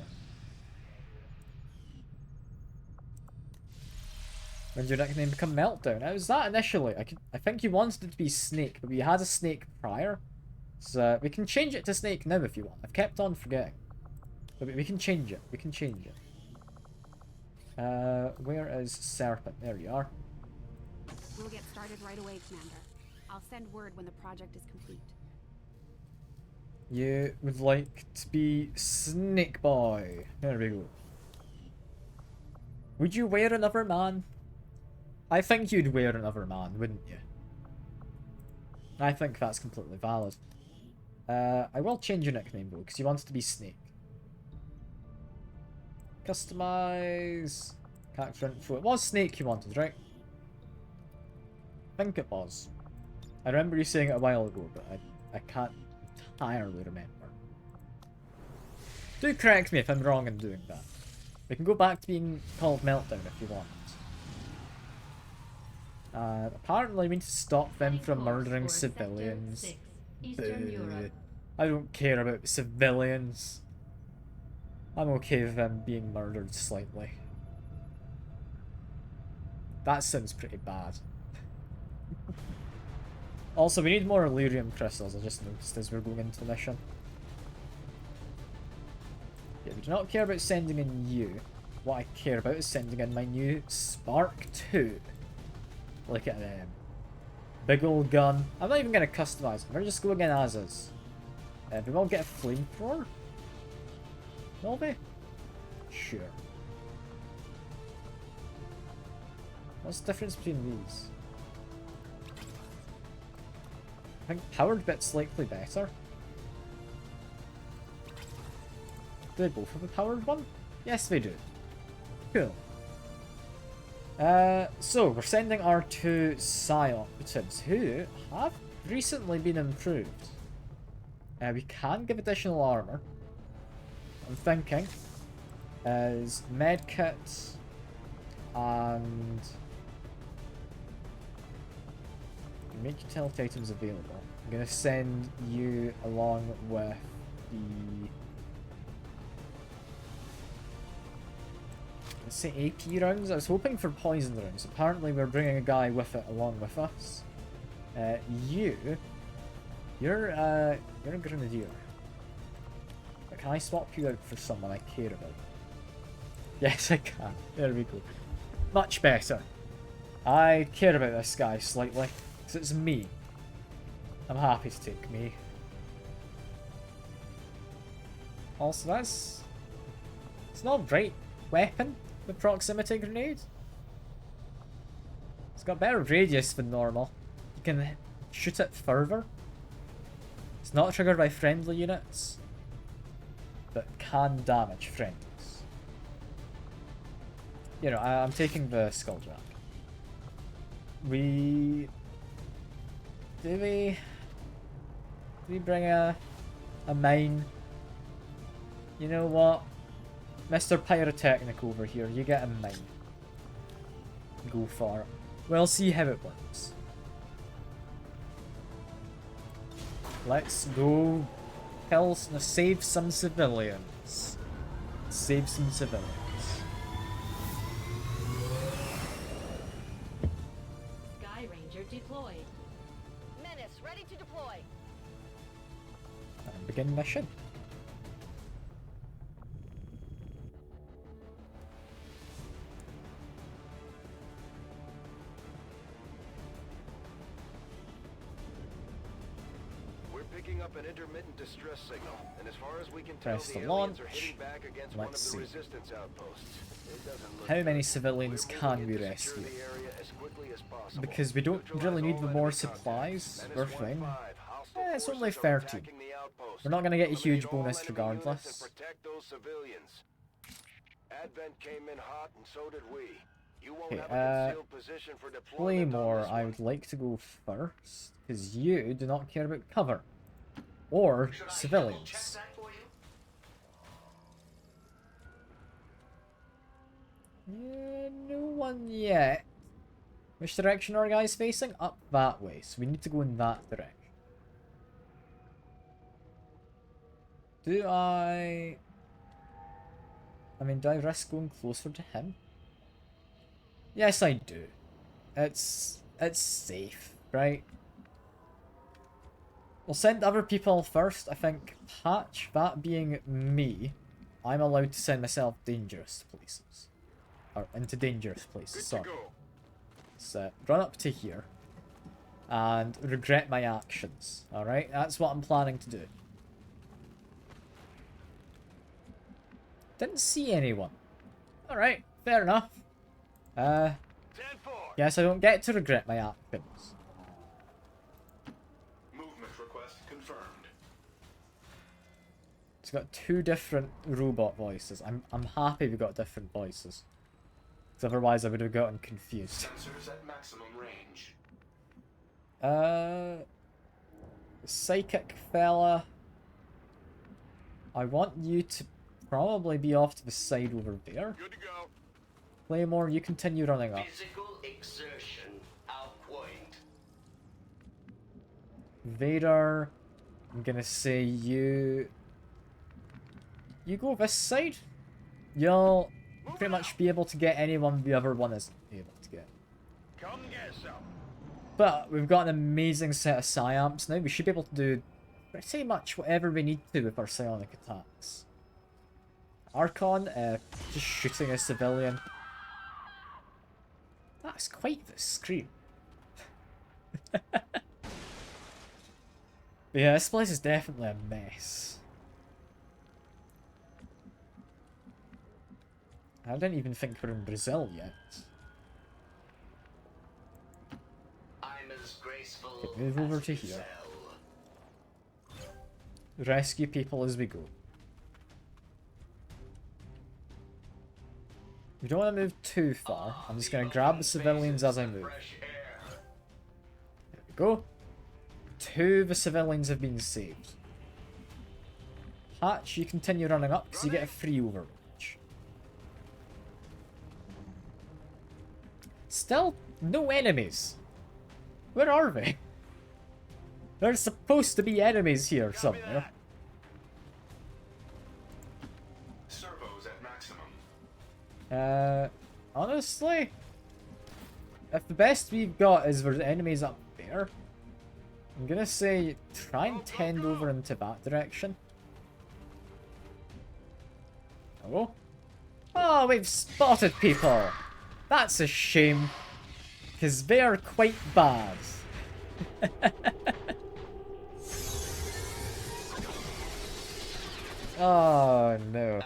When did your nickname become Meltdown? It was that initially. I think you wanted it to be Snake, but we had a Snake prior. So we can change it to Snake now if you want. I've kept on forgetting. But we can change it. We can change it. Where is Serpent? There you are. We'll get started right away, Commander. I'll send word when the project is complete. You would like to be Snake Boy. There we go. Would you wear another man? I think you'd wear another man, wouldn't you? I think that's completely valid. I will change your nickname though, because you wanted to be Snake. Customize. Character info. It was Snake you wanted, right? I think it was. I remember you saying it a while ago, but I can't entirely remember. Do correct me if I'm wrong in doing that. We can go back to being called Meltdown if you want. Apparently we need to stop them from murdering civilians. I don't care about civilians. I'm okay with them being murdered slightly. That sounds pretty bad. Also, we need more Illyrium crystals, I just noticed as we're going into the mission. Yeah, we do not care about sending in you. What I care about is sending in my new Spark 2. Look at them. Big old gun. I'm not even going to customize it. We're just going in as is. We won't get a flamethrower? Will we? Sure. What's the difference between these? I think powered bit's slightly better. Do they both have a powered one? Yes, they do. Cool. So, we're sending our two Psi operatives, who have recently been improved. We can give additional armor. I'm thinking is medkits and make utility items available. I'm gonna send you along with the, let's say, AP rounds. I was hoping for poison rounds. Apparently we're bringing a guy with it along with us. You're a grenadier. But can I swap you out for someone I care about? Yes, I can. There we go. Much better. I care about this guy slightly, because it's me. I'm happy to take me. Also, it's not a great weapon, the proximity grenade. It's got better radius than normal. You can shoot it further. It's not triggered by friendly units, but can damage friendlies. You know, I'm taking the Skulljack. Do we bring a mine? You know what? Mr. Pyrotechnic over here, you get a mine. Go for it. We'll see how it works. Let's go save some civilians. Save some civilians. Sky Ranger deployed. Menace, ready to deploy. And begin mission. Picking up an intermittent distress signal, and as far as we can tell, Press the the aliens launch. are hitting back against one of the resistance outposts. It doesn't look How many good. civilians We're can moving we in to secure rescue? the area as quickly as possible. Because we don't really need the Neutralize all more enemy supplies. contacts. We're Menace fine. 1-5, hostile It's only forces are 13. attacking the outpost. We're not going to get a Eliminate huge all bonus enemy units and regardless. protect those civilians. Advent came in hot, and so did we. You won't Okay, have a concealed position for deployment on Claymore, this I one. would like to go first, because you do not care about cover. Or civilians. No one yet. Which direction are our guys facing? Up that way, so we need to go in that direction. Do I mean, do I risk going closer to him? Yes, I do. It's safe, right? We'll send other people first. I think Patch, that being me, I'm allowed to send myself dangerous places. Or into dangerous places, sorry. So, run up to here. And regret my actions, alright? That's what I'm planning to do. Didn't see anyone. Alright, fair enough. Guess I don't get to regret my actions. Movement request confirmed. It's got two different robot voices. I'm happy we got different voices. Because otherwise I would have gotten confused. Sensors at maximum range. Psychic fella. I want you to probably be off to the side over there. Good to go. Claymore, you continue running up. Physical exertion out point. Vader, I'm gonna say you go this side. You'll pretty much be able to get anyone the other one isn't able to get. Come get some. But we've got an amazing set of psyamps now. We should be able to do pretty much whatever we need to with our psionic attacks. Archon, just shooting a civilian. That's quite the scream. Yeah, this place is definitely a mess. I didn't even think we're in Brazil yet. I'm as graceful Okay, move over as to you here. sell. Rescue people as we go. We don't want to move too far. I'm just going to grab the civilians as I move. Fresh air. There we go. 2 of the civilians have been saved. Hatch, you continue running up because you get a free overreach. Still, no enemies. Where are they? There's supposed to be enemies here somewhere. Servos at maximum. Honestly, if the best we've got is there's enemies up there, I'm gonna say try and tend over into that direction. Oh. Oh, we've spotted people! That's a shame, because they're quite bad. Oh no.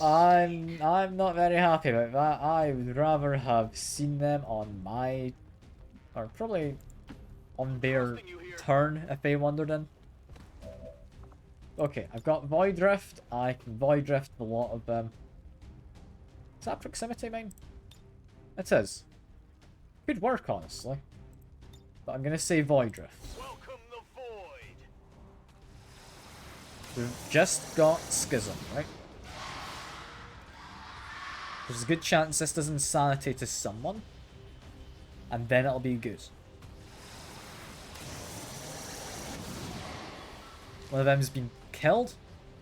I'm not very happy about that. I would rather have seen them on my, or probably on their turn if they wandered in. Okay, I've got Void Rift. I can Void Rift a lot of them. Is that proximity mine? It is. Good work, honestly. But I'm gonna say Void Rift. Welcome the void. We've just got Schism, right? There's a good chance this does insanity to someone, and then it'll be good. One of them's been killed.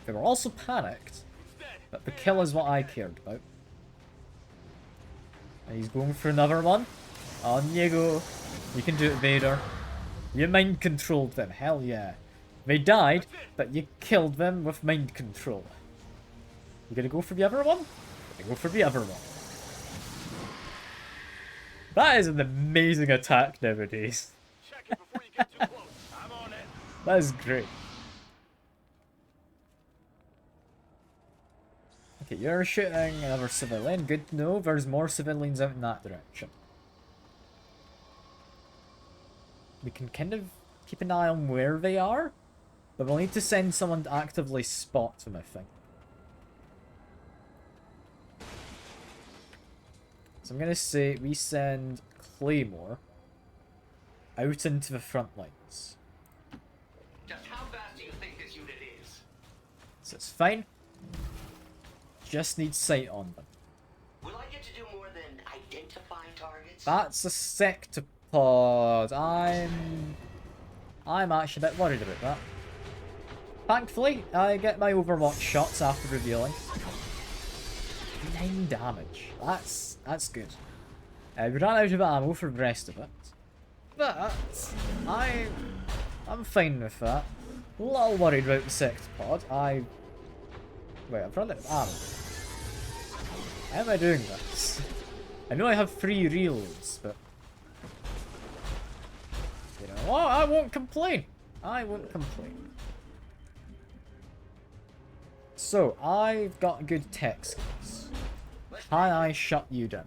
They were also panicked, but the kill is what I cared about. And he's going for another one. On you go. You can do it, Vader. You mind controlled them. Hell yeah. They died, but you killed them with mind control. You gonna go for the other one? Go for the other one. That is an amazing attack nowadays. Check it before you get too close. I'm on it. That is great. Okay, you're shooting another civilian. Good to know. There's more civilians out in that direction. We can kind of keep an eye on where they are, but we'll need to send someone to actively spot them, I think. So I'm gonna say we send Claymore out into the front lines. Just how fast do you think this unit is? So it's fine. Just need sight on them. Identify targets. That's a sectopod. I'm actually a bit worried about that. Thankfully, I get my Overwatch shots after revealing. 9 damage. That's good. We ran out of ammo for the rest of it. But I'm fine with that. A little worried about the sectopod. Wait, I've run out of ammo. How am I doing this? I know I have 3 reloads, but you know what? I won't complain. I won't complain. So, I've got good tech skills. Can I shut you down?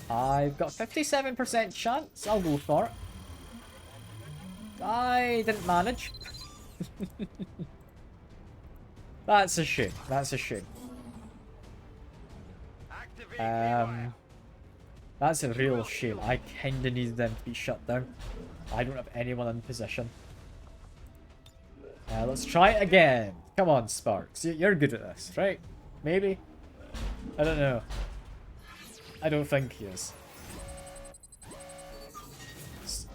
I've got 57% chance. I'll go for it. I didn't manage. That's a shame. That's a shame. That's a real shame. I kinda needed them to be shut down. I don't have anyone in position. Let's try it again. Come on, Sparks. You're good at this, right? Maybe? I don't know. I don't think he is.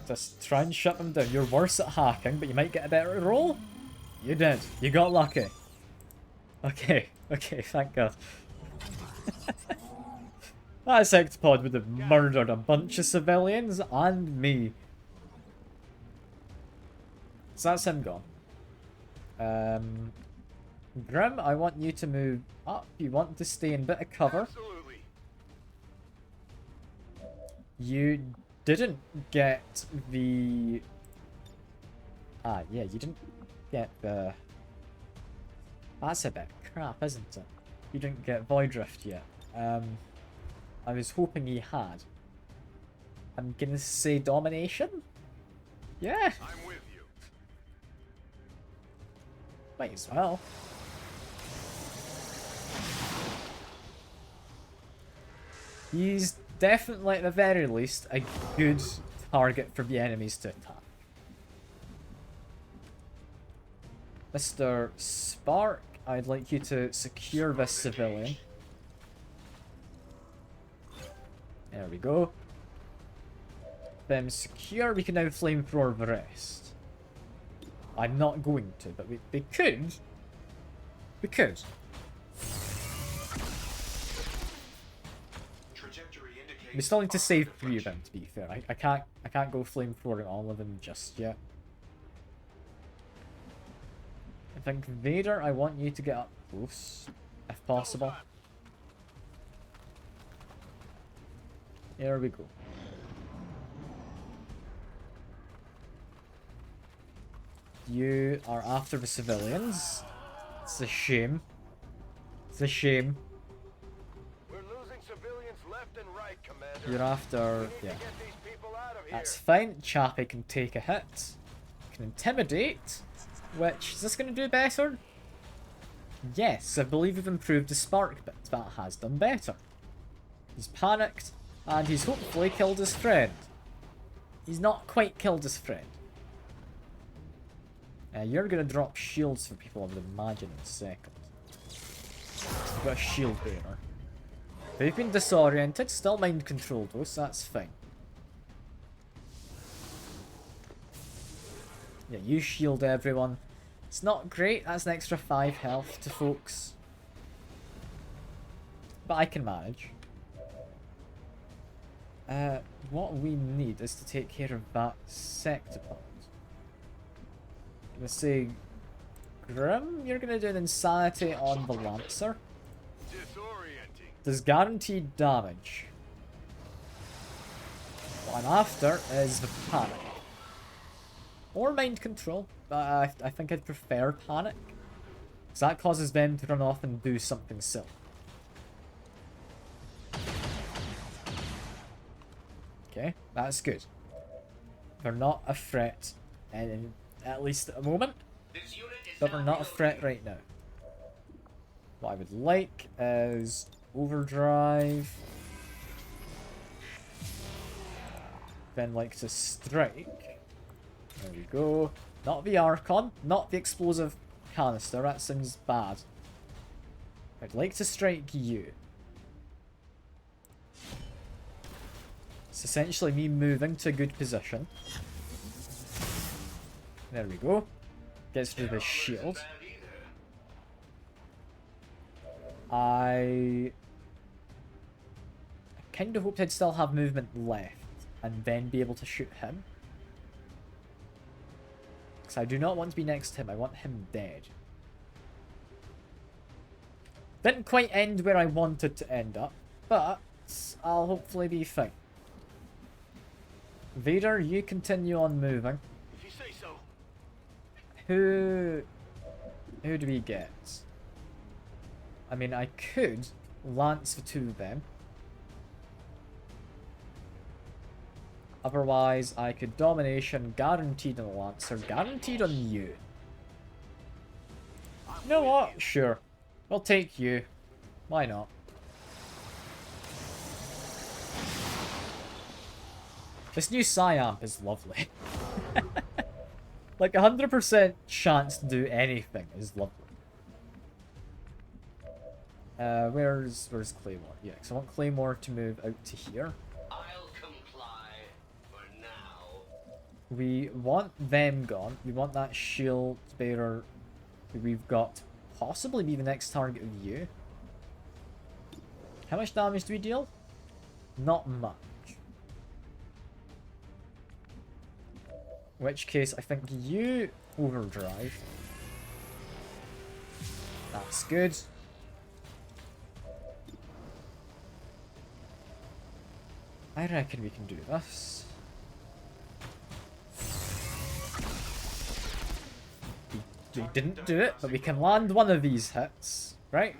Just try and shut them down. You're worse at hacking, but you might get a better roll. You did. You got lucky. Okay, thank God. That sectopod would have murdered a bunch of civilians and me. So that's him gone. Grim, I want you to move up. You want to stay in a bit of cover. Absolutely. You didn't get the... yeah, you didn't get the... That's a bit crap, isn't it? You didn't get Void Rift yet. I was hoping he had. I'm gonna say Domination? Yeah. I'm with you. Might as well. He's definitely, at the very least, a good target for the enemies to attack. Mr. Spark, I'd like you to secure this civilian. There we go. Then secure, we can now flamethrower the rest. I'm not going to, but we could. We could. We still need to save 3 of them, to be fair. I can't go flamethrowing all of them just yet. I think Vader, I want you to get up close, if possible. Here we go. You are after the civilians. It's a shame. It's a shame. We're losing civilians left and right, Commander. You're after... We yeah. need to get these people out of here. That's fine. Chappie can take a hit. Can intimidate. Which, is this going to do better? Yes, I believe we've improved the spark bit. That has done better. He's panicked. And he's hopefully killed his friend. He's not quite killed his friend. You're going to drop shields for people, I would imagine, in a second. You've got a shield bearer. They've been disoriented, still mind controlled though, so that's fine. Yeah, you shield everyone. It's not great, that's an extra 5 health to folks. But I can manage. What we need is to take care of that sectopod. I'm gonna say, Grim, you're gonna do an insanity on the Lancer. Disorienting. Does guaranteed damage. What I'm after is the panic. Or mind control, but I think I'd prefer panic. Because that causes them to run off and do something silly. Okay, that's good. They're not a threat, at least at the moment. But they're not a threat right now. What I would like is overdrive. Then like to strike. There we go. Not the Archon, not the explosive canister, that sounds bad. I'd like to strike you. It's essentially me moving to a good position. There we go. Gets through the shield. I kind of hoped I'd still have movement left and then be able to shoot him. Because I do not want to be next to him, I want him dead. Didn't quite end where I wanted to end up, but I'll hopefully be fine. Vader, you continue on moving. If you say so. Who do we get? I mean, I could lance the two of them. Otherwise, I could domination, guaranteed on the Lancer, guaranteed on you. You know what? Sure. We'll take you. Why not? This new Psyamp is lovely. Like 100% chance to do anything is lovely. Where's Claymore? Yeah, because I want Claymore to move out to here. I'll comply for now. We want them gone. We want that shield bearer who we've got to possibly be the next target of you. How much damage do we deal? Not much. In which case, I think you overdrive. That's good. I reckon we can do this. We didn't do it, but we can land one of these hits, right?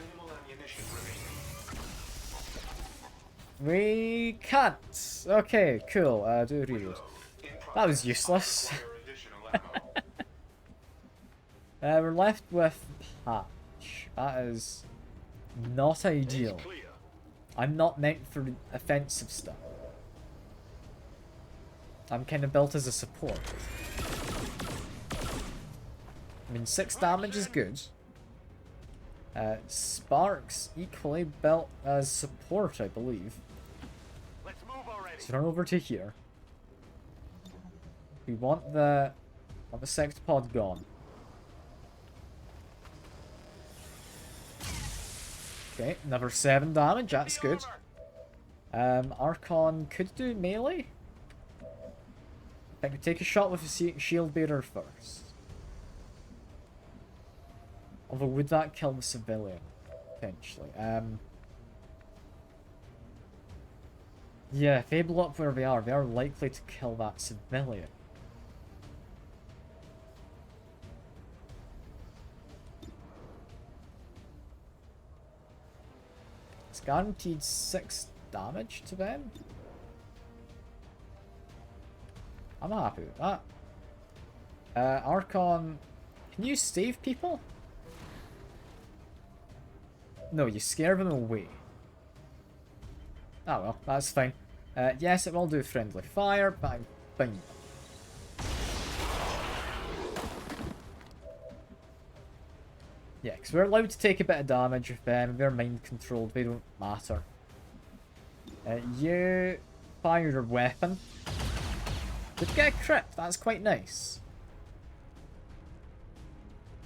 We can't. Okay, cool. Do reload. That was useless. We're left with Patch. That is not ideal. I'm not meant for offensive stuff. I'm kind of built as a support. I mean, 6 damage is good. Sparks equally built as support, I believe. Let's run over to here. We want the Sectopod gone. Okay, another 7 damage, that's good. Archon could do melee. I think we take a shot with the shield bearer first. Although, would that kill the civilian? Potentially. Yeah, if they blow up where they are likely to kill that civilian. It's guaranteed 6 damage to them. I'm happy with that. Archon, can you save people? No, you scare them away. Ah well, that's fine. Yes, it will do friendly fire, but I'm fine. Yeah, because we're allowed to take a bit of damage with them. They're mind controlled, they don't matter. You fire your weapon. Did get a crit, that's quite nice.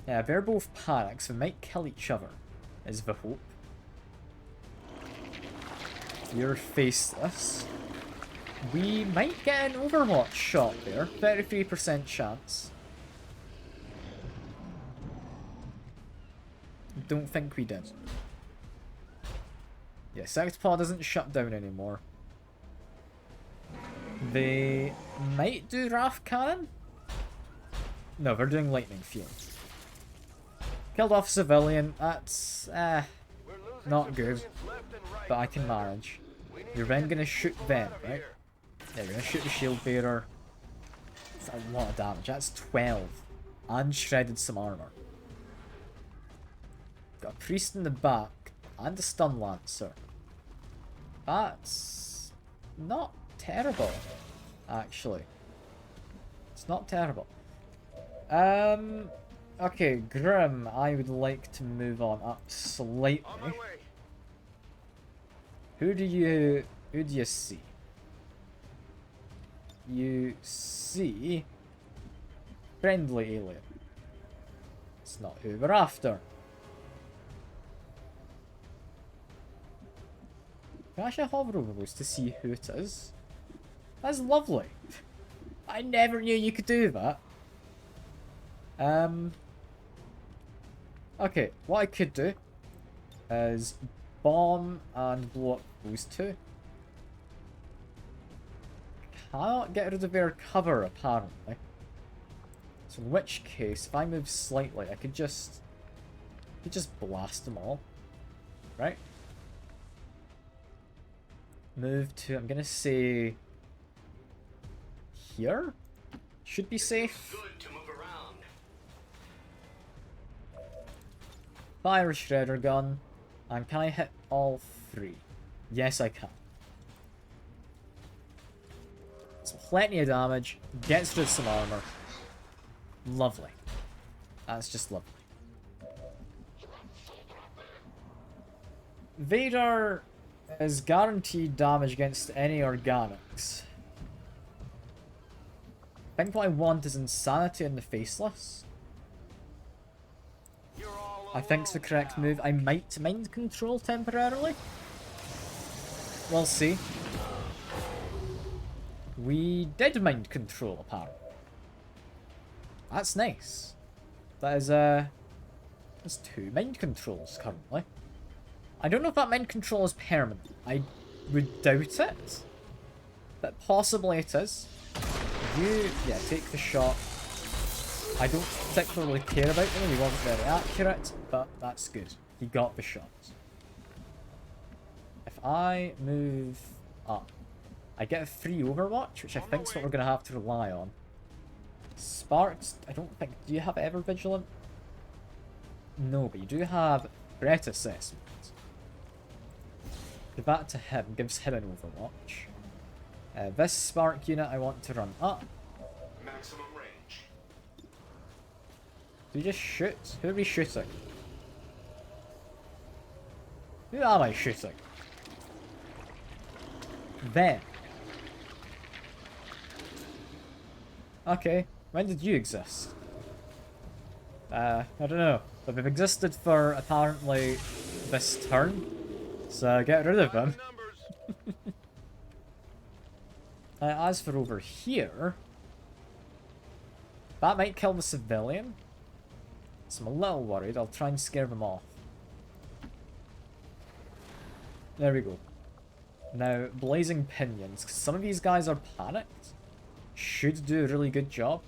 Yeah, they're both panics, they might kill each other, is the hope. You're faceless. We might get an Overwatch shot there, 33% chance. Don't think we did. Yeah, Sectopod isn't shut down anymore. They might do Wrath Cannon? No, they're doing Lightning Field. Killed off a civilian, that's not good. But I can manage. You're then gonna shoot them, right? Yeah, you're gonna shoot the shield bearer. That's a lot of damage, that's 12. And shredded some armor. Got a priest in the back, and a stun lancer. That's not terrible, actually. It's not terrible. Okay, Grim, I would like to move on up slightly. On my way. Who do you see? You see friendly alien. It's not who we're after. Can I actually hover over those to see who it is? That's lovely. I never knew you could do that. Okay, what I could do is bomb and blow up those two. Cannot get rid of their cover, apparently. So in which case, if I move slightly, I could just blast them all. Right? Move to, I'm gonna say, here? Should be safe. Good to move around. Fire a shredder gun. And can I hit all three? Yes, I can. So plenty of damage. Gets rid of some armor. Lovely. That's just lovely. Vader is guaranteed damage against any organics. I think what I want is Insanity in the Faceless. I think's the correct move. I might mind control temporarily. We'll see. We did mind control, apparently. That's nice. That is, there's 2 mind controls currently. I don't know if that mind control is permanent. I would doubt it. But possibly it is. Yeah, take the shot. I don't particularly care about him. He wasn't very accurate, but that's good. He got the shot. If I move up, I get a free Overwatch, which I think is what we're going to have to rely on. Sparks, I don't think... Do you have Ever Vigilant? No, but you do have Threat Assessment. Give that to him, gives him an Overwatch. This Spark unit I want to run up. Maximum range. Do you just shoot? Who are we shooting? Who am I shooting? Them. Okay, when did you exist? I don't know, but they've existed for apparently this turn, so get rid of them. As for over here, that might kill the civilian, so I'm a little worried. I'll try and scare them off. There we go. Now, Blazing Pinions, because some of these guys are panicked, should do a really good job.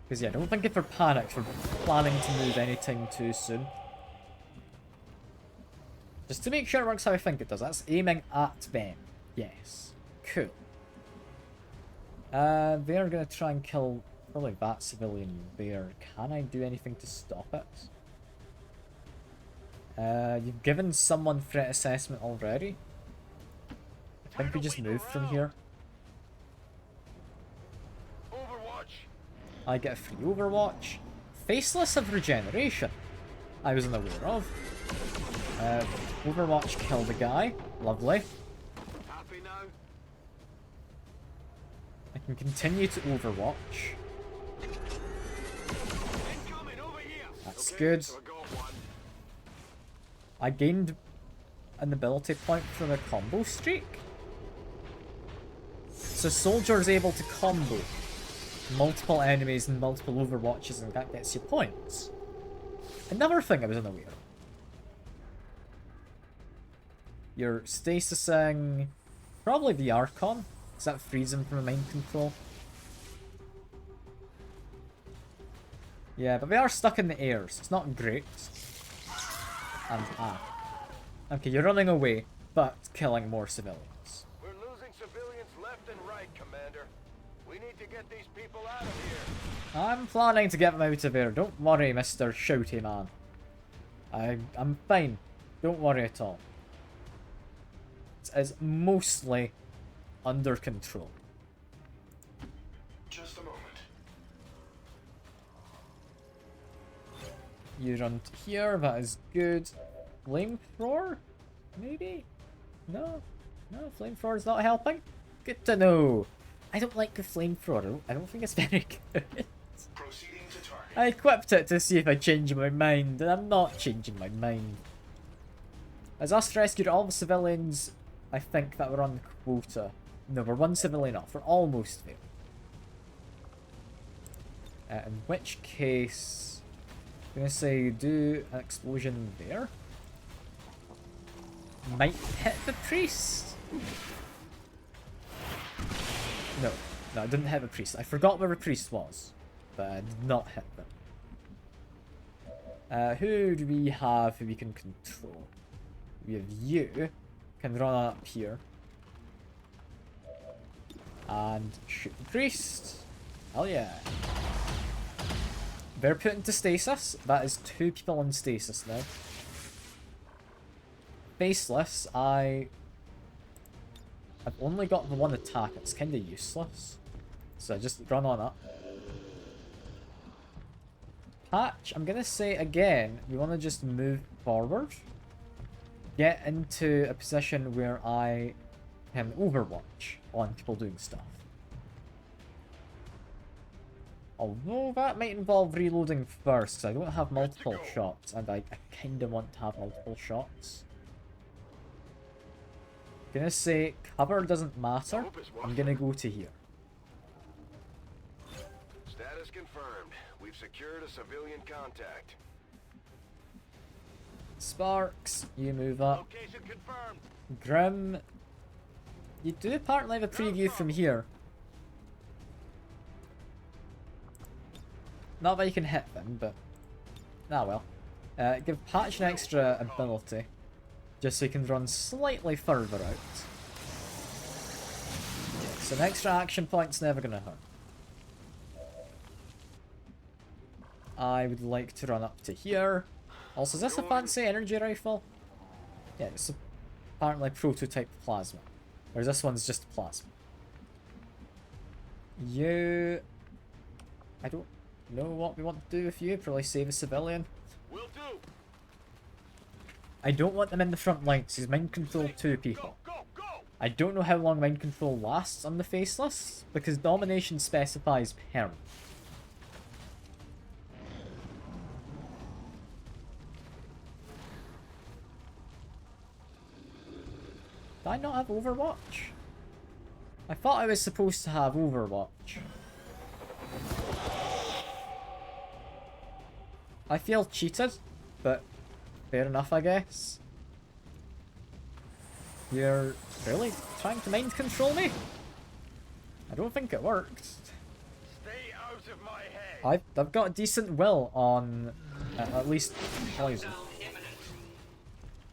Because yeah, I don't think if they're panicked, we're planning to move anything too soon. Just to make sure it works how I think it does. That's aiming at them. Yes. Cool. They're going to try and kill probably that civilian there. Can I do anything to stop it? You've given someone threat assessment already. I think we just move from here. Overwatch. I get a free Overwatch. Faceless of regeneration. I wasn't aware of. Overwatch killed the guy. Lovely. Happy now? I can continue to Overwatch. Incoming over here. That's Okay, good. so I got one. I gained an ability point from a combo streak. So Soldier's able to combo multiple enemies and multiple Overwatches, and that gets you points. Another thing I was unaware of. You're stasising probably the Archon, because that frees him from a mind control. Yeah, but they are stuck in the air, so it's not great. And okay, you're running away, but killing more civilians. We're losing civilians left and right, Commander. We need to get these people out of here. I'm planning to get them out of here. Don't worry, Mr. Shouty Man. I'm fine. Don't worry at all. It's mostly under control. Just a moment. You run to here, that is good. Flamethrower? Maybe? No? No, flamethrower's not helping? Good to know. I don't like the flamethrower. I don't think it's very good. Proceeding to target. I equipped it to see if I change my mind, and I'm not changing my mind. As us rescued all the civilians, I think, that were on the quota. No, we're one civilian off. We're almost there. In which case, I'm gonna say do an explosion there. Might hit the priest. No, I didn't hit the priest. I forgot where the priest was, but I did not hit them. Who do we have who we can control? We have you. Can run up here. And shoot the priest. Hell yeah. They're put into stasis. That is 2 people in stasis now. Faceless, I've only got the one attack. It's kind of useless. So I just run on up. Patch, I'm going to say again, we want to just move forward. Get into a position where I can overwatch on people doing stuff. Although that might involve reloading first, because I don't have multiple shots, and I kind of want to have multiple shots. Gonna say, cover doesn't matter. I'm gonna go to here. Status confirmed. We've secured a civilian contact. Sparks, you move up. Location confirmed. Grim, you do apparently have a preview from here. Not that you can hit them, but... ah well. Give Patch an extra ability, just so he can run slightly further out. So an extra action point's never gonna hurt. I would like to run up to here. Also, is this a fancy energy rifle? Yeah, it's apparently prototype plasma. Whereas this one's just plasma. You... I don't know what we want to do with you. Probably save a civilian. Will do. I don't want them in the front lines. He's mind control 2 people. I don't know how long mind control lasts on the Faceless, because domination specifies perm. Did I not have Overwatch? I thought I was supposed to have Overwatch. I feel cheated, but fair enough, I guess. You're really trying to mind control me? I don't think it worked. Stay out of my head. I've got a decent will on at least poison.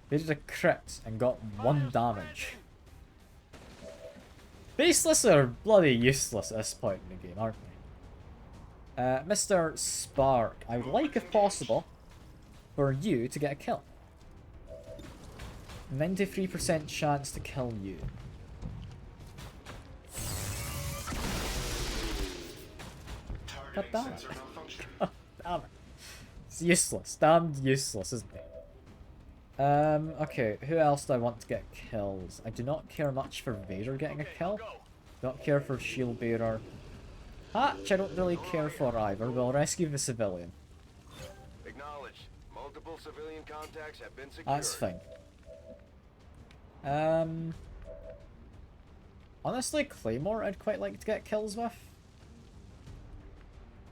They did a crit and got 1 damage. Faceless are bloody useless at this point in the game, aren't they? Mr. Spark, I would like, if possible, for you to get a kill. 93% chance to kill you. God damn it. God damn it. It's useless. Damned useless, isn't it? Okay, who else do I want to get kills? I do not care much for Vader getting a kill. Don't care for Shield Bearer. Hatch I don't really care for either. We'll rescue the civilian. Acknowledged. Multiple civilian contacts have been secured. That's fine. Honestly, Claymore I'd quite like to get kills with.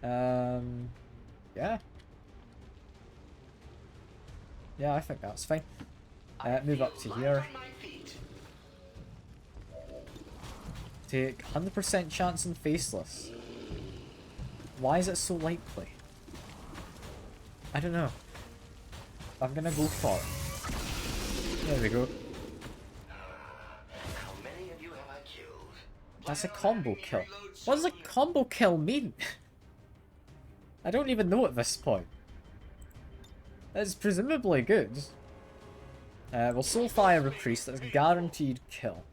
Yeah. Yeah, I think that's fine. Move up to here. Take 100% chance on Faceless. Why is it so likely? I don't know. I'm gonna go for it. There we go. How many of you have I killed? That's a combo kill. What does a combo kill mean? I don't even know at this point. It's presumably good. We'll Soulfire a Priest, that's a guaranteed kill.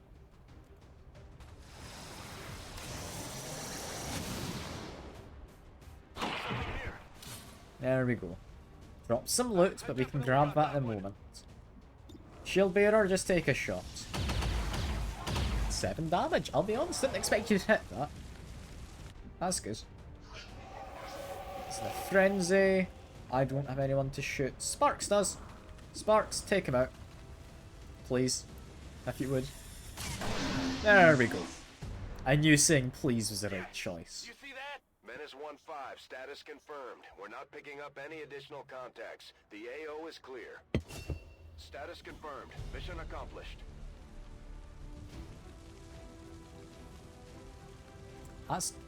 There we go. Drop some loot, but we can grab that in a moment. Shield bearer, just take a shot. 7 damage. I'll be honest, didn't expect you to hit that. That's good. It's the frenzy. I don't have anyone to shoot. Sparks does. Sparks, take him out. Please. If you would. There we go. I knew saying please was the right choice. You see that? Menace 1-5, status confirmed. We're not picking up any additional contacts. The AO is clear. Status confirmed. Mission accomplished.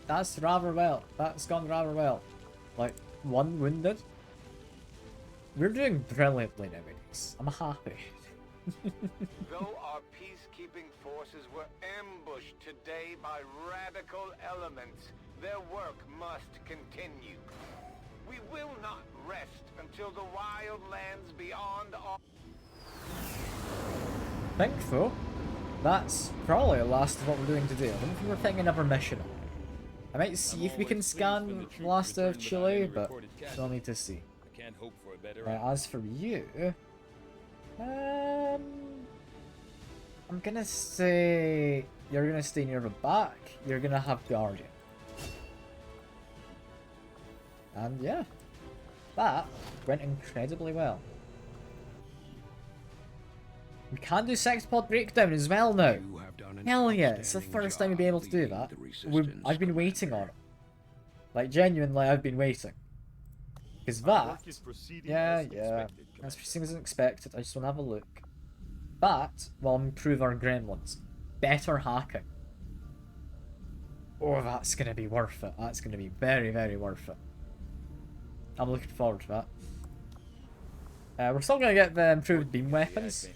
That's rather well. That's gone rather well. Like, 1 wounded. We're doing brilliantly nowadays. I'm happy. Though our peacekeeping forces were ambushed today by radical elements, their work must continue. We will not rest until the wild lands beyond our... Think though, that's probably the last of what we're doing today. I don't think we're picking another mission up. I might see if we can scan the last of Chile, but still need to see. Right, as for you, I'm gonna say you're gonna stay near the back. You're gonna have Guardian, and yeah, that went incredibly well. We can do Sexpod Breakdown as well now. Hell yeah, it's the first time we'll be able to do that. I've been waiting on it. Like, genuinely, I've been waiting. Because that... Yeah, that's proceeding as expected. I just want to have a look. That will improve our gremlins. Better hacking. Oh, that's going to be worth it. That's going to be very, very worth it. I'm looking forward to that. We're still going to get the improved beam weapons.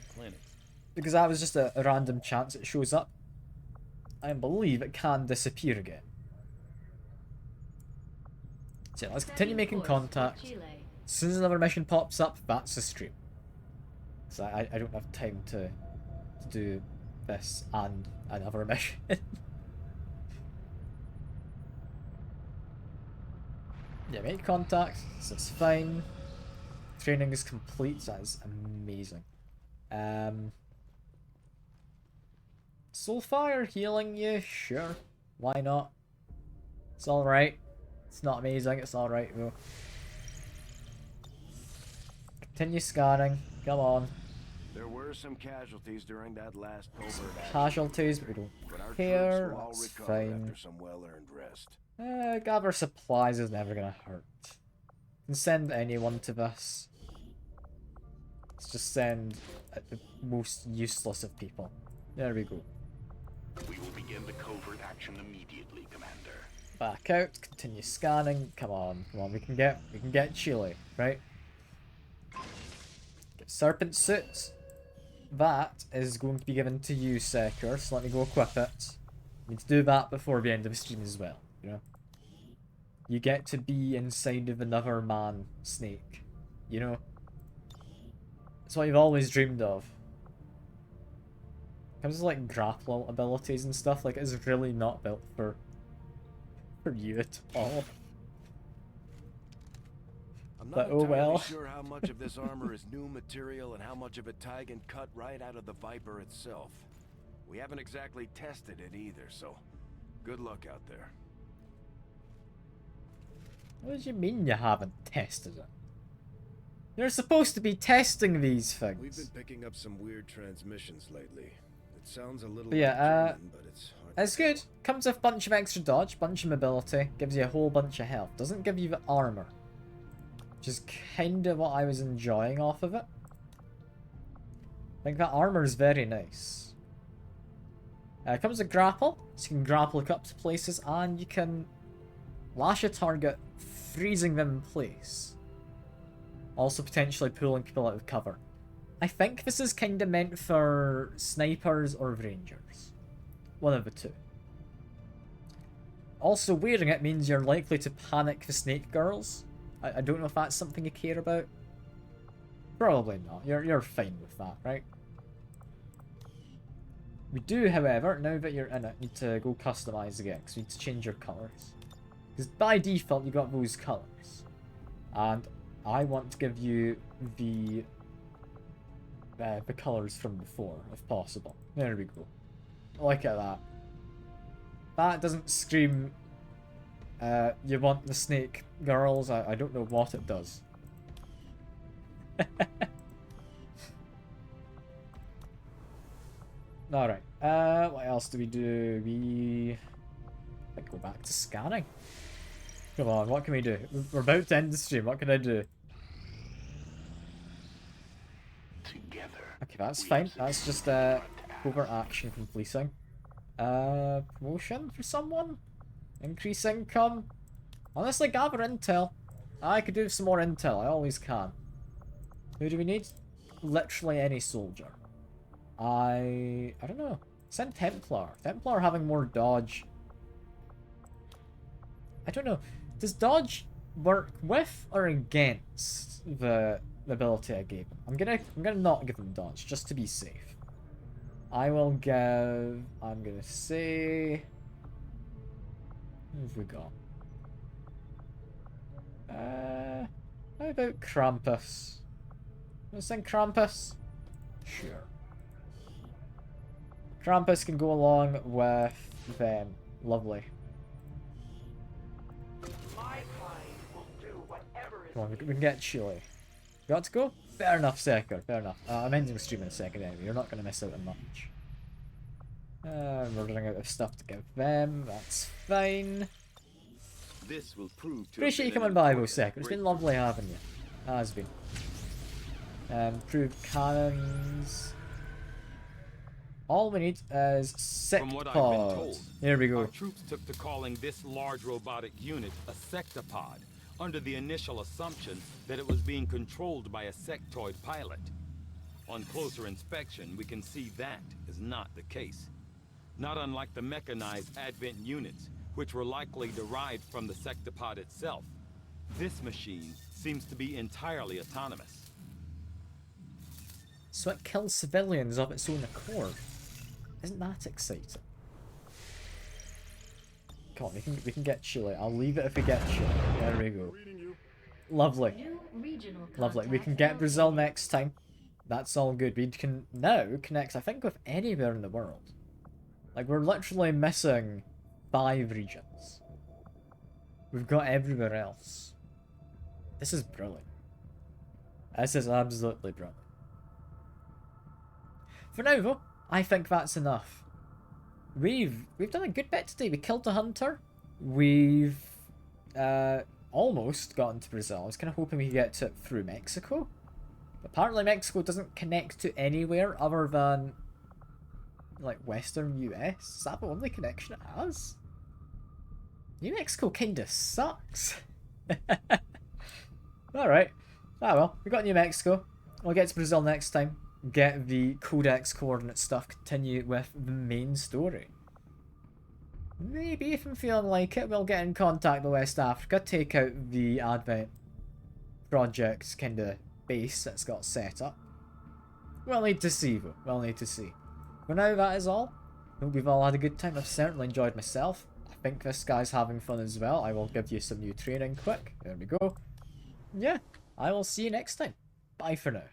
Because that was just a random chance it shows up. I believe it can disappear again. So let's continue making contact. As soon as another mission pops up, that's the stream. So I don't have time to do this and another mission. Yeah, make contact, so it's fine. Training is complete, so that is amazing. Soulfire healing you? Sure. Why not? It's alright. It's not amazing, it's alright though. Continue scanning. Come on. There were some casualties during that last covert action. Casualties, but we don't care. That's fine. After some well-earned rest. Gather supplies is never gonna hurt. Can send anyone to this. Let's just send the most useless of people. There we go. We will begin the covert action immediately, Commander. Back out, continue scanning. Come on, we can get Chile, right? Get serpent suits. That is going to be given to you, Seeker, so let me go equip it. Need to do that before the end of the stream as well, you know? You get to be inside of another man snake, you know? It's what you've always dreamed of. Comes with like grapple abilities and stuff, like it's really not built for you at all. I'm But not oh entirely well. sure how much of this armor is new material and how much of it Tigan cut right out of the Viper itself. We haven't exactly tested it either, so good luck out there. What do you mean you haven't tested it? You're supposed to be testing these things. We've been picking up some weird transmissions lately. It sounds a little But yeah, German, but it's hard. It's good. Comes with a bunch of extra dodge, bunch of mobility, gives you a whole bunch of health. Doesn't give you the armor. Which is kind of what I was enjoying off of it. I think that armor is very nice. It comes with grapple, so you can grapple up to places and you can lash a target, freezing them in place. Also potentially pulling people out of cover. I think this is kind of meant for snipers or rangers. One of the two. Also, wearing it means you're likely to panic the snake girls. I don't know if that's something you care about. Probably not. You're fine with that, right? We do, however, now that you're in it, need to go customize again, because we need to change your colours. Because by default, you got those colours. And I want to give you the colours from before, if possible. There we go. Look at that. That doesn't scream, you want the snake girls. I don't know what it does. Alright, what else do? We go back to scanning. Come on, what can we do? We're about to end the stream, what can I do? Okay, that's fine. That's just covert action from policing. Promotion for someone? Increase income? Honestly, gather intel. I could do some more intel, I always can. Who do we need? Literally any soldier. I don't know. Send Templar. Templar having more dodge. I don't know. Does dodge work with or against the ability I gave him? I'm gonna not give him dodge just to be safe. I'm gonna say, who have we got? How about Krampus? Let's send Krampus. Sure. Krampus can go along with them. Lovely. My kind will do whatever is Come on, we can get Chile. Got to go? Fair enough, Secker. Fair enough. I'm ending the stream in a second anyway. You're not going to miss out on much. We're running out of stuff to give them. That's fine. This will prove to Appreciate you coming by, Secker. It's been lovely having you. Has been. Improved cannons. All we need is 6 From what I've been told, pods. Here we go. our troops took to calling this large robotic unit a sectopod, under the initial assumption that it was being controlled by a sectoid pilot. On closer inspection, we can see that is not the case. Not unlike the mechanized Advent units, which were likely derived from the sectopod itself. This machine seems to be entirely autonomous. So it kills civilians of its own accord. Isn't that exciting? Come on, we can get Chile. I'll leave it if we get Chile. There we go. Lovely. New regional Lovely. We can contact get Brazil next time. That's all good. We can now connect, I think, with anywhere in the world. Like, we're literally missing 5 regions. We've got everywhere else. This is brilliant. This is absolutely brilliant. For now, though, I think that's enough. We've done a good bit today. We killed the hunter. We've almost gotten to Brazil. I was kind of hoping we could get to it through Mexico. Apparently Mexico doesn't connect to anywhere other than like western US. Is that the only connection it has? New Mexico kinda sucks. Alright. Ah well, we got New Mexico. We'll get to Brazil next time. Get the codex coordinate stuff, continue with the main story. Maybe if I'm feeling like it, we'll get in contact with West Africa, take out the Advent project's kind of base that's got set up. We'll need to see though, we'll need to see. For now, that is all. Hope you've all had a good time. I've certainly enjoyed myself. I think this guy's having fun as well. I will give you some new training quick. There we go. Yeah, I will see you next time. Bye for now.